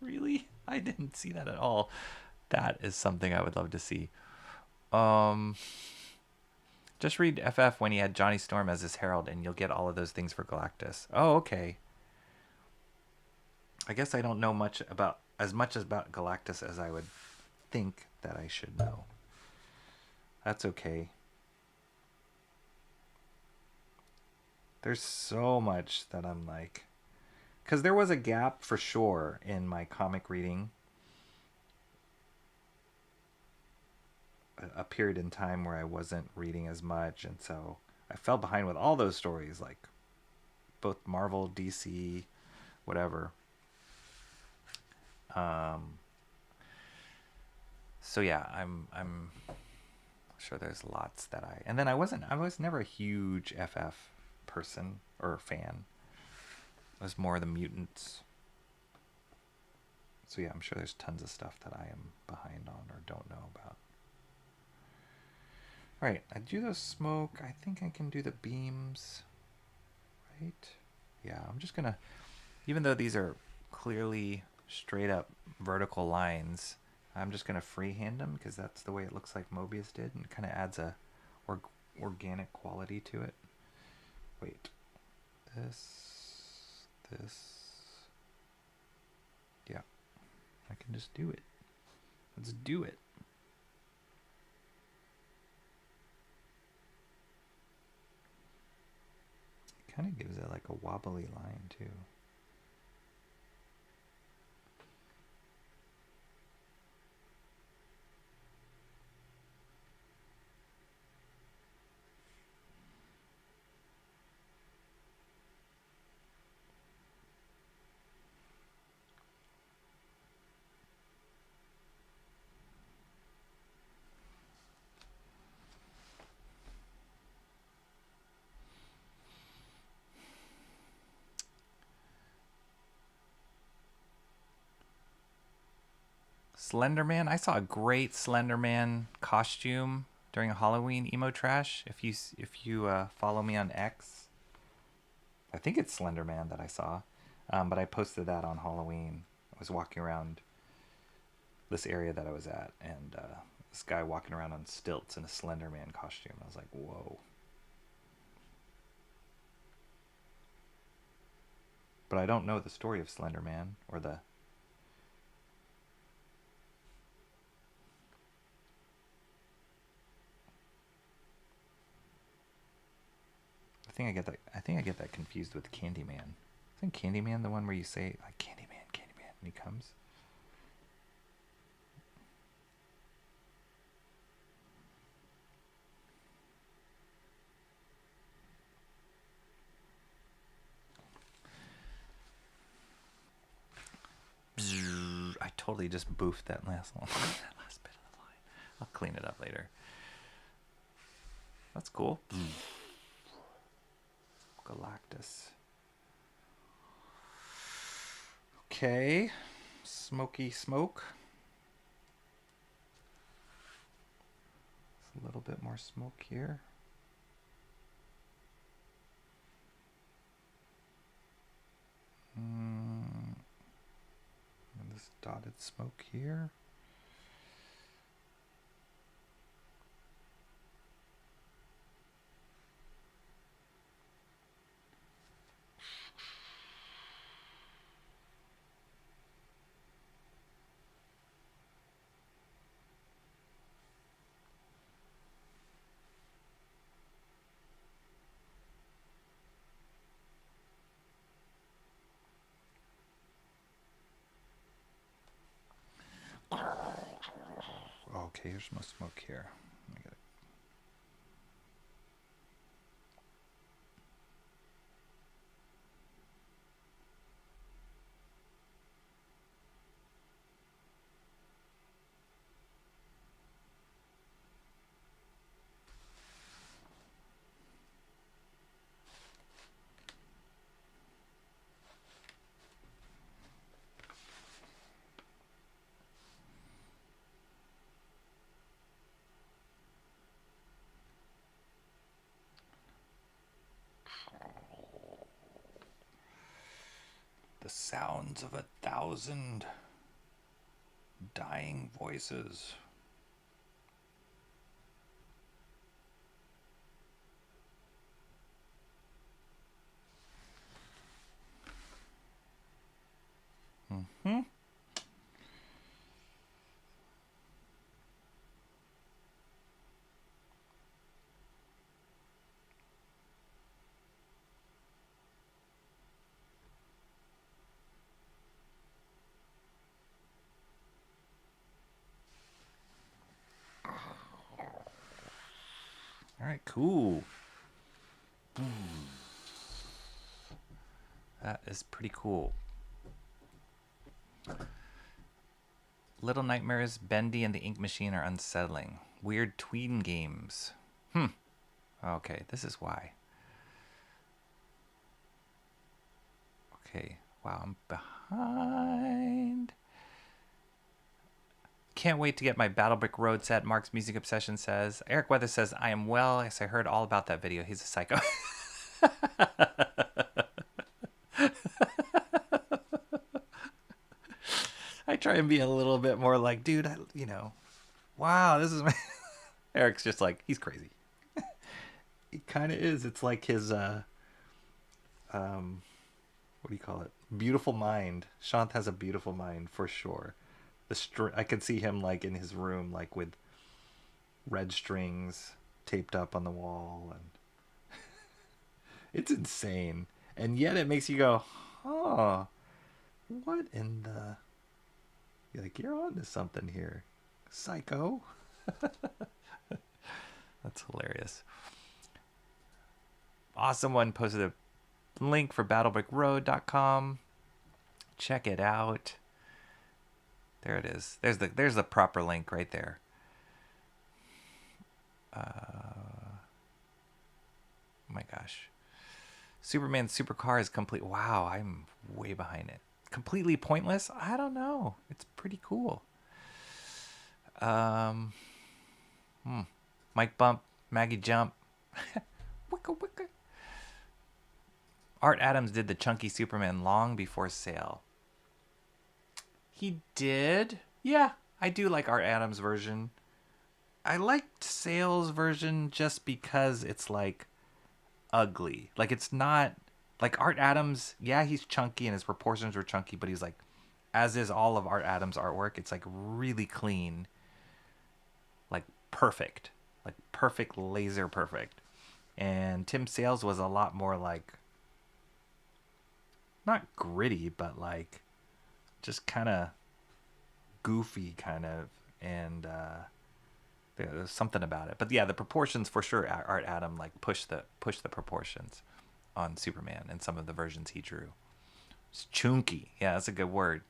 Really? I didn't see that at all. That is something I would love to see. Just read FF when he had Johnny Storm as his herald, and you'll get all of those things for Galactus. Oh, okay. I guess I don't know as much about Galactus as I would think that I should know. That's okay. There's so much that I'm like... Because there was a gap for sure in my comic reading. A period in time where I wasn't reading as much, and so I fell behind with all those stories, like both Marvel, DC, whatever. So yeah, I'm sure there's lots that and then I was never a huge FF person or fan. It was more the mutants. So yeah, I'm sure there's tons of stuff that I am behind on or don't know about. All right, I do the smoke. I think I can do the beams, right? Yeah, I'm just gonna, even though these are clearly straight up vertical lines, I'm just gonna freehand them because that's the way it looks like MOEBIUS did, and kind of adds a organic quality to it. Wait, this, yeah, I can just do it. Let's do it. Kind of gives it like a wobbly line too. Slenderman. I saw a great Slenderman costume during a Halloween emo trash. If you follow me on X, I think it's Slenderman that I saw, but I posted that on Halloween. I was walking around this area that I was at, and this guy walking around on stilts in a Slenderman costume. I was like, whoa. But I don't know the story of Slenderman or the... I think I get that confused with Candyman. Isn't Candyman the one where you say like Candyman, Candyman, and he comes? I totally just boofed that last one. That last bit of the line. I'll clean it up later. That's cool. Galactus. Okay. Smoky smoke. There's a little bit more smoke here. And this dotted smoke here. Okay, here's my smoke here. I get it. The sounds of 1,000 dying voices. Mm-hmm. All right, cool. That is pretty cool. Little Nightmares, Bendy, and the Ink Machine are unsettling. Weird tween games. Okay, this is why. Okay, wow, I'm behind. Can't wait to get my Battlebrick Road set, Mark's Music Obsession says. Eric Weather says, I am well. Yes, I heard all about that video. He's a psycho. I try and be a little bit more like, dude, wow, this is my... Eric's just like, he's crazy. He kind of is. It's like his, what do you call it? Beautiful mind. Shant has a beautiful mind for sure. I could see him like in his room, like with red strings taped up on the wall, and it's insane. And yet it makes you go, oh, what in the... You're like, you're on to something here, psycho. That's hilarious. Awesome one posted a link for battlebrickroad.com. Check it out. There it is. There's the proper link right there. Oh my gosh. Superman Supercar is complete. Wow, I'm way behind it. Completely pointless? I don't know. It's pretty cool. Mike Bump, Maggie Jump. Wicka wicka. Art Adams did the chunky Superman long before Sale. He did? Yeah, I do like Art Adams' version. I liked Sale's version just because it's like ugly. Like it's not like Art Adams. Yeah, he's chunky and his proportions were chunky, but he's like, as is all of Art Adams' artwork, it's like really clean, like perfect, laser perfect. And Tim Sale's was a lot more like, not gritty, but like just kind of goofy kind of, and there's something about it. But yeah, the proportions for sure, Art Adam like push the proportions on Superman in some of the versions he drew. It's chunky. Yeah, that's a good word.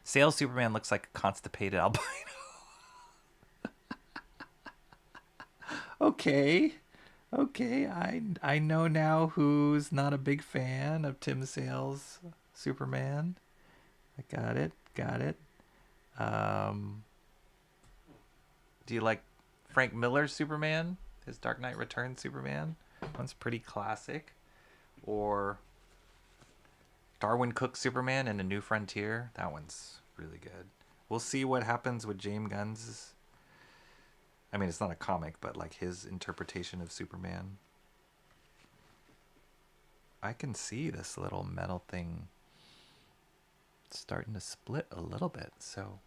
Sale's Superman looks like a constipated albino. Okay, I know now who's not a big fan of Tim Sale's Superman. I got it. Do you like Frank Miller's Superman? His Dark Knight Returns Superman? One's pretty classic. Or Darwin Cook's Superman in A New Frontier? That one's really good. We'll see what happens with James Gunn's. I mean, it's not a comic, but like his interpretation of Superman. I can see this little metal thing starting to split a little bit, so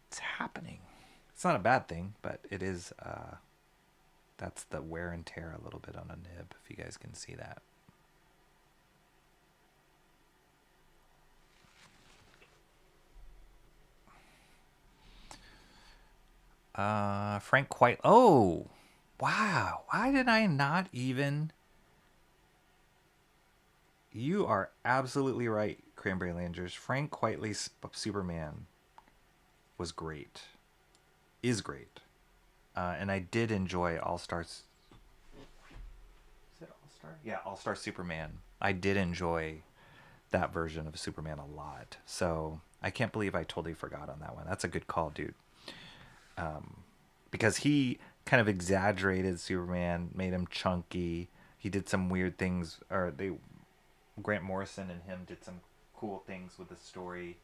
it's happening. It's not a bad thing, but it is, that's the wear and tear a little bit on a nib, if you guys can see that. Frank White. Oh, wow. Why did I not even... You are absolutely right, Cranberry Landers. Frank Quitely's Superman was great. Is great. And I did enjoy All-Star... Is it All-Star? Yeah, All-Star Superman. I did enjoy that version of Superman a lot. So I can't believe I totally forgot on that one. That's a good call, dude. Because he kind of exaggerated Superman, made him chunky. He did some weird things, or Grant Morrison and him did some cool things with the story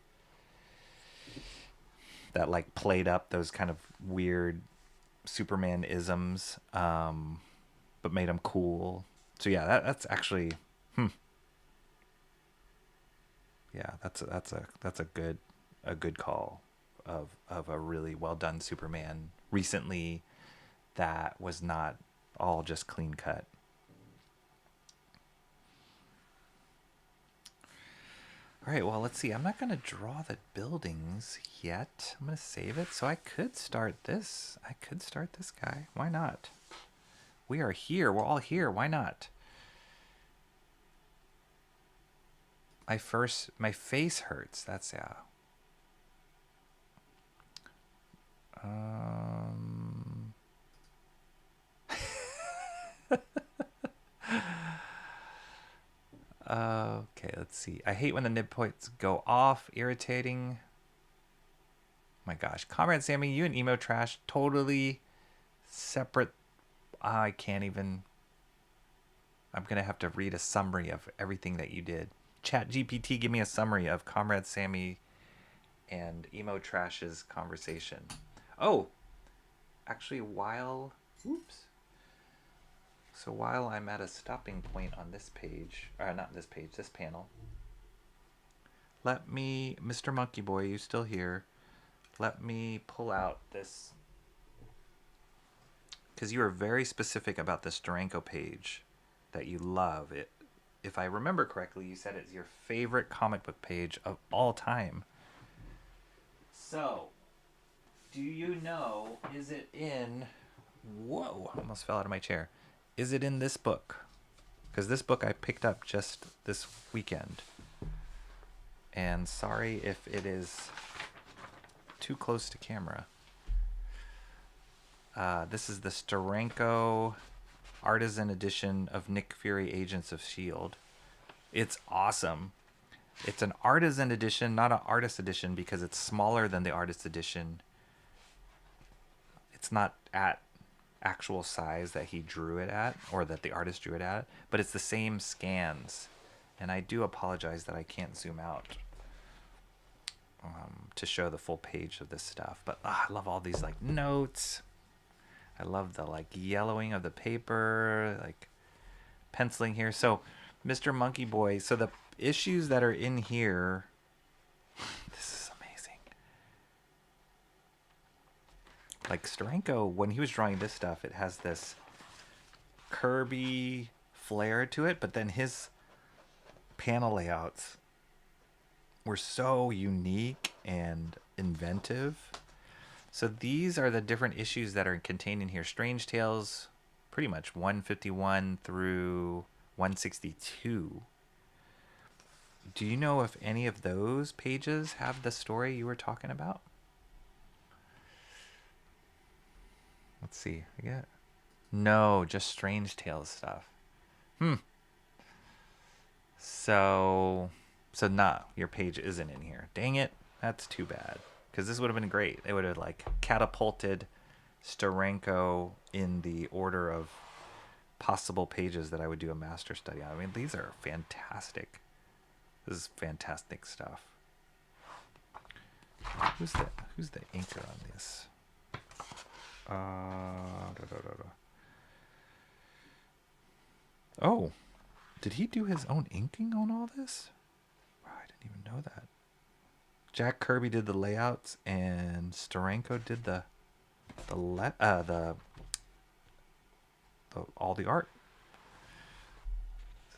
that like played up those kind of weird Superman isms, but made him cool. So yeah, that's actually, yeah, that's a good call of a really well done Superman recently that was not all just clean cut. All right, well, let's see. I'm not going to draw the buildings yet. I'm going to save it. So I could start this. Guy. Why not? We are here. We're all here. Why not? My face hurts. That's, yeah. Okay, let's see. I hate when the nib points go off. Irritating. My gosh. Comrade Sammy, you and Emo Trash, totally separate. I can't even. I'm going to have to read a summary of everything that you did. Chat GPT, give me a summary of Comrade Sammy and Emo Trash's conversation. Oh, actually, So while I'm at a stopping point on this page, or not this page, this panel, let me, Mr. Monkey Boy, you still here? Let me pull out this, because you are very specific about this Durango page that you love. It, if I remember correctly, you said it's your favorite comic book page of all time. So, do you know, is it in, whoa, I almost fell out of my chair. Is it in this book? Because this book I picked up just this weekend. And sorry if it is too close to camera. This is the Steranko Artisan Edition of Nick Fury Agents of S.H.I.E.L.D. It's awesome. It's an artisan edition, not an artist edition, because it's smaller than the artist edition. It's not at actual size that he drew it at, or that the artist drew it at, but it's the same scans. And I do apologize that I can't zoom out to show the full page of this stuff. But I love all these like notes. I love the like yellowing of the paper, like penciling here. So Mr. Monkey Boy, so the issues that are in here, this is amazing. Like Steranko, when he was drawing this stuff, it has this Kirby flair to it, but then his panel layouts were so unique and inventive. So these are the different issues that are contained in here. Strange Tales, pretty much 151 through 162. Do you know if any of those pages have the story you were talking about? Let's see. Yeah. No, just Strange Tales stuff. So nah, your page isn't in here. Dang it. That's too bad. Because this would have been great. It would have like catapulted Steranko in the order of possible pages that I would do a master study on. I mean, these are fantastic. This is fantastic stuff. Who's the inker on this? Oh, did he do his own inking on all this? Wow, I didn't even know that. Jack Kirby did the layouts, and Steranko did all the art.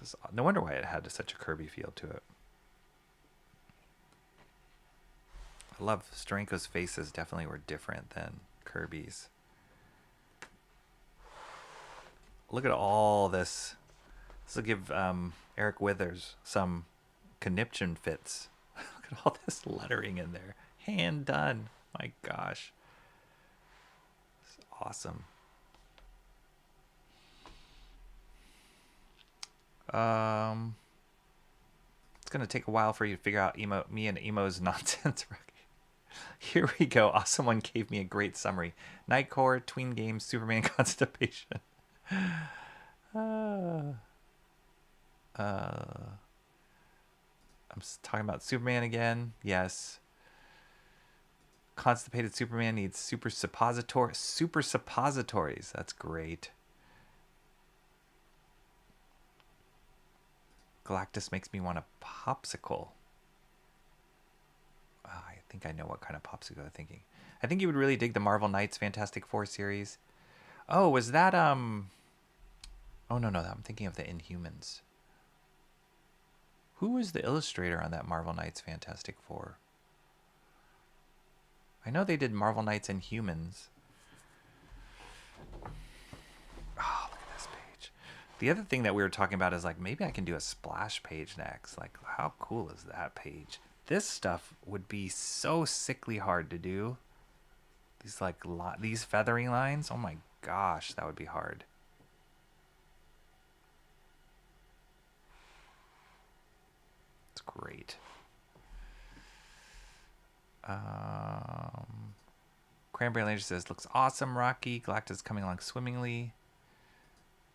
This is, no wonder why it had such a Kirby feel to it. I love Steranko's faces. Definitely were different than Kirby's. Look at all this. This will give Eric Withers some conniption fits. Look at all this lettering in there. Hand done. My gosh. It's awesome. It's going to take a while for you to figure out me and Emo's nonsense. Here we go. Awesome One gave me a great summary. Nightcore, Tween Games, Superman Constipation. I'm talking about Superman again. Yes. Constipated Superman needs super suppositories. That's great. Galactus makes me want a popsicle. Oh, I think I know what kind of popsicle I'm thinking. I think you would really dig the Marvel Knights Fantastic Four series. Oh, was that Oh no, I'm thinking of the Inhumans. Who was the illustrator on that Marvel Knights Fantastic Four? I know they did Marvel Knights Inhumans. Oh, look at this page. The other thing that we were talking about is like maybe I can do a splash page next. Like how cool is that page? This stuff would be so sickly hard to do. These like these feathering lines. Oh my gosh, that would be hard. It's great. Cranberry Ranger says, looks awesome, Rocky. Galactus coming along swimmingly.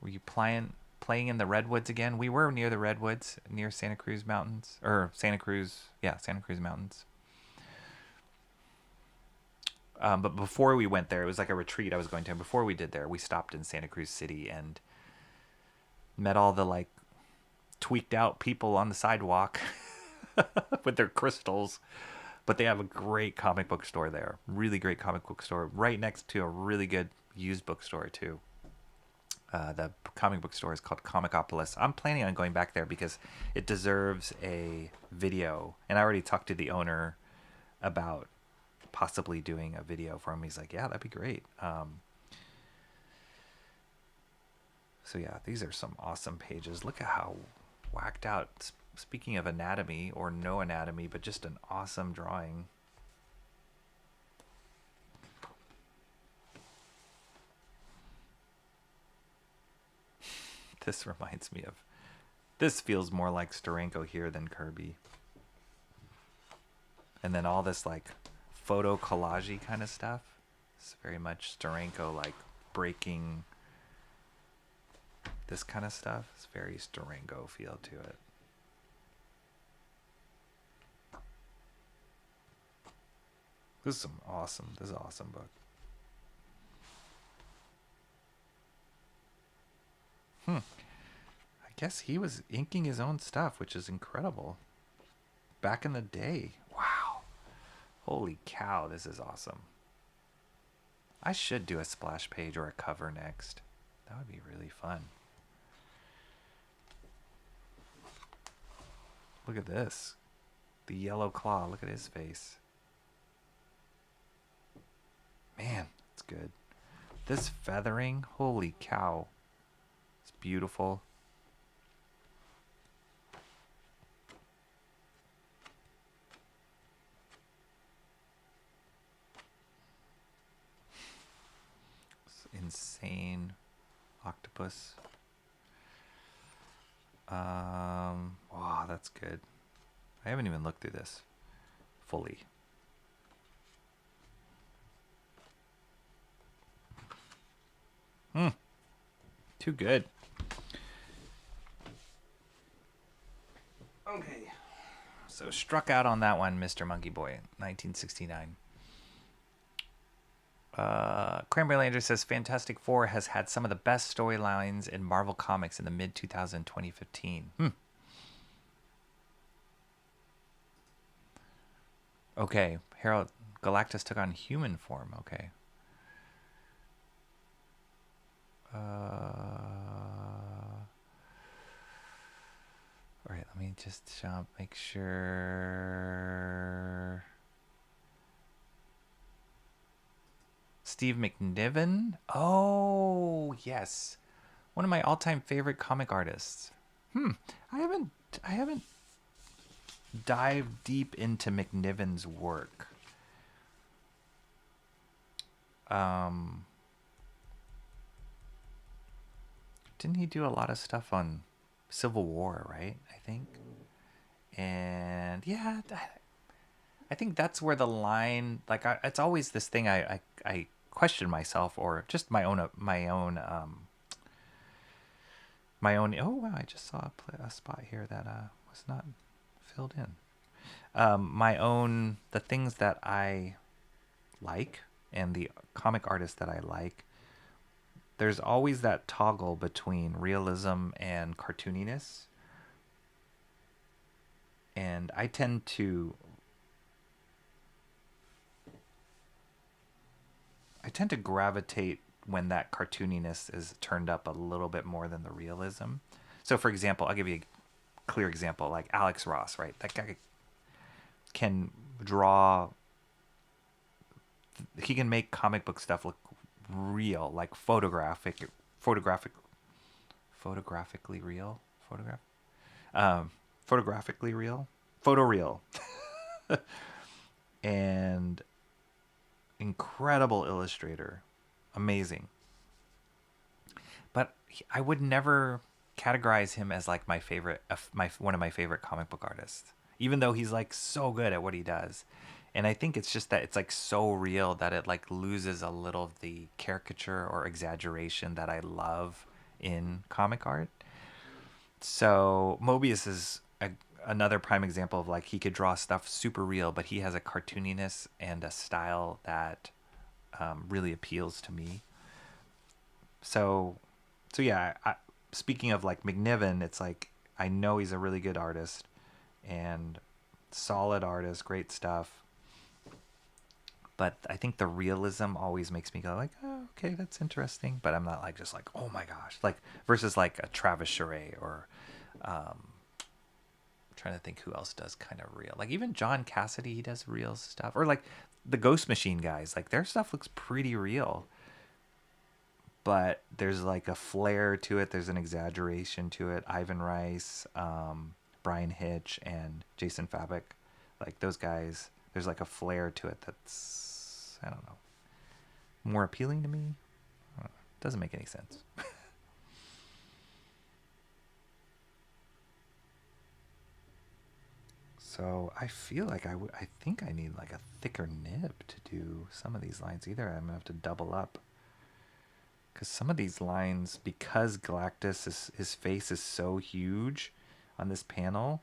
Were you playing in the Redwoods again? We were near the Redwoods, near Santa Cruz Mountains. Or Santa Cruz Mountains. But before we went there, it was like a retreat I was going to. And before we did there, we stopped in Santa Cruz City and met all the like tweaked out people on the sidewalk with their crystals. But they have a great comic book store there. Really great comic book store. Right next to a really good used bookstore, too. The comic book store is called Comicopolis. I'm planning on going back there because it deserves a video. And I already talked to the owner about possibly doing a video for him. He's like, yeah, that'd be great. So yeah, these are some awesome pages. Look at how whacked out. Speaking of anatomy, or no anatomy, but just an awesome drawing. This reminds me of... This feels more like Steranko here than Kirby. And then all this like photo collage kind of stuff. It's very much Steranko, like breaking this kind of stuff. It's very Steranko feel to it. This is awesome book. I guess he was inking his own stuff, which is incredible. Back in the day. Wow. Holy cow, this is awesome. I should do a splash page or a cover next. That would be really fun. Look at this. The yellow claw. Look at his face. Man, it's good. This feathering, holy cow. It's beautiful. It's insane octopus. Wow, that's good. I haven't even looked through this fully. Too good. Okay. So struck out on that one, Mr. Monkey Boy, 1969. Cranberry Lander says Fantastic Four has had some of the best storylines in Marvel Comics in the mid-2015. Okay, Harold Galactus took on human form. Okay. All right, let me just make sure. Steve McNiven? Oh, yes. One of my all-time favorite comic artists. I haven't dived deep into McNiven's work. Didn't he do a lot of stuff on Civil War, right? I think. And yeah, I think that's where the line, like, it's always this thing I question myself, or just my own. Oh wow! I just saw a spot here that was not filled in. The things that I like and the comic artists that I like. There's always that toggle between realism and cartooniness. And I tend to gravitate when that cartooniness is turned up a little bit more than the realism. So for example, I'll give you a clear example, like Alex Ross, right? That guy can draw, he can make comic book stuff look real, like photographically real, photoreal, and incredible illustrator, amazing. But I would never categorize him as like my favorite, one of my favorite comic book artists, even though he's like so good at what he does. And I think it's just that it's like so real that it like loses a little of the caricature or exaggeration that I love in comic art. So Moebius is another prime example of like he could draw stuff super real, but he has a cartooniness and a style that really appeals to me. So yeah, speaking of like McNiven, it's like I know he's a really good artist and solid artist, great stuff. But I think the realism always makes me go like, oh, okay, that's interesting. But I'm not like just like, oh my gosh, like versus like a Travis Charest or I'm trying to think who else does kind of real. Like even John Cassidy, he does real stuff. Or like the Ghost Machine guys, like their stuff looks pretty real. But there's like a flair to it. There's an exaggeration to it. Ivan Rice, Brian Hitch, and Jason Fabok, like those guys, there's like a flair to it that's, I don't know, more appealing to me. Doesn't make any sense. So I feel like I think I need like a thicker nib to do some of these lines. Either I'm gonna have to double up, because some of these lines, because Galactus his face is so huge on this panel,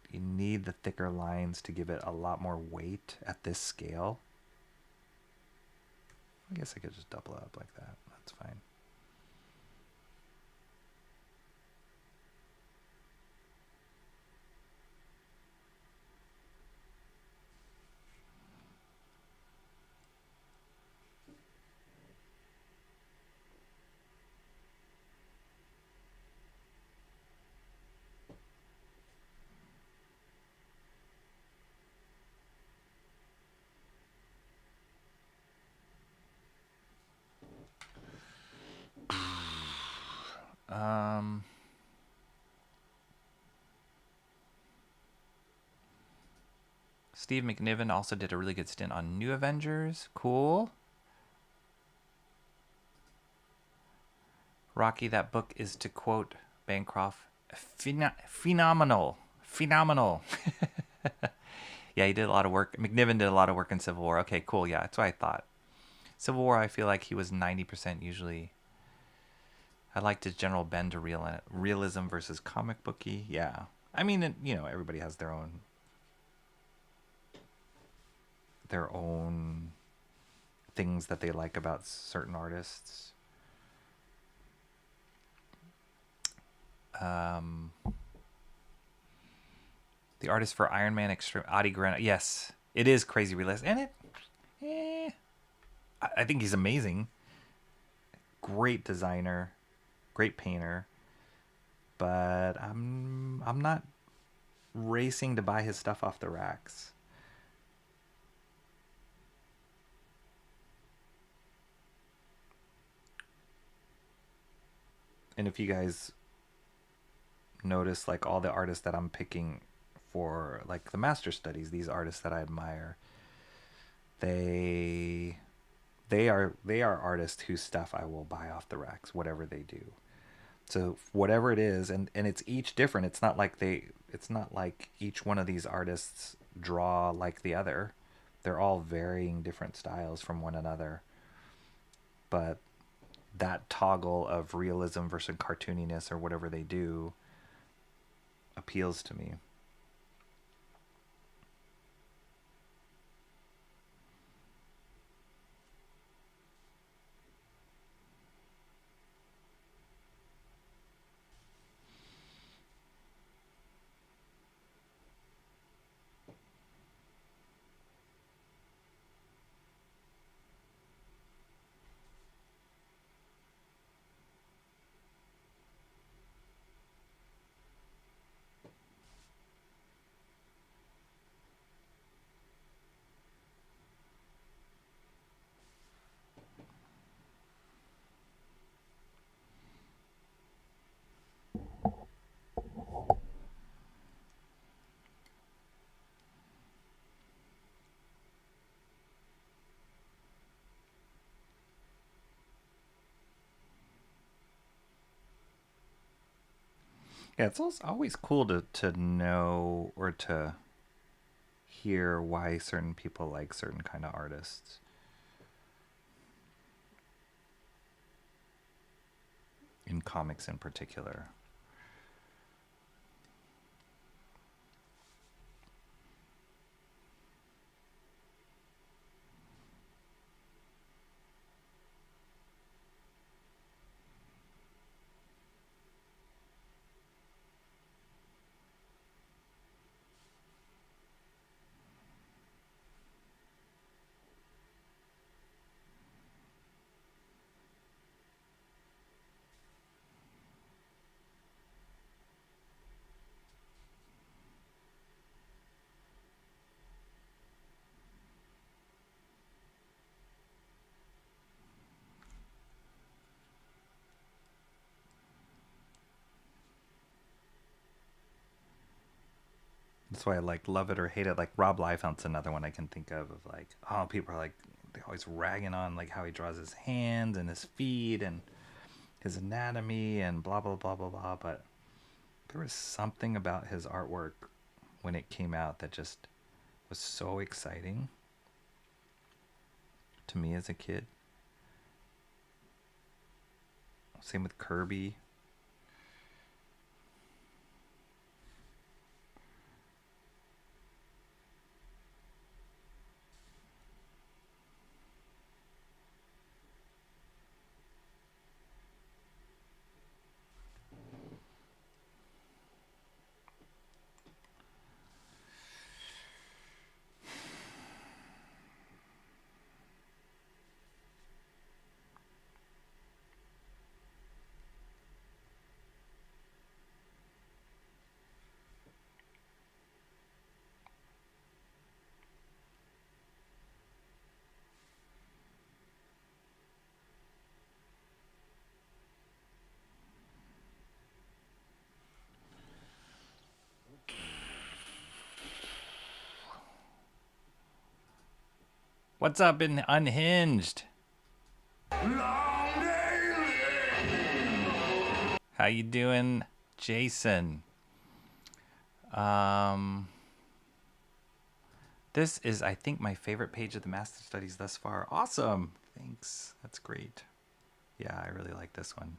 you need the thicker lines to give it a lot more weight at this scale. I guess I could just double up like that. That's fine. Steve McNiven also did a really good stint on New Avengers. Cool. Rocky, that book is, to quote Bancroft, phenomenal. Phenomenal. Yeah, he did a lot of work. McNiven did a lot of work in Civil War. Okay, cool. Yeah, that's what I thought. Civil War, I feel like he was 90% usually. I liked his general bend to realism versus comic booky. Yeah. I mean, you know, everybody has their own things that they like about certain artists. The artist for Iron Man Extreme, Adi Grant. Yes, it is crazy realistic, and I think he's amazing. Great designer, great painter, but I'm not racing to buy his stuff off the racks. And if you guys notice, like, all the artists that I'm picking for like the master studies, these artists that I admire, they are artists whose stuff I will buy off the racks, whatever they do. So whatever it is, and it's each different. It's not like each one of these artists draw like the other. They're all varying different styles from one another. But that toggle of realism versus cartooniness or whatever they do appeals to me. Yeah, it's also always cool to know or to hear why certain people like certain kind of artists. In comics in particular. That's why I like love it or hate it. Like Rob Liefeld's another one I can think of like, oh, people are like, they're always ragging on like how he draws his hands and his feet and his anatomy and blah, blah, blah, blah, blah. But there was something about his artwork when it came out that just was so exciting to me as a kid. Same with Kirby. What's up in Unhinged? How you doing, Jason? This is, I think, my favorite page of the Master Studies thus far. Awesome. Thanks. That's great. Yeah, I really like this one.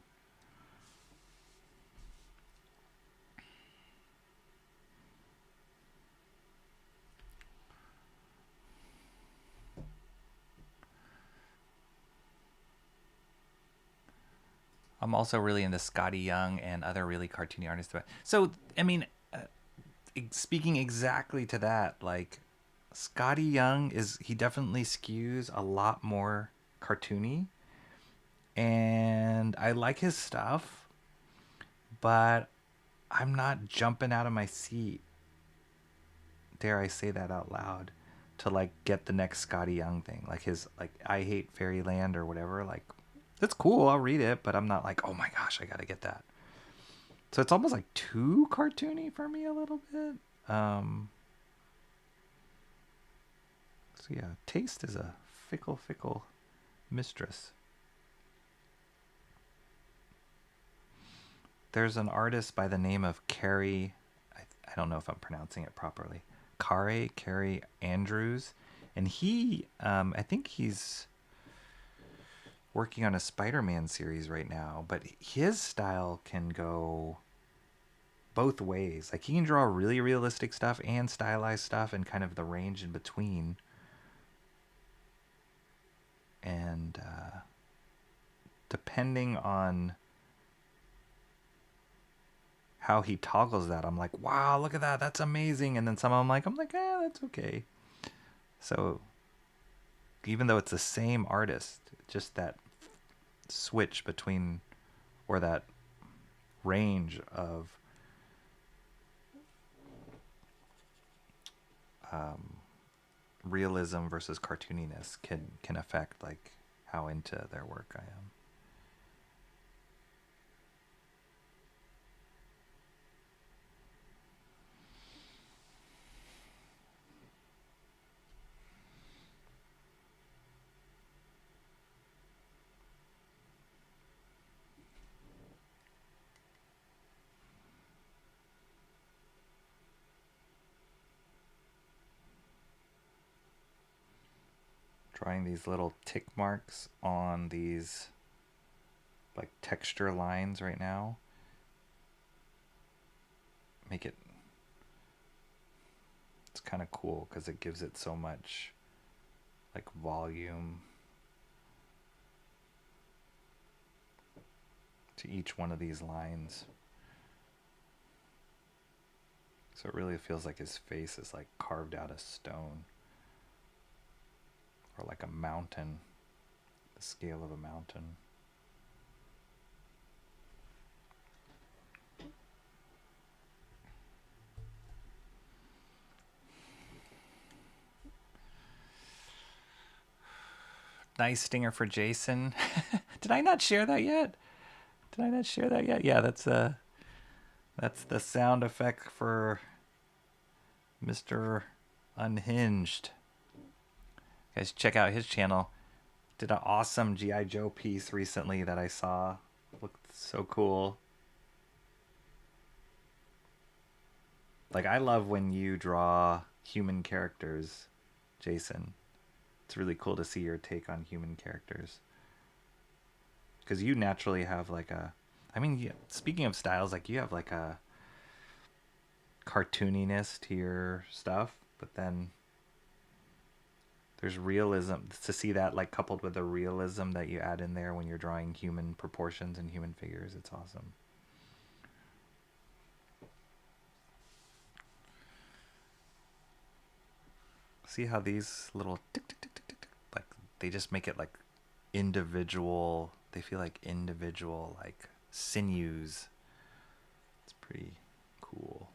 I'm also really into Scotty Young and other really cartoony artists. So, I mean, speaking exactly to that, like, Scotty Young he definitely skews a lot more cartoony. And I like his stuff, but I'm not jumping out of my seat, dare I say that out loud, to, like, get the next Scotty Young thing. Like his, like, I Hate Fairyland or whatever, like, it's cool, I'll read it, but I'm not like, oh my gosh, I gotta get that. So it's almost like too cartoony for me a little bit. So yeah, taste is a fickle, fickle mistress. There's an artist by the name of Carrie, I don't know if I'm pronouncing it properly, Carrie Andrews, and he, I think he's working on a Spider-Man series right now, but his style can go both ways. Like, he can draw really realistic stuff and stylized stuff and kind of the range in between. And depending on how he toggles that, I'm like, wow, look at that, that's amazing. And then some I'm like, that's okay. So even though it's the same artist, just that switch between, or that range of realism versus cartooniness can affect, like, how into their work I am. Drawing these little tick marks on these, like, texture lines right now. It's kind of cool because it gives it so much, like, volume to each one of these lines. So it really feels like his face is, like, carved out of stone. Or like a mountain, the scale of a mountain. Nice stinger for Jason. Did I not share that yet? Yeah, that's the sound effect for Mr. Unhinged. Guys, check out his channel. Did an awesome G.I. Joe piece recently that I saw. Looked so cool. Like, I love when you draw human characters, Jason. It's really cool to see your take on human characters. Because you naturally have like a... I mean, speaking of styles, like you have like a cartooniness to your stuff, but then there's realism. To see that like coupled with the realism that you add in there when you're drawing human proportions and human figures, it's awesome. See how these little tick, tick, tick, tick, tick, tick, like they just make it like individual. They feel like individual like sinews. It's pretty cool.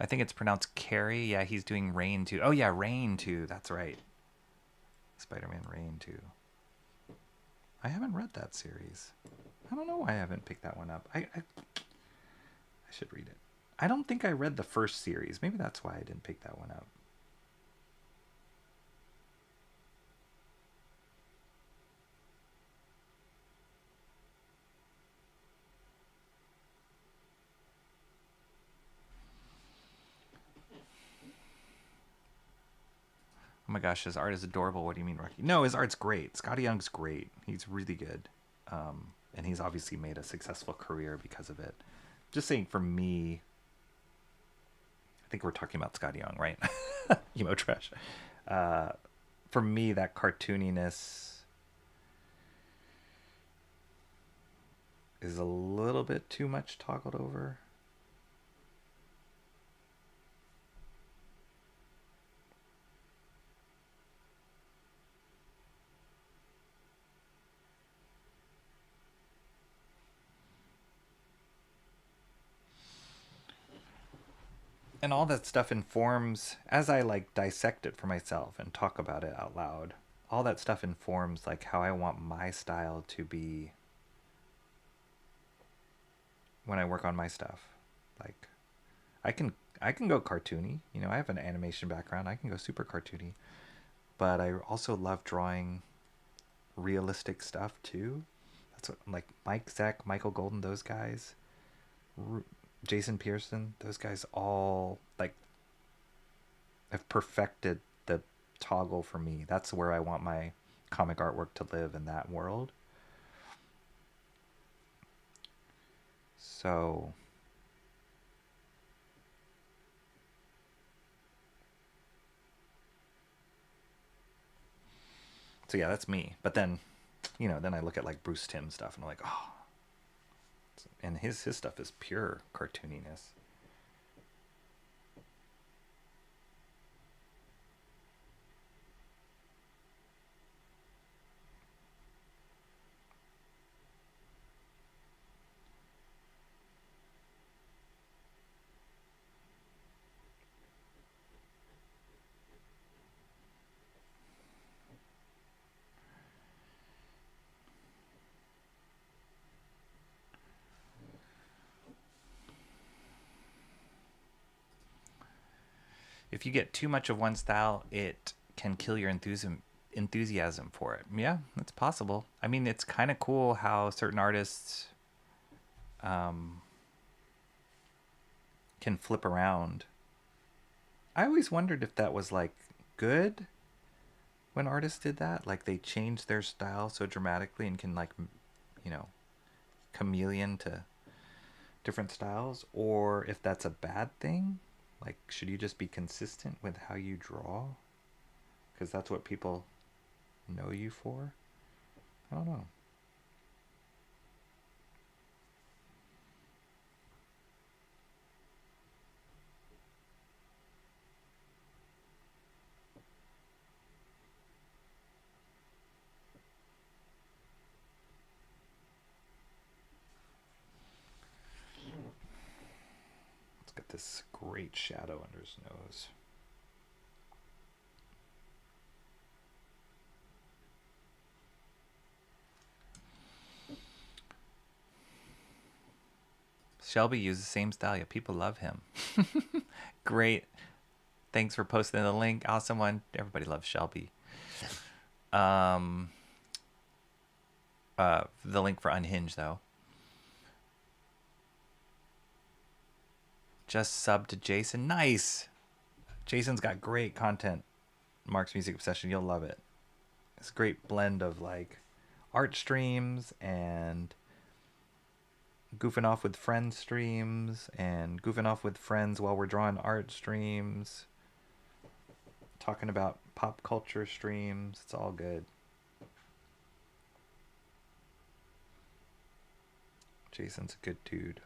I think it's pronounced Carrie. Yeah, he's doing Rain 2. Oh, yeah, Rain 2. That's right. Spider-Man Rain 2. I haven't read that series. I don't know why I haven't picked that one up. I should read it. I don't think I read the first series. Maybe that's why I didn't pick that one up. Oh my gosh, his art is adorable. What do you mean, Rocky? No, his art's great. Scotty Young's great. He's really good. And he's obviously made a successful career because of it. Just saying, for me, I think we're talking about Scotty Young, right? Emo trash. For me, that cartooniness is a little bit too much toggled over. And all that stuff informs, as I like dissect it for myself and talk about it out loud, all that stuff informs like how I want my style to be when I work on my stuff. Like I can go cartoony, you know, I have an animation background. I can go super cartoony, but I also love drawing realistic stuff too. That's what, like Mike, Zach, Michael Golden, those guys, Jason Pearson, those guys all like have perfected the toggle for me. That's where I want my comic artwork to live, in that world. So yeah, that's me. But then, you know, then I look at like Bruce Timm stuff and I'm like, oh, and his stuff is pure cartooniness. If you get too much of one style, it can kill your enthusiasm for it. Yeah, it's possible. I mean, it's kind of cool how certain artists can flip around. I always wondered if that was like good when artists did that. Like they changed their style so dramatically and can like, you know, chameleon to different styles, or if that's a bad thing. Like, should you just be consistent with how you draw? Because that's what people know you for? I don't know. Let's get this great shadow under his nose. Shelby used the same style. Yeah, people love him. Great. Thanks for posting the link. Awesome one. Everybody loves Shelby. The link for Unhinged, though. Just sub to Jason. Nice. Jason's got great content. Mark's Music Obsession. You'll love it. It's a great blend of like art streams and goofing off with friends streams and goofing off with friends while we're drawing art streams. Talking about pop culture streams. It's all good. Jason's a good dude.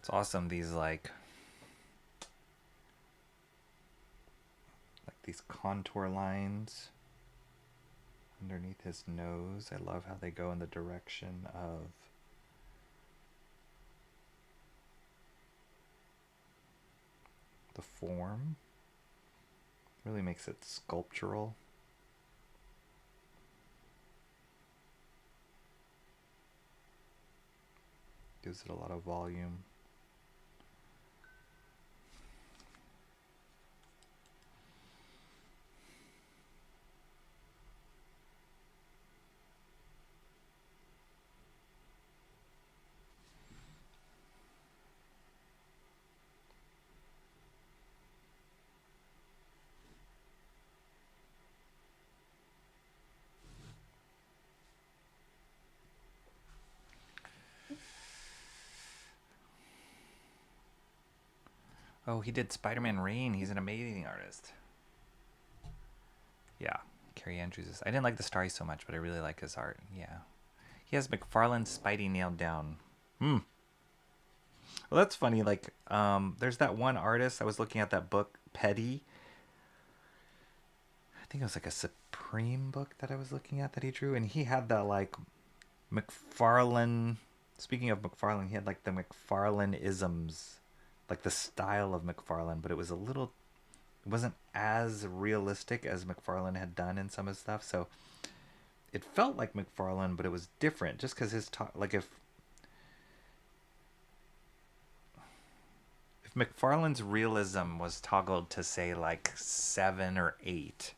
It's awesome, these like these contour lines underneath his nose. I love how they go in the direction of the form. Really makes it sculptural. Gives it a lot of volume. Oh, he did Spider-Man Rain. He's an amazing artist. Yeah, Carrie Andrews. I didn't like the story so much, but I really like his art. Yeah. He has McFarlane's Spidey nailed down. Well, that's funny. Like, there's that one artist. I was looking at that book, Petty. I think it was like a Supreme book that I was looking at that he drew. And he had that, like, McFarlane. Speaking of McFarlane, he had, like, the McFarlane-isms. Like the style of McFarlane, but it was it wasn't as realistic as McFarlane had done in some of his stuff. So it felt like McFarlane, but it was different just because his like if McFarlane's realism was toggled to say like 7 or 8,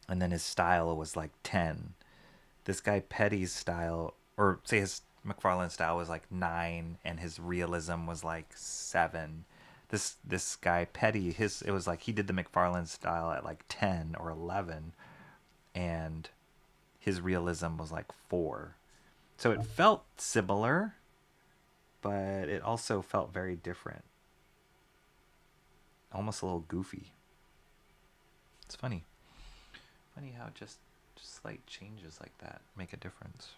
and then his style was like 10. This guy Petty's style, or say his McFarlane style was like 9 and his realism was like 7. This guy Petty, it was like he did the McFarlane style at like 10 or 11 and his realism was like 4. So it felt similar, but it also felt very different. Almost a little goofy. It's funny. Funny how just slight changes like that make a difference.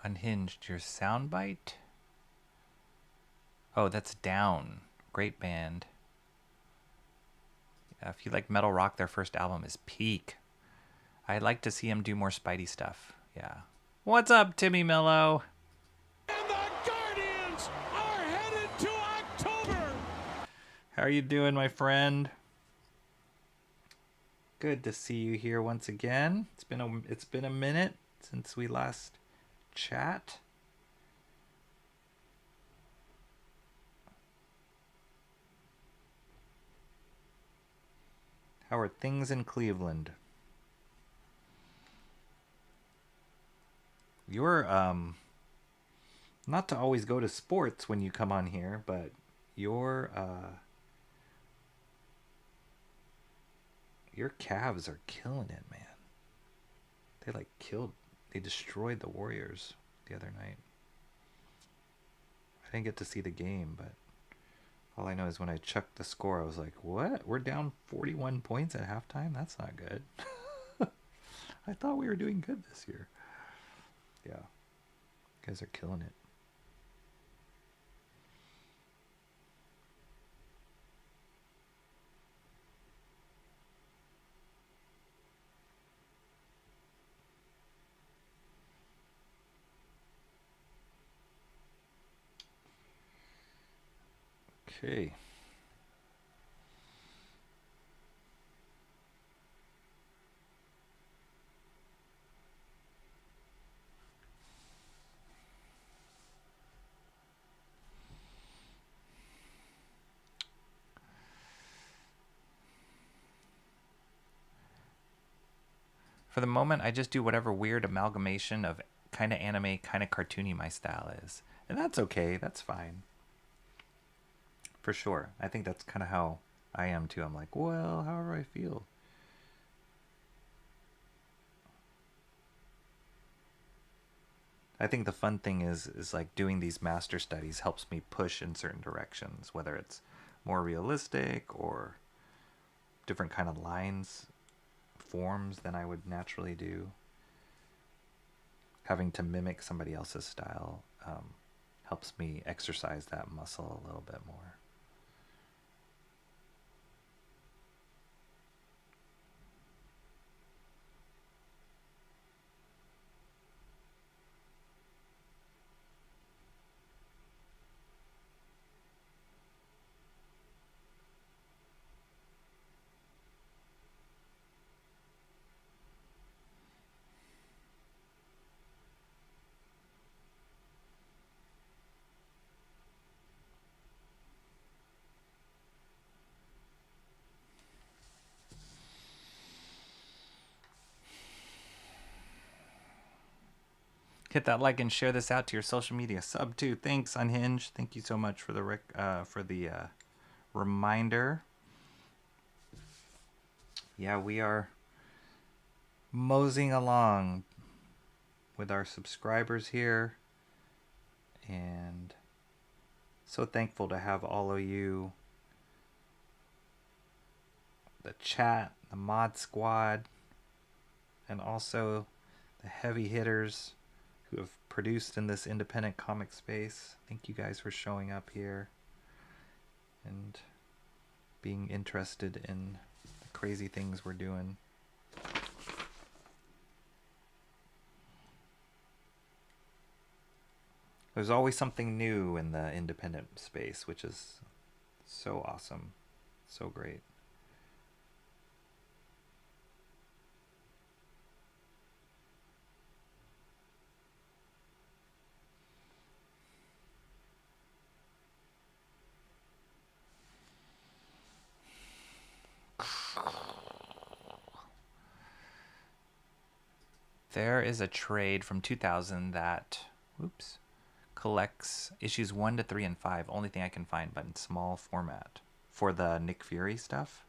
Unhinged, your soundbite? Oh, that's Down. Great band. If you like metal rock, their first album is Peak. I'd like to see him do more Spidey stuff. Yeah. What's up, Timmy Mello? And the Guardians are headed to October. How are you doing, my friend? Good to see you here once again. It's been a minute since we last chat. How are things in Cleveland? You're not to always go to sports when you come on here, but your Cavs are killing it, man. They destroyed the Warriors the other night. I didn't get to see the game, but all I know is when I checked the score, I was like, what? We're down 41 points at halftime? That's not good. I thought we were doing good this year. Yeah. You guys are killing it. Okay. For the moment, I just do whatever weird amalgamation of kind of anime, kind of cartoony my style is. And that's okay. That's fine. For sure. I think that's kind of how I am too. I'm like, well, however I feel. I think the fun thing is like doing these master studies helps me push in certain directions, whether it's more realistic or different kind of lines, forms than I would naturally do. Having to mimic somebody else's style helps me exercise that muscle a little bit more. Hit that like and share this out to your social media. Sub too. Thanks, Unhinged. Thank you so much for the reminder. Yeah, we are moseying along with our subscribers here, and so thankful to have all of you, the chat, the mod squad, and also the heavy hitters who have produced in this independent comic space. Thank you guys for showing up here and being interested in the crazy things we're doing. There's always something new in the independent space, which is so awesome, so great. There is a trade from 2000 that, collects issues 1 to 3 and 5. Only thing I can find, but in small format. For the Nick Fury stuff?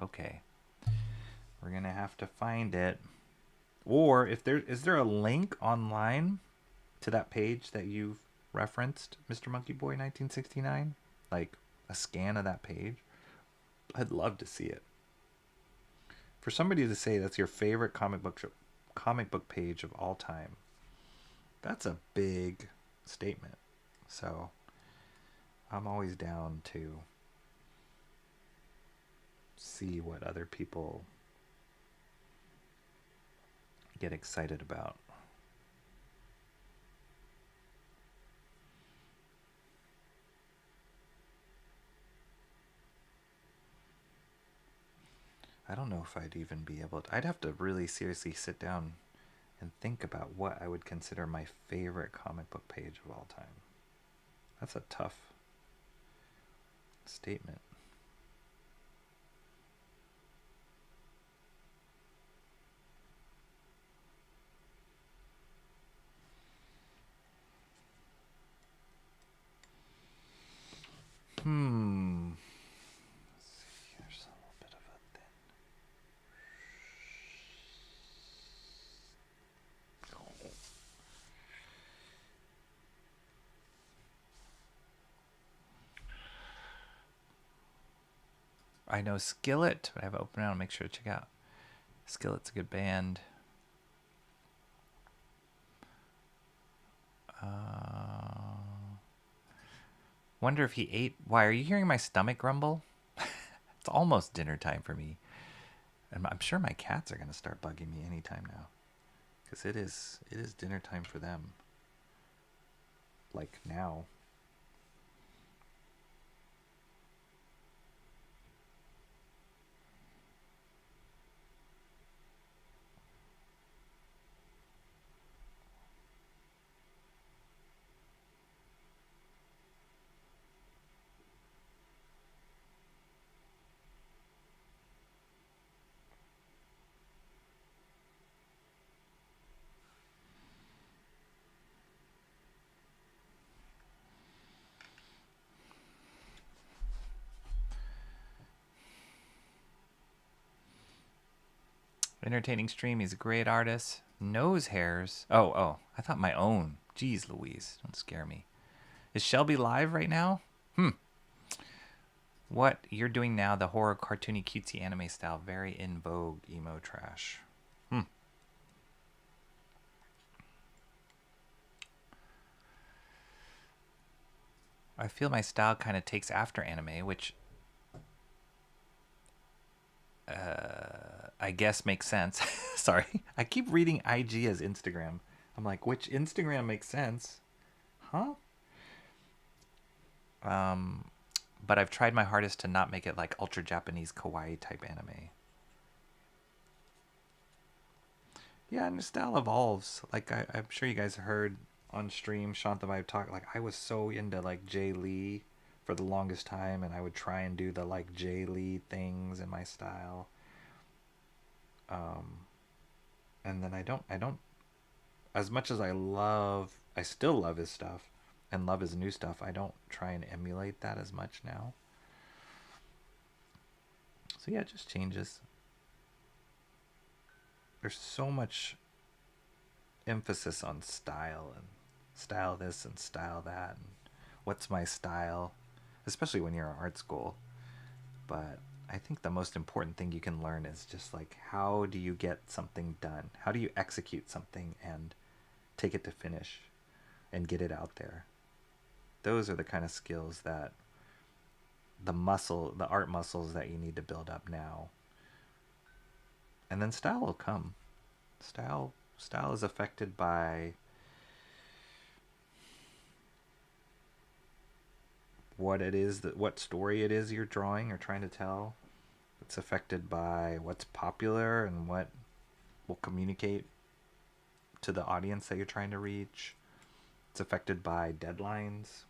Okay. We're going to have to find it. Or, is there a link online to that page that you've referenced, Mr. Monkey Boy 1969? Like, a scan of that page? I'd love to see it. For somebody to say that's your favorite comic book page of all time, That's a big statement. So I'm always down to see what other people get excited about. I don't know if I'd even be able to. I'd have to really seriously sit down and think about what I would consider my favorite comic book page of all time. That's a tough statement. Let's see, there's a little bit of a thin. I know Skillet, but I have it open now. I'll make sure to check out. Skillet's a good band. Wonder if he ate. Why are you hearing my stomach grumble? It's almost dinner time for me, and I'm sure my cats are gonna start bugging me anytime now, because it is dinner time for them. Like now. Entertaining stream. He's a great artist. Nose hairs. Oh. I thought my own. Jeez Louise. Don't scare me. Is Shelby live right now? What you're doing now, the horror, cartoony, cutesy anime style. Very in vogue. Emo trash. I feel my style kind of takes after anime, which I guess makes sense. Sorry. I keep reading IG as Instagram. I'm like, which Instagram makes sense? Huh? But I've tried my hardest to not make it like ultra Japanese kawaii type anime. Yeah, and the style evolves. Like I'm sure you guys heard on stream, Shanta Vibe talk. Like I was so into like Jay Lee for the longest time, and I would try and do the like Jay Lee things in my style. And then I don't, as much as I still love his stuff and love his new stuff, I don't try and emulate that as much now. So yeah, it just changes. There's so much emphasis on style and style this and style that and what's my style, especially when you're in art school. But I think the most important thing you can learn is just like, how do you get something done? How do you execute something and take it to finish and get it out there? Those are the kind of skills that the art muscles that you need to build up now. And then style will come. Style is affected by what story it is you're drawing or trying to tell. It's affected by what's popular and what will communicate to the audience that you're trying to reach. It's affected by deadlines.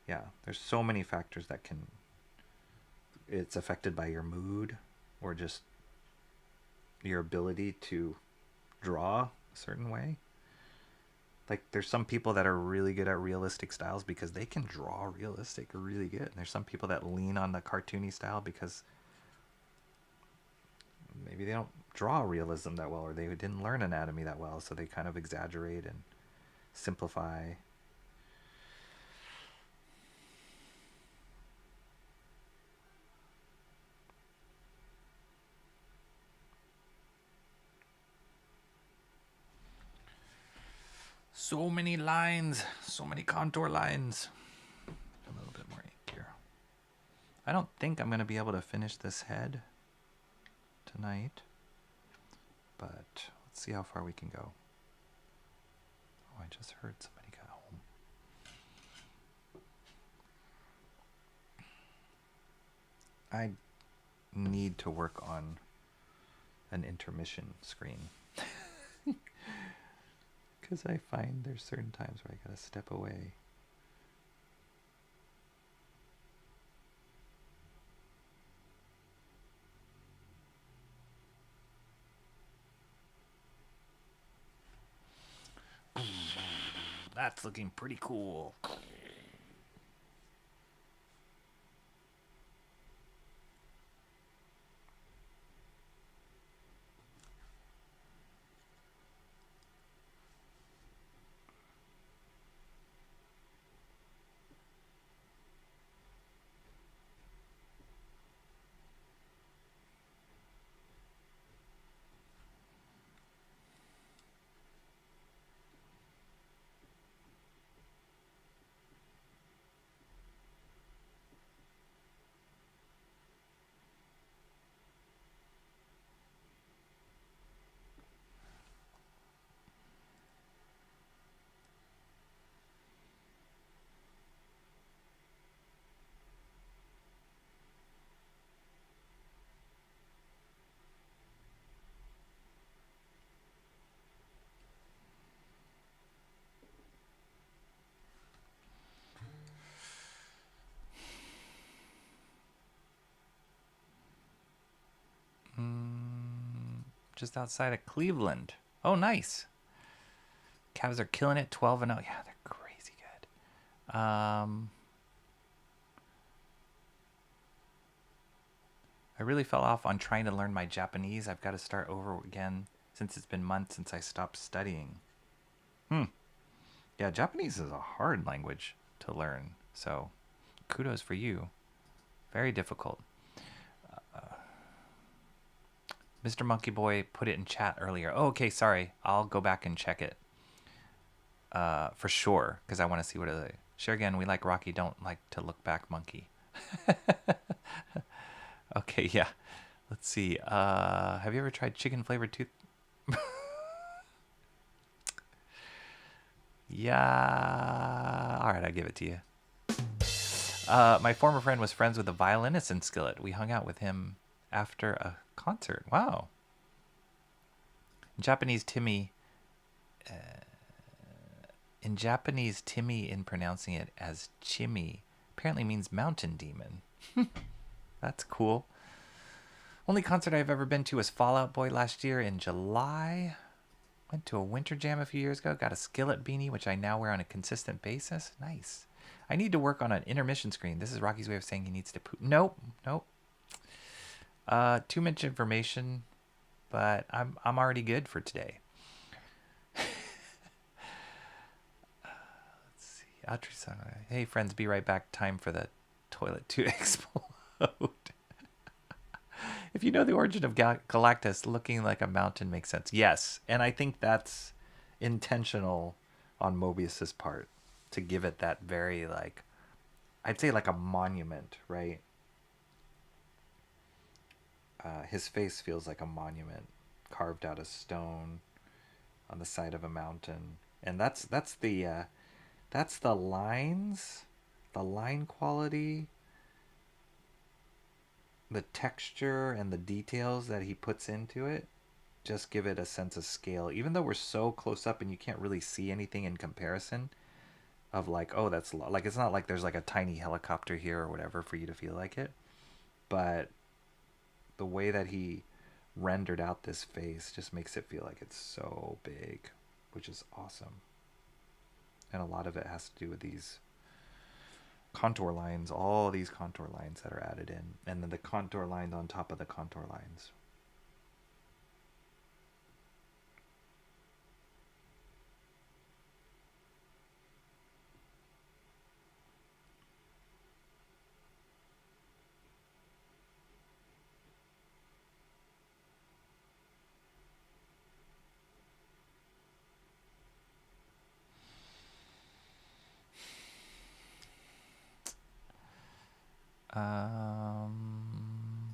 Yeah, there's so many factors that can. It's affected by your mood or just your ability to draw a certain way. Like there's some people that are really good at realistic styles because they can draw realistic really good. And there's some people that lean on the cartoony style because maybe they don't draw realism that well, or they didn't learn anatomy that well, so they kind of exaggerate and simplify. So many lines, so many contour lines. A little bit more ink here. I don't think I'm going to be able to finish this head tonight, but let's see how far we can go. Oh, I just heard somebody got home. I need to work on an intermission screen. Because I find there's certain times where I gotta step away. That's looking pretty cool. Just outside of Cleveland. Oh, nice. Cavs are killing it, 12-0. Yeah, they're crazy good. I really fell off on trying to learn my Japanese. I've got to start over again since it's been months since I stopped studying. Yeah, Japanese is a hard language to learn. So, kudos for you. Very difficult. Mr. Monkey Boy put it in chat earlier. Oh, okay, sorry. I'll go back and check it. For sure, because I want to see what it is. Share again, we like Rocky, don't like to look back, Monkey. Okay, yeah. Let's see. Have you ever tried chicken flavored tooth? Yeah. All right, I'll give it to you. My former friend was friends with a violinist in Skillet. We hung out with him after a concert. Wow. In Japanese, Timmy, in pronouncing it as Chimmy, apparently means mountain demon. That's cool. Only concert I've ever been to was Fall Out Boy last year in July. Went to a winter jam a few years ago. Got a Skillet beanie, which I now wear on a consistent basis. Nice. I need to work on an intermission screen. This is Rocky's way of saying he needs to poop. Nope. Too much information, but I'm already good for today. Let's see. Hey friends, be right back. Time for the toilet to explode. If you know the origin of Galactus, looking like a mountain makes sense. Yes, and I think that's intentional on Moebius's part to give it that very, like, I'd say like a monument, right? His face feels like a monument carved out of stone on the side of a mountain, and that's the lines, the line quality, the texture and the details that he puts into it just give it a sense of scale, even though we're so close up and you can't really see anything in comparison of like, oh, that's like, it's not like there's like a tiny helicopter here or whatever for you to feel like it, but the way that he rendered out this face just makes it feel like it's so big, which is awesome. And a lot of it has to do with these contour lines, all these contour lines that are added in, and then the contour lines on top of the contour lines.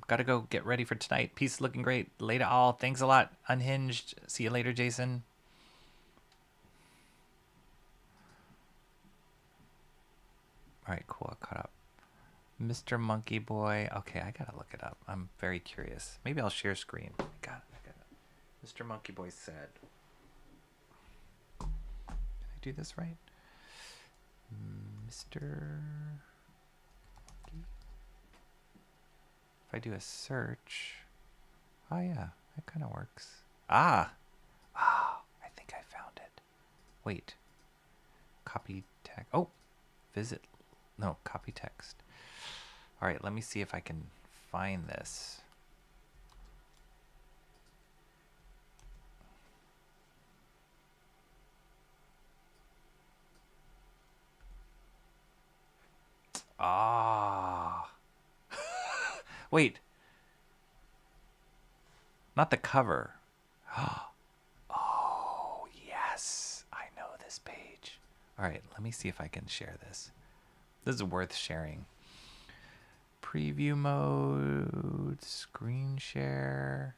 Gotta go get ready for tonight. Peace, looking great. Later, all. Thanks a lot. Unhinged. See you later, Jason. All right, cool. I caught up. Mr. Monkey Boy. Okay, I gotta look it up. I'm very curious. Maybe I'll share screen. I got it. Mr. Monkey Boy said. Can I do this right? Mr. Monkey. If I do a search. Oh yeah, that kind of works. I think I found it. Wait. Copy text. Oh, visit. No, copy text. All right, let me see if I can find this. Ah. Wait. Not the cover. Oh, yes. I know this page. All right, let me see if I can share this. This is worth sharing. Preview mode, screen share.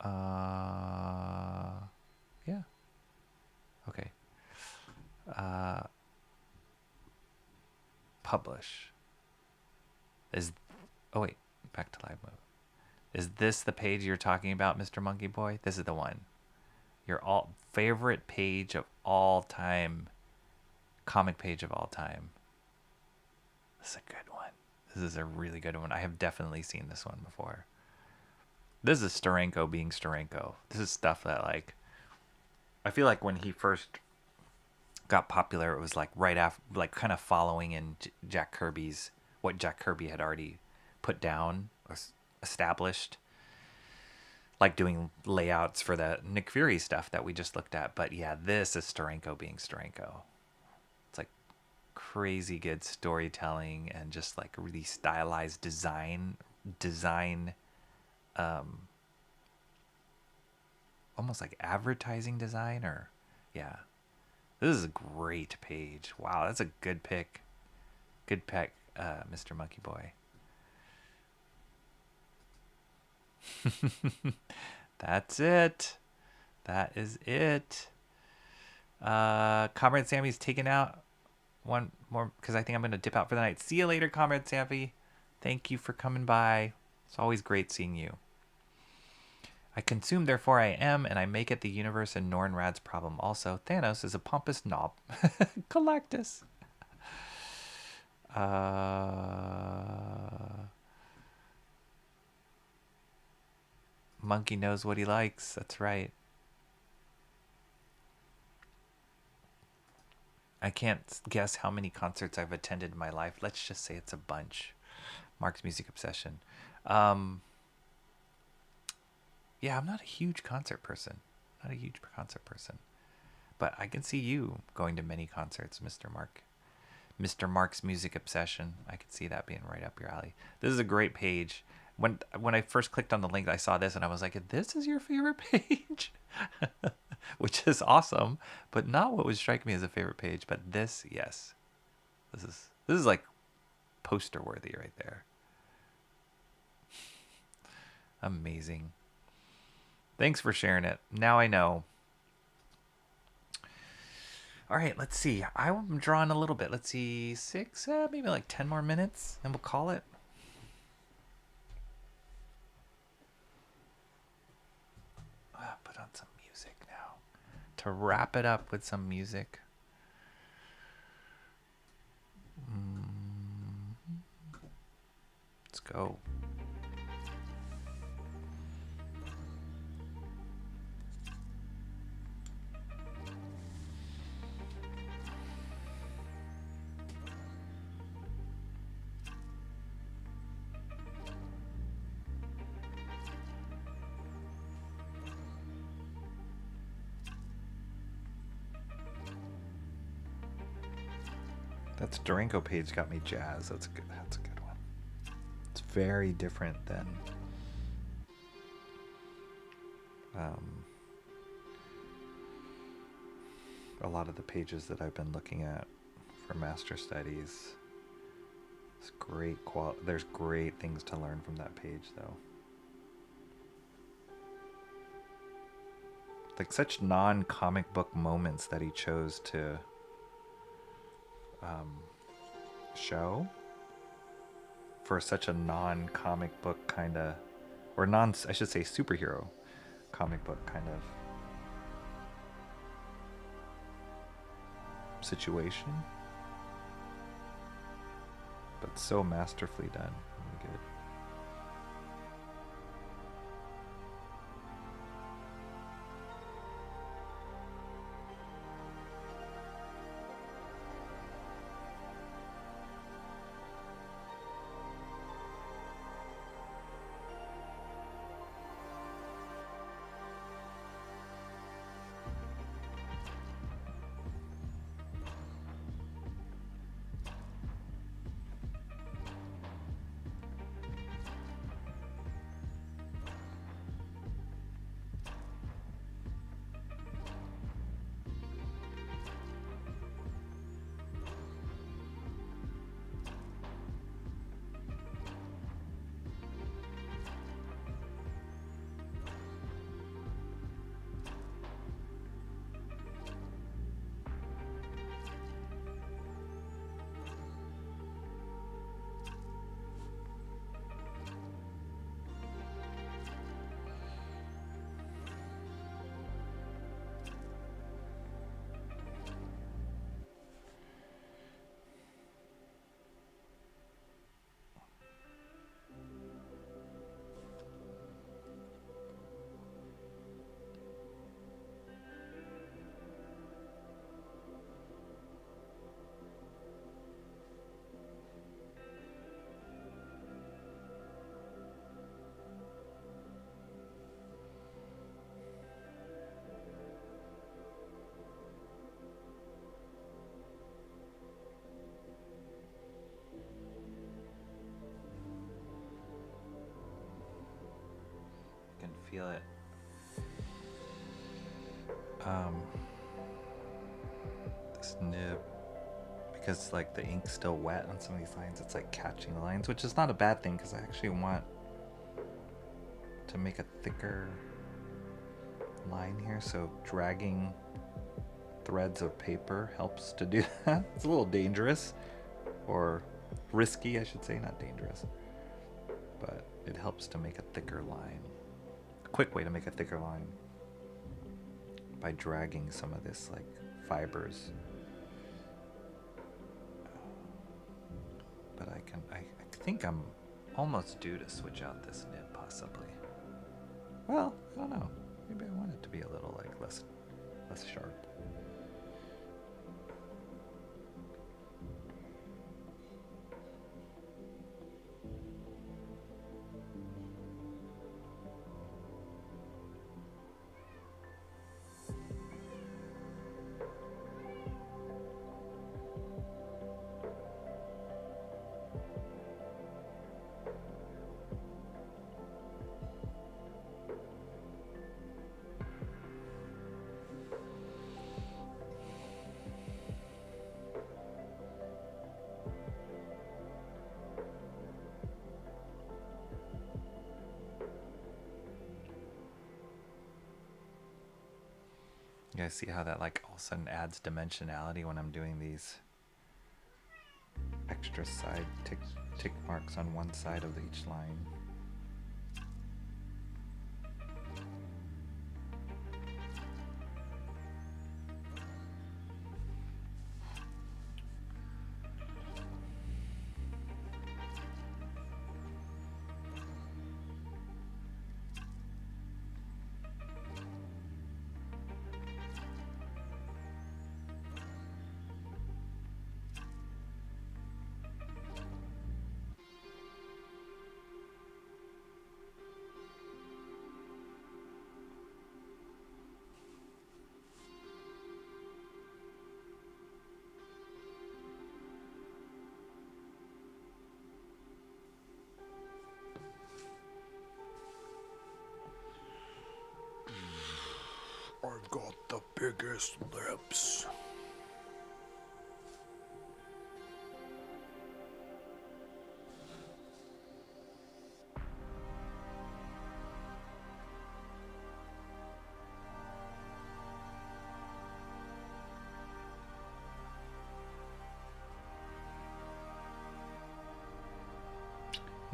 Yeah. Okay. Publish. Oh wait, back to live mode. Is this the page you're talking about, Mr. Monkey Boy? This is the one. Your favorite page of all time. Comic page of all time. This is a good one. This is a really good one. I have definitely seen this one before. This is Steranko being Steranko. This is stuff that, like, I feel like when he first got popular, it was like right after, like, kind of following in Jack Kirby's, what Jack Kirby had already put down or established, like doing layouts for the Nick Fury stuff that we just looked at. But yeah, this is Steranko being Steranko. It's like crazy good storytelling and just like really stylized design, almost like advertising design, or yeah. This is a great page. Wow, that's a good pick. Good pick, Mr. Monkey Boy. That's it. That is it. Comrade Sammy's taken out. One more, because I think I'm going to dip out for the night. See you later, Comrade Sammy. Thank you for coming by. It's always great seeing you. I consume, therefore I am, and I make it the universe and Norn Rad's problem also. Thanos is a pompous knob. Galactus. Monkey knows what he likes. That's right. I can't guess how many concerts I've attended in my life. Let's just say it's a bunch. Mark's Music Obsession. Yeah, I'm not a huge concert person. But I can see you going to many concerts, Mr. Mark. Mr. Mark's Music Obsession. I could see that being right up your alley. This is a great page. When I first clicked on the link, I saw this and I was like, this is your favorite page? Which is awesome, but not what would strike me as a favorite page. But this, yes. This is like poster worthy right there. Amazing. Thanks for sharing it. Now I know. All right, let's see. I'm drawing a little bit. Let's see, 6, maybe like 10 more minutes, and we'll call it. Put on some music now to wrap it up with some music. Let's go. That Steranko page got me jazzed. That's a good one. It's very different than a lot of the pages that I've been looking at for Master Studies. It's great there's great things to learn from that page, though. Like such non-comic book moments that he chose to show for such a non-comic book kind of, or I should say superhero comic book kind of situation. But so masterfully done. Really good. Feel it. This nib, because like the ink's still wet on some of these lines, it's like catching the lines, which is not a bad thing because I actually want to make a thicker line here, so dragging threads of paper helps to do that. It's a little dangerous, or risky I should say, not dangerous, but it helps to make a thicker line. Quick way to make a thicker line by dragging some of this like fibers, but I think I'm almost due to switch out this nib possibly. Well, I don't know, maybe I want it to be a little like less sharp. You guys see how that like all of a sudden adds dimensionality when I'm doing these extra side tick marks on one side of each line. I've got the biggest lips.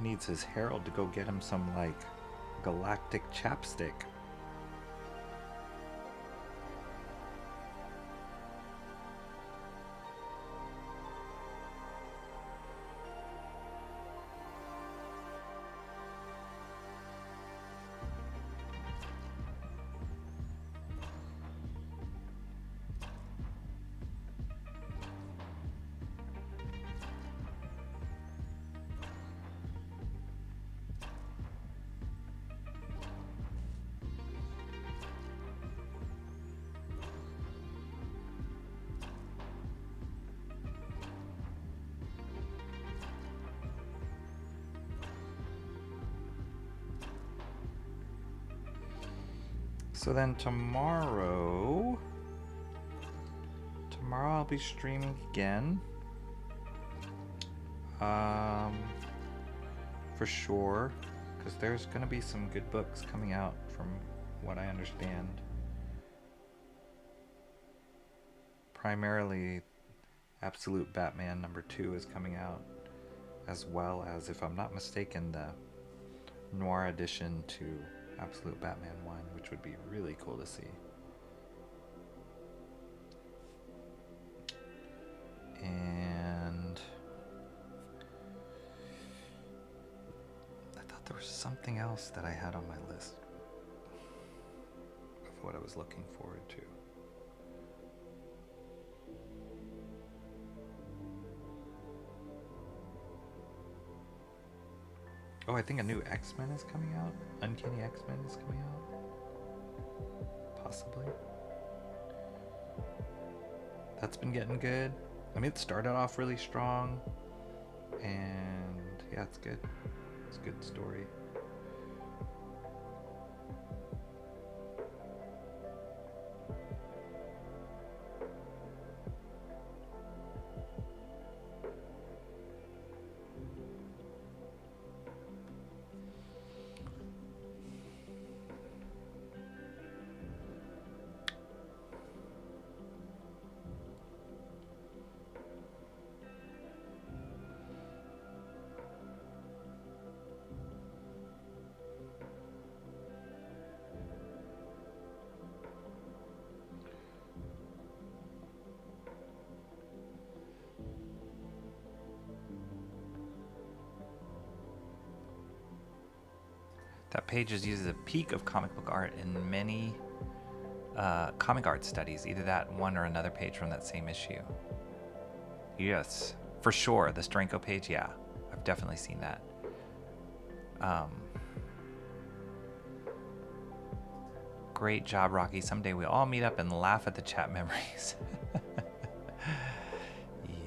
needs his herald to go get him some, like, galactic chapstick. So then tomorrow I'll be streaming again. For sure, because there's gonna be some good books coming out from what I understand. Primarily Absolute Batman #2 is coming out, as well as, if I'm not mistaken, the Noir edition to Absolute Batman 1, which would be really cool to see. And I thought there was something else that I had on my list of what I was looking forward to. Oh, I think a new X-Men is coming out. Uncanny X-Men is coming out. Possibly. That's been getting good. I mean, it started off really strong. And yeah, it's good. It's a good story. That page is used as a peak of comic book art in many comic art studies, either that one or another page from that same issue. Yes, for sure. The Stranko page, yeah. I've definitely seen that. Great job, Rocky. Someday we'll all meet up and laugh at the chat memories.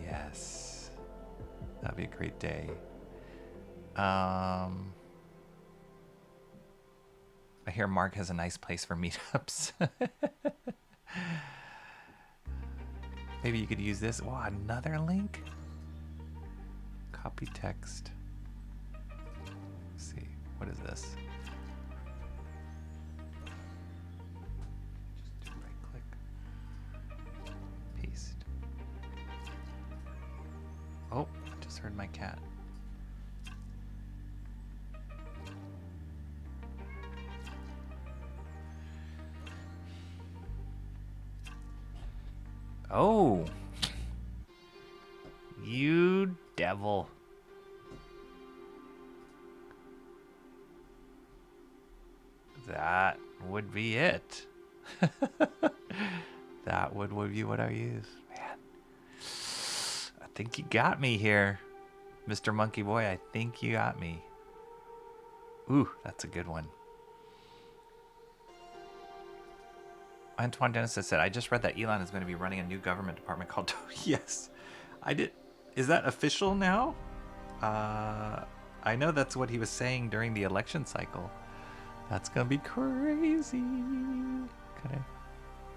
Yes. That'd be a great day. I hear Mark has a nice place for meetups. Maybe you could use this. Oh, another link? Copy text. Let's see. What is this? Just do right click. Paste. Oh, I just heard my cat. Oh, you devil. That would be it. That would be what I use. Man, I think you got me here, Mr. Monkey Boy. I think you got me. Ooh, that's a good one. Antoine Dennis said, I just read that Elon is going to be running a new government department called... Yes, I did. Is that official now? I know that's what he was saying during the election cycle. That's going to be crazy.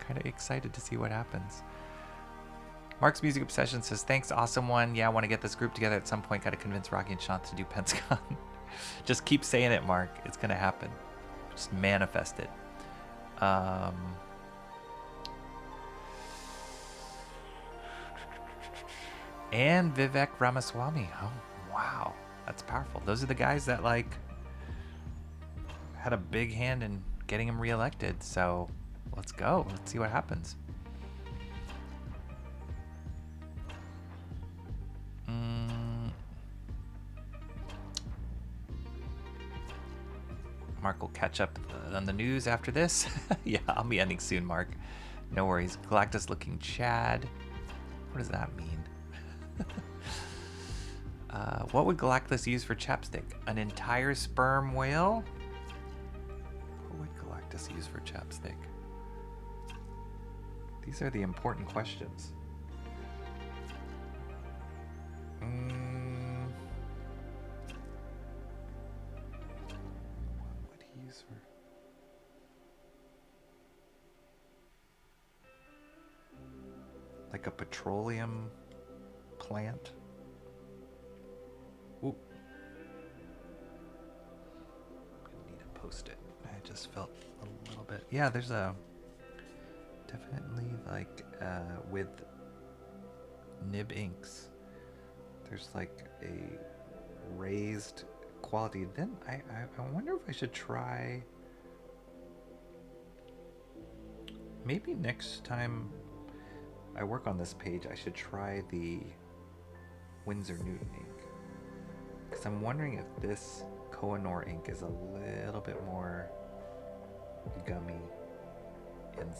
Kind of excited to see what happens. Mark's Music Obsession says, thanks, awesome one. Yeah, I want to get this group together at some point. Got to convince Rocky and Sean to do Penscon. Just keep saying it, Mark. It's going to happen. Just manifest it. And Vivek Ramaswamy. Oh, wow. That's powerful. Those are the guys that like had a big hand in getting him reelected. So let's go. Let's see what happens. Mark will catch up on the news after this. Yeah, I'll be ending soon, Mark. No worries. Galactus looking Chad. What does that mean? What would Galactus use for chapstick? An entire sperm whale? What would Galactus use for chapstick? These are the important questions. What would he use for... Like a petroleum plant? Ooh. I need to post it. I just felt a little bit... Yeah, there's a... Definitely like with nib inks, there's like a raised quality. Then I wonder if I should try... Maybe next time I work on this page, I should try the Winsor Newton ink. Because I'm wondering if this Kohinoor ink is a little bit more gummy and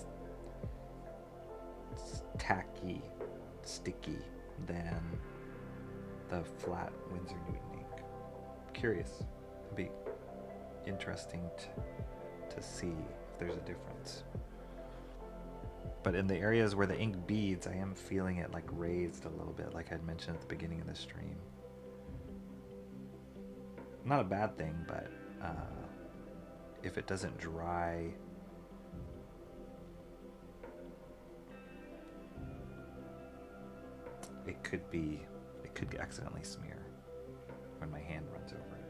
tacky, sticky than the flat Winsor Newton ink. Curious. It'd be interesting to see if there's a difference. But in the areas where the ink beads, I am feeling it like raised a little bit, like I'd mentioned at the beginning of the stream. Not a bad thing, but if it doesn't dry, it could accidentally smear when my hand runs over it.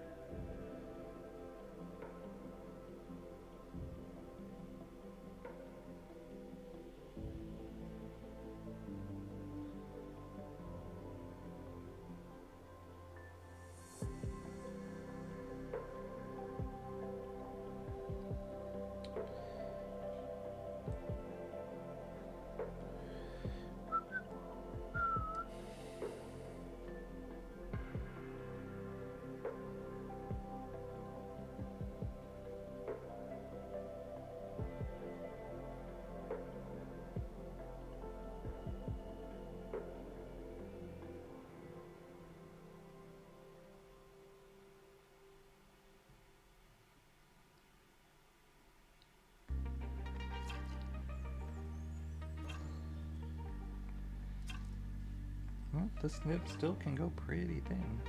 Well, this nib still can go pretty thin.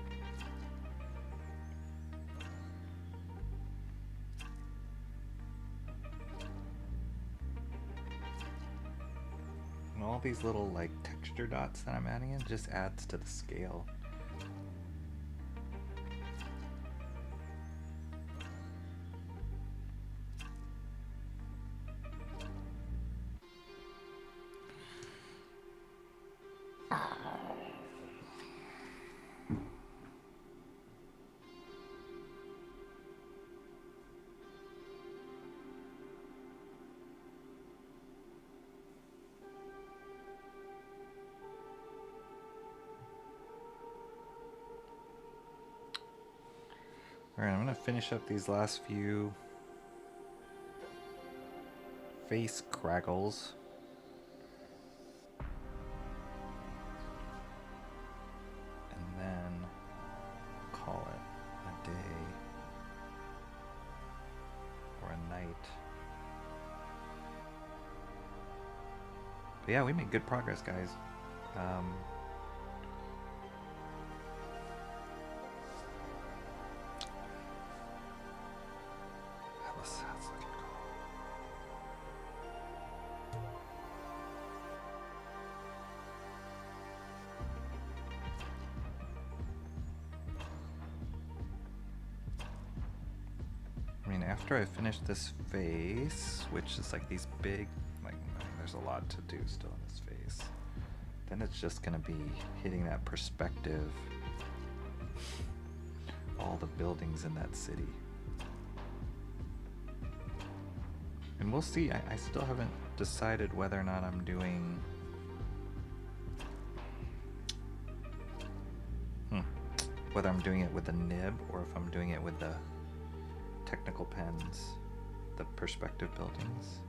And all these little like texture dots that I'm adding in just adds to the scale. Alright, I'm going to finish up these last few face crackles. And then call it a day or a night. But yeah, we made good progress, guys. After I finish this face, which is like these big, like there's a lot to do still in this face, then it's just gonna be hitting that perspective the buildings in that city. And we'll see. I still haven't decided whether or not I'm doing whether I'm doing it with the nib or if I'm doing it with the technical pens, the perspective buildings.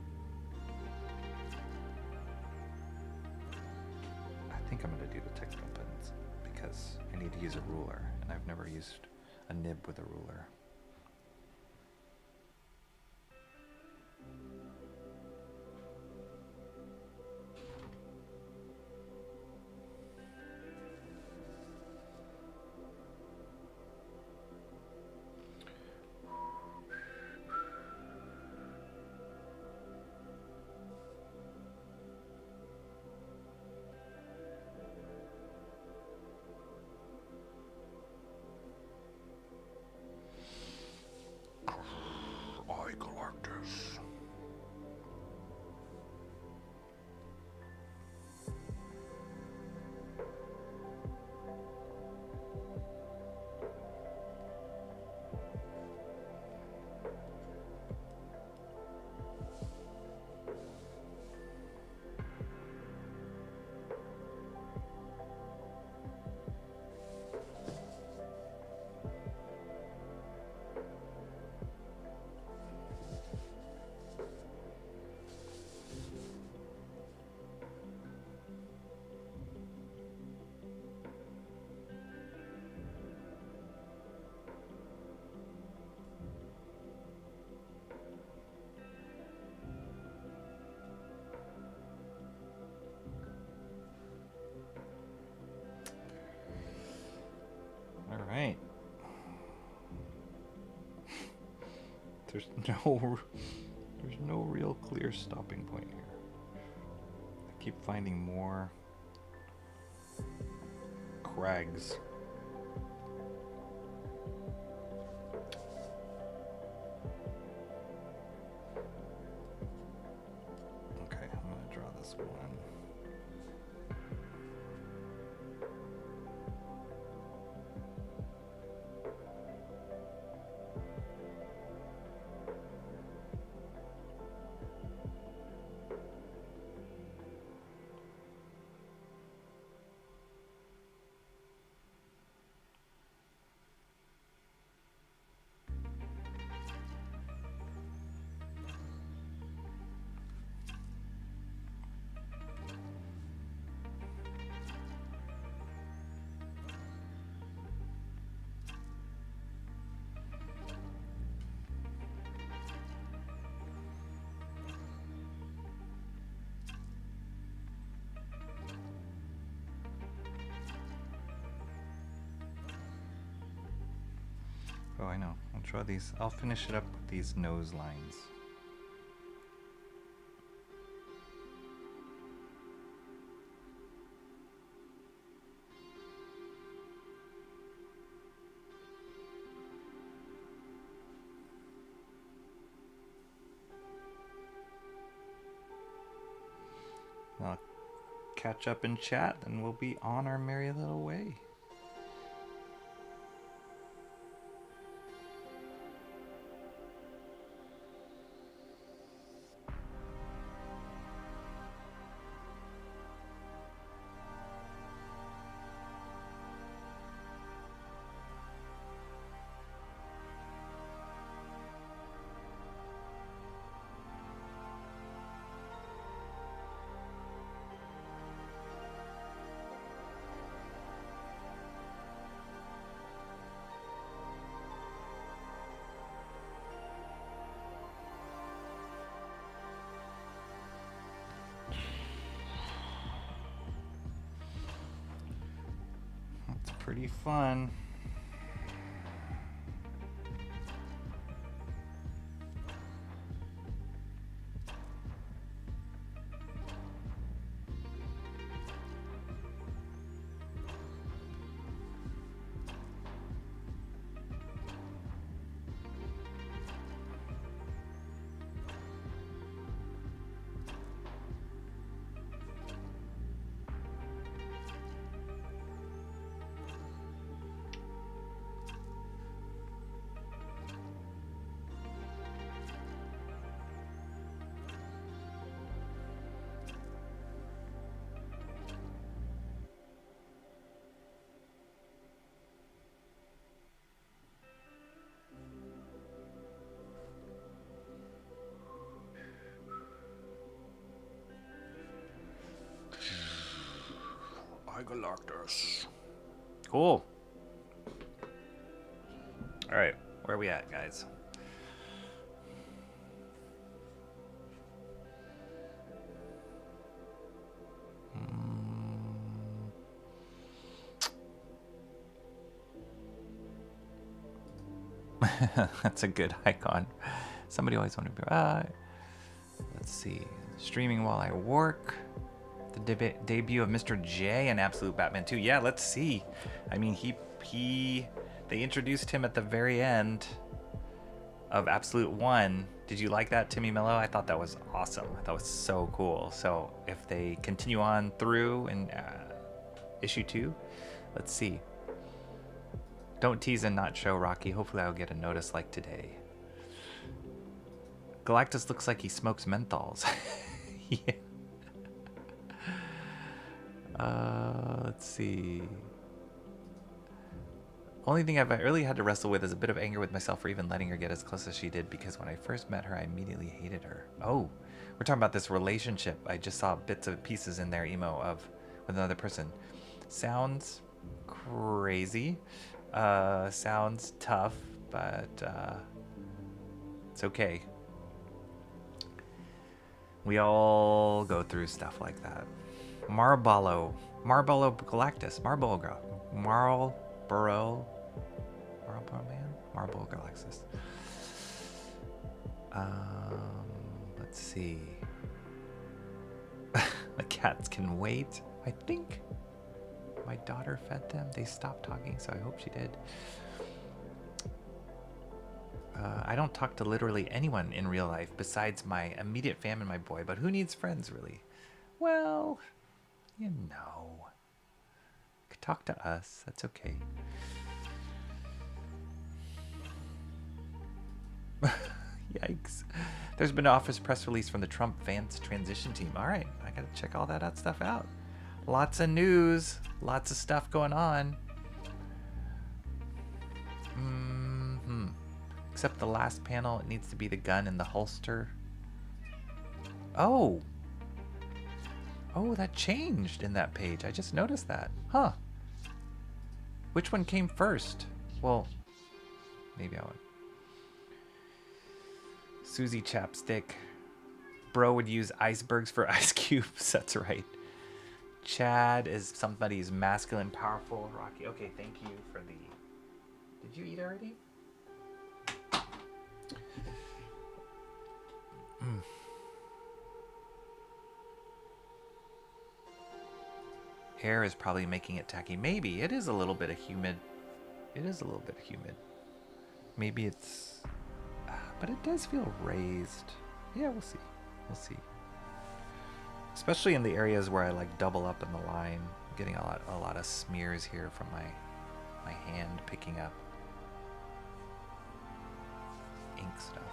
I think I'm going to do the technical pens because I need to use a ruler and I've never used a nib with a ruler. Right. There's no real clear stopping point here. I keep finding more crags. Okay, I'm gonna draw this one. Oh, I know. I'll draw these. I'll finish it up with these nose lines. I'll catch up in chat and we'll be on our merry little way. Pretty fun. Galactus. Cool. All right, where are we at, guys? That's a good icon. Somebody always wanted to be. Let's see. Streaming while I work. The debut of Mr. J and Absolute Batman 2. Yeah, let's see. I mean, they introduced him at the very end of Absolute 1. Did you like that, Timmy Mello? I thought that was awesome. I thought it was so cool. So if they continue on through in issue 2, let's see. Don't tease and not show, Rocky. Hopefully I'll get a notice like today. Galactus looks like he smokes menthols. Yeah. Let's see. Only thing I've really had to wrestle with is a bit of anger with myself for even letting her get as close as she did, because when I first met her, I immediately hated her. Oh, we're talking about this relationship. I just saw bits of pieces in there, emo, of with another person. Sounds crazy. Sounds tough, but it's okay. We all go through stuff like that. Marlboro Galactus. Marlboro Man? Marlboro Galactus. Let's see. The cats can wait. I think my daughter fed them. They stopped talking, so I hope she did. I don't talk to literally anyone in real life besides my immediate fam and my boy, but who needs friends, really? Well, you know. You could talk to us. That's okay. Yikes. There's been an office press release from the Trump-Vance transition team. All right, I got to check all that stuff out. Lots of news. Lots of stuff going on. Except the last panel, it needs to be the gun in the holster. Oh, that changed in that page. I just noticed that. Huh. Which one came first? Well, maybe I would. Susie Chapstick. Bro would use icebergs for ice cubes. That's right. Chad is somebody's masculine, powerful, Rocky. Okay, thank you for the... Did you eat already? Air is probably making it tacky. Maybe. It is a little bit of humid. It is a little bit humid. Maybe it's... but it does feel raised. Yeah, we'll see. We'll see. Especially in the areas where I like double up in the line. I'm getting a lot of smears here from my hand picking up ink stuff.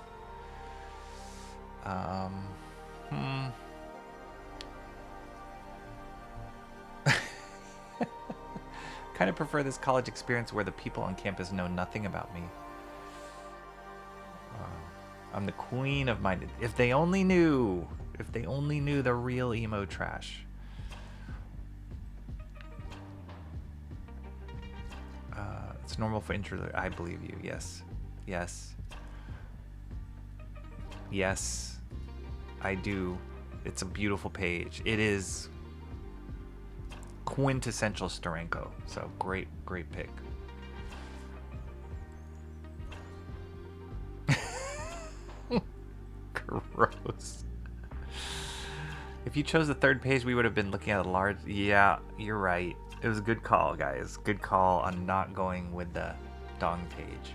Kind of prefer this college experience where the people on campus know nothing about me. I'm the queen of my... If they only knew the real emo trash. It's normal for intro... I believe you. Yes. Yes. Yes. I do. It's a beautiful page. It is quintessential Steranko. So great pick. Gross. If you chose the third page, we would have been looking at a large... Yeah, you're right. It was a good call, guys. Good call on not going with the dong page.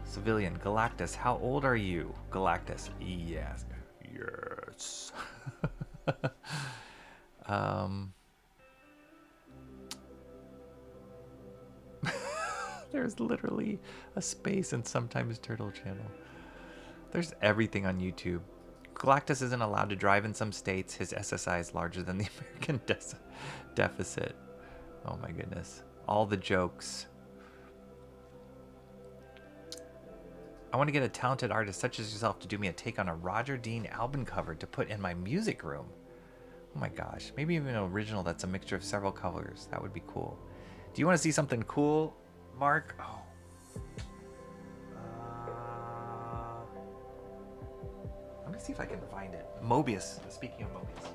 Civilian, Galactus, how old are you? Galactus, yes. Yes. There's literally a space in Sometimes Turtle channel. There's everything on YouTube. Galactus isn't allowed to drive in some states. His SSI is larger than the American deficit. Oh my goodness. All the jokes. I want to get a talented artist such as yourself to do me a take on a Roger Dean album cover to put in my music room. Oh my gosh. Maybe even an original that's a mixture of several colors. That would be cool. Do you want to see something cool, Mark? Oh. Let me see if I can find it. MOEBIUS. Speaking of MOEBIUS.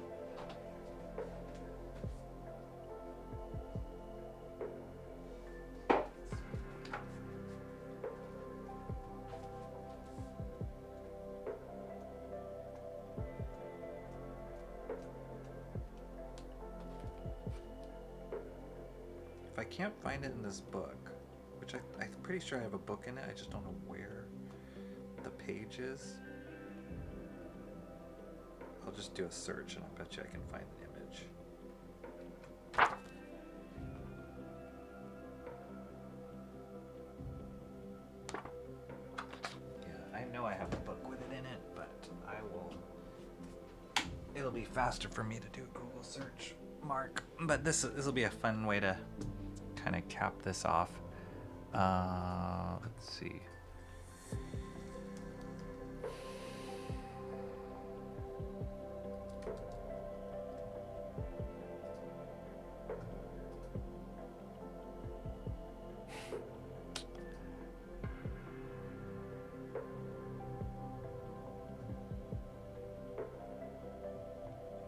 If I can't find it in this book, which I'm pretty sure I have a book in it, I just don't know where the page is. I'll just do a search and I bet you I can find an image. Yeah, I know I have a book with it in it, but it'll be faster for me to do a Google search, Mark. But this will be a fun way to kind of cap this off. Let's see.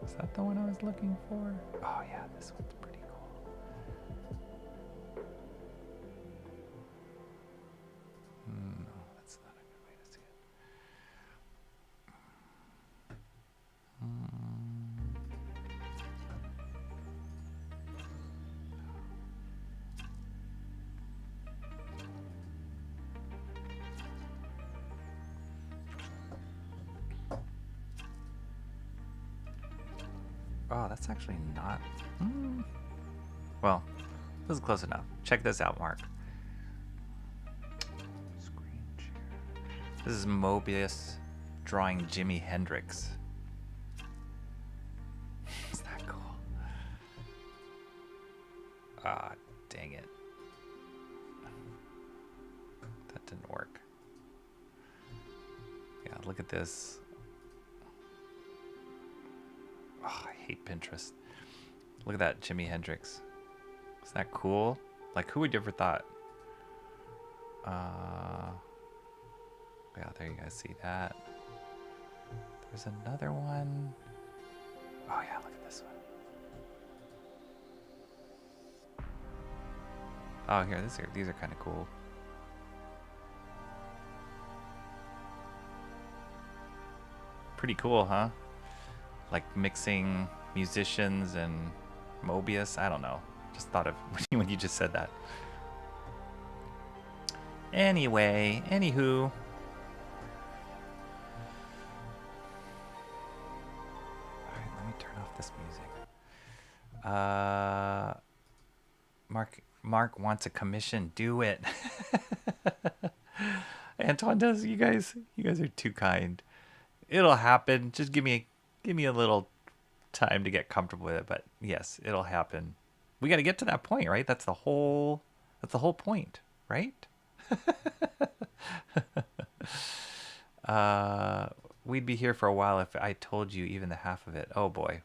Is that the one I was looking for? Oh yeah, this one's pretty cool. No, that's not a good way to see it. Oh, that's actually not. Well, this is close enough. Check this out, Mark. Screen share. This is MOEBIUS drawing Jimi Hendrix. Is that cool? Ah, dang it. That didn't work. Yeah, look at this. Oh, I hate Pinterest. Look at that, Jimi Hendrix. Isn't that cool? Like, who would you ever thought? Yeah, there you guys see that. There's another one. Oh yeah, look at this one. Oh, here, these are kind of cool. Pretty cool, huh? Like mixing musicians and MOEBIUS. I don't know. Just thought of when you just said that. Anyway, anywho. Alright, let me turn off this music. Mark wants a commission. Do it. Antoine does. You guys are too kind. It'll happen. Just give me a little time to get comfortable with it, but yes, it'll happen. We got to get to that point, right? That's the whole point, right? We'd be here for a while if I told you even the half of it. Oh boy.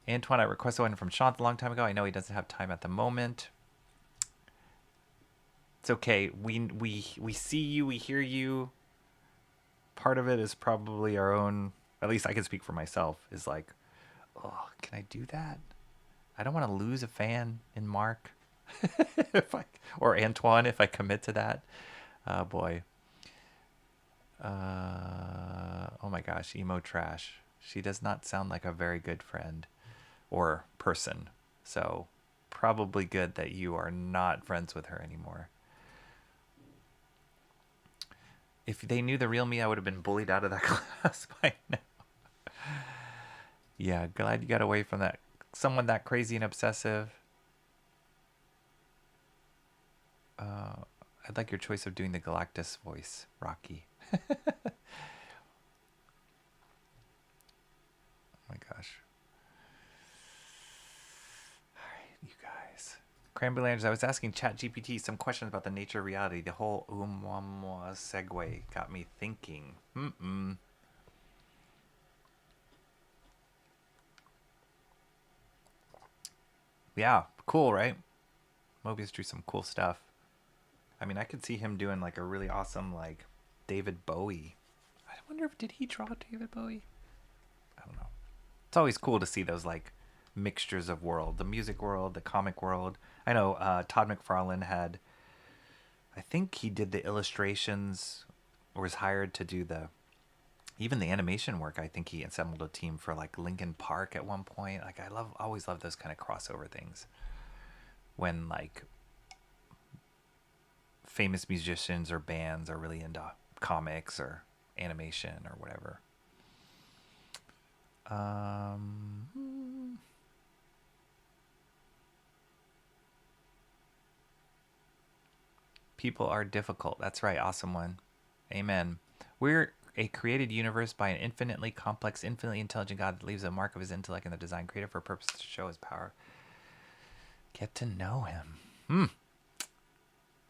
Antoine, I requested one from Shant a long time ago. I know he doesn't have time at the moment. It's okay. We see you, we hear you. Part of it is probably our own, at least I can speak for myself, is like, oh, can I do that? I don't want to lose a fan in Mark. Or Antoine if I commit to that. Oh boy. Oh my gosh, emo trash. She does not sound like a very good friend or person. So probably good that you are not friends with her anymore. If they knew the real me, I would have been bullied out of that class by now. Yeah, glad you got away from that. Someone that crazy and obsessive. I'd like your choice of doing the Galactus voice, Rocky. Oh my gosh. Alright, you guys. Cranberry Landers, I was asking ChatGPT some questions about the nature of reality. The whole Oumuamua segue got me thinking. Yeah, cool, right? Moebius drew some cool stuff. I mean, I could see him doing like a really awesome like David Bowie. I wonder if did he draw David Bowie? I don't know. It's always cool to see those like mixtures of world, the music world, the comic world. I know Todd McFarlane had, I think he did the illustrations or was hired to do even the animation work. I think he assembled a team for like Linkin Park at one point. Like always love those kind of crossover things when like famous musicians or bands are really into comics or animation or whatever. People are difficult. That's right. Awesome one. Amen. We're a created universe by an infinitely complex, infinitely intelligent God that leaves a mark of his intellect in the design, created for a purpose to show his power. Get to know him.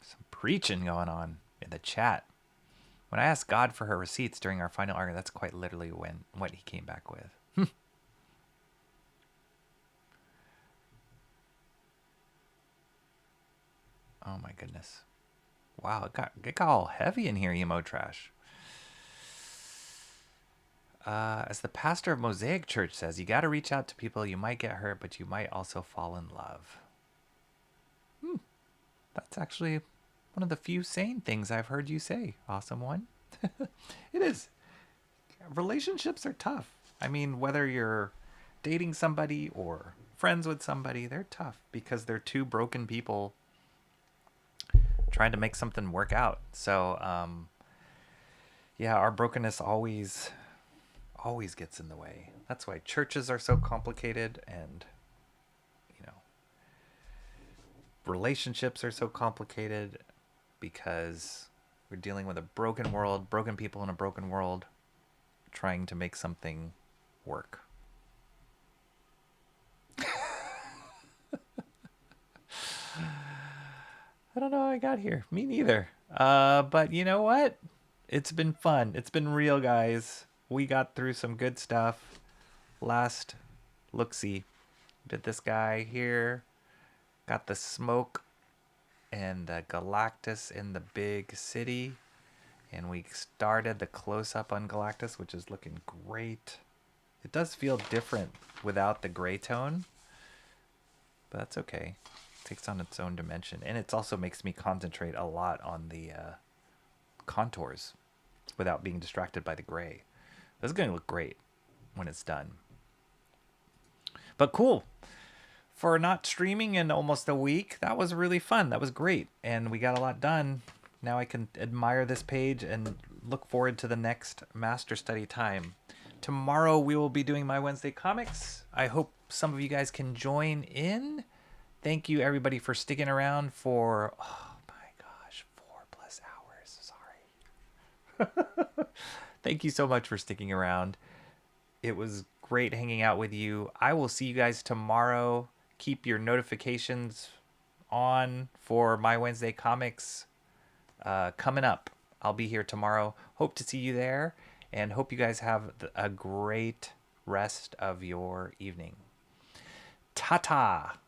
Some preaching going on in the chat. When I asked God for her receipts during our final argument, that's quite literally what he came back with. Oh my goodness. Wow, it got all heavy in here, emo trash. As the pastor of Mosaic Church says, you got to reach out to people. You might get hurt, but you might also fall in love. That's actually one of the few sane things I've heard you say. Awesome one. It is. Relationships are tough. I mean, whether you're dating somebody or friends with somebody, they're tough because they're two broken people trying to make something work out. So, yeah, our brokenness always gets in the way. That's why churches are so complicated, and relationships are so complicated, because we're dealing with a broken world, broken people in a broken world, trying to make something work. I don't know how I got here. Me neither. But you know what? It's been fun. It's been real, guys. We got through some good stuff. Last look-see. Did this guy here. Got the smoke and the Galactus in the big city. And we started the close-up on Galactus, which is looking great. It does feel different without the gray tone. But that's okay. It takes on its own dimension. And it also makes me concentrate a lot on the contours without being distracted by the gray. This is going to look great when it's done. But cool. For not streaming in almost a week, that was really fun. That was great. And we got a lot done. Now I can admire this page and look forward to the next master study time. Tomorrow we will be doing My Wednesday Comics. I hope some of you guys can join in. Thank you everybody for sticking around for, oh my gosh, 4+ hours. Sorry. Thank you so much for sticking around. It was great hanging out with you. I will see you guys tomorrow. Keep your notifications on for My Wednesday Comics coming up. I'll be here tomorrow. Hope to see you there, and hope you guys have a great rest of your evening. Ta-ta!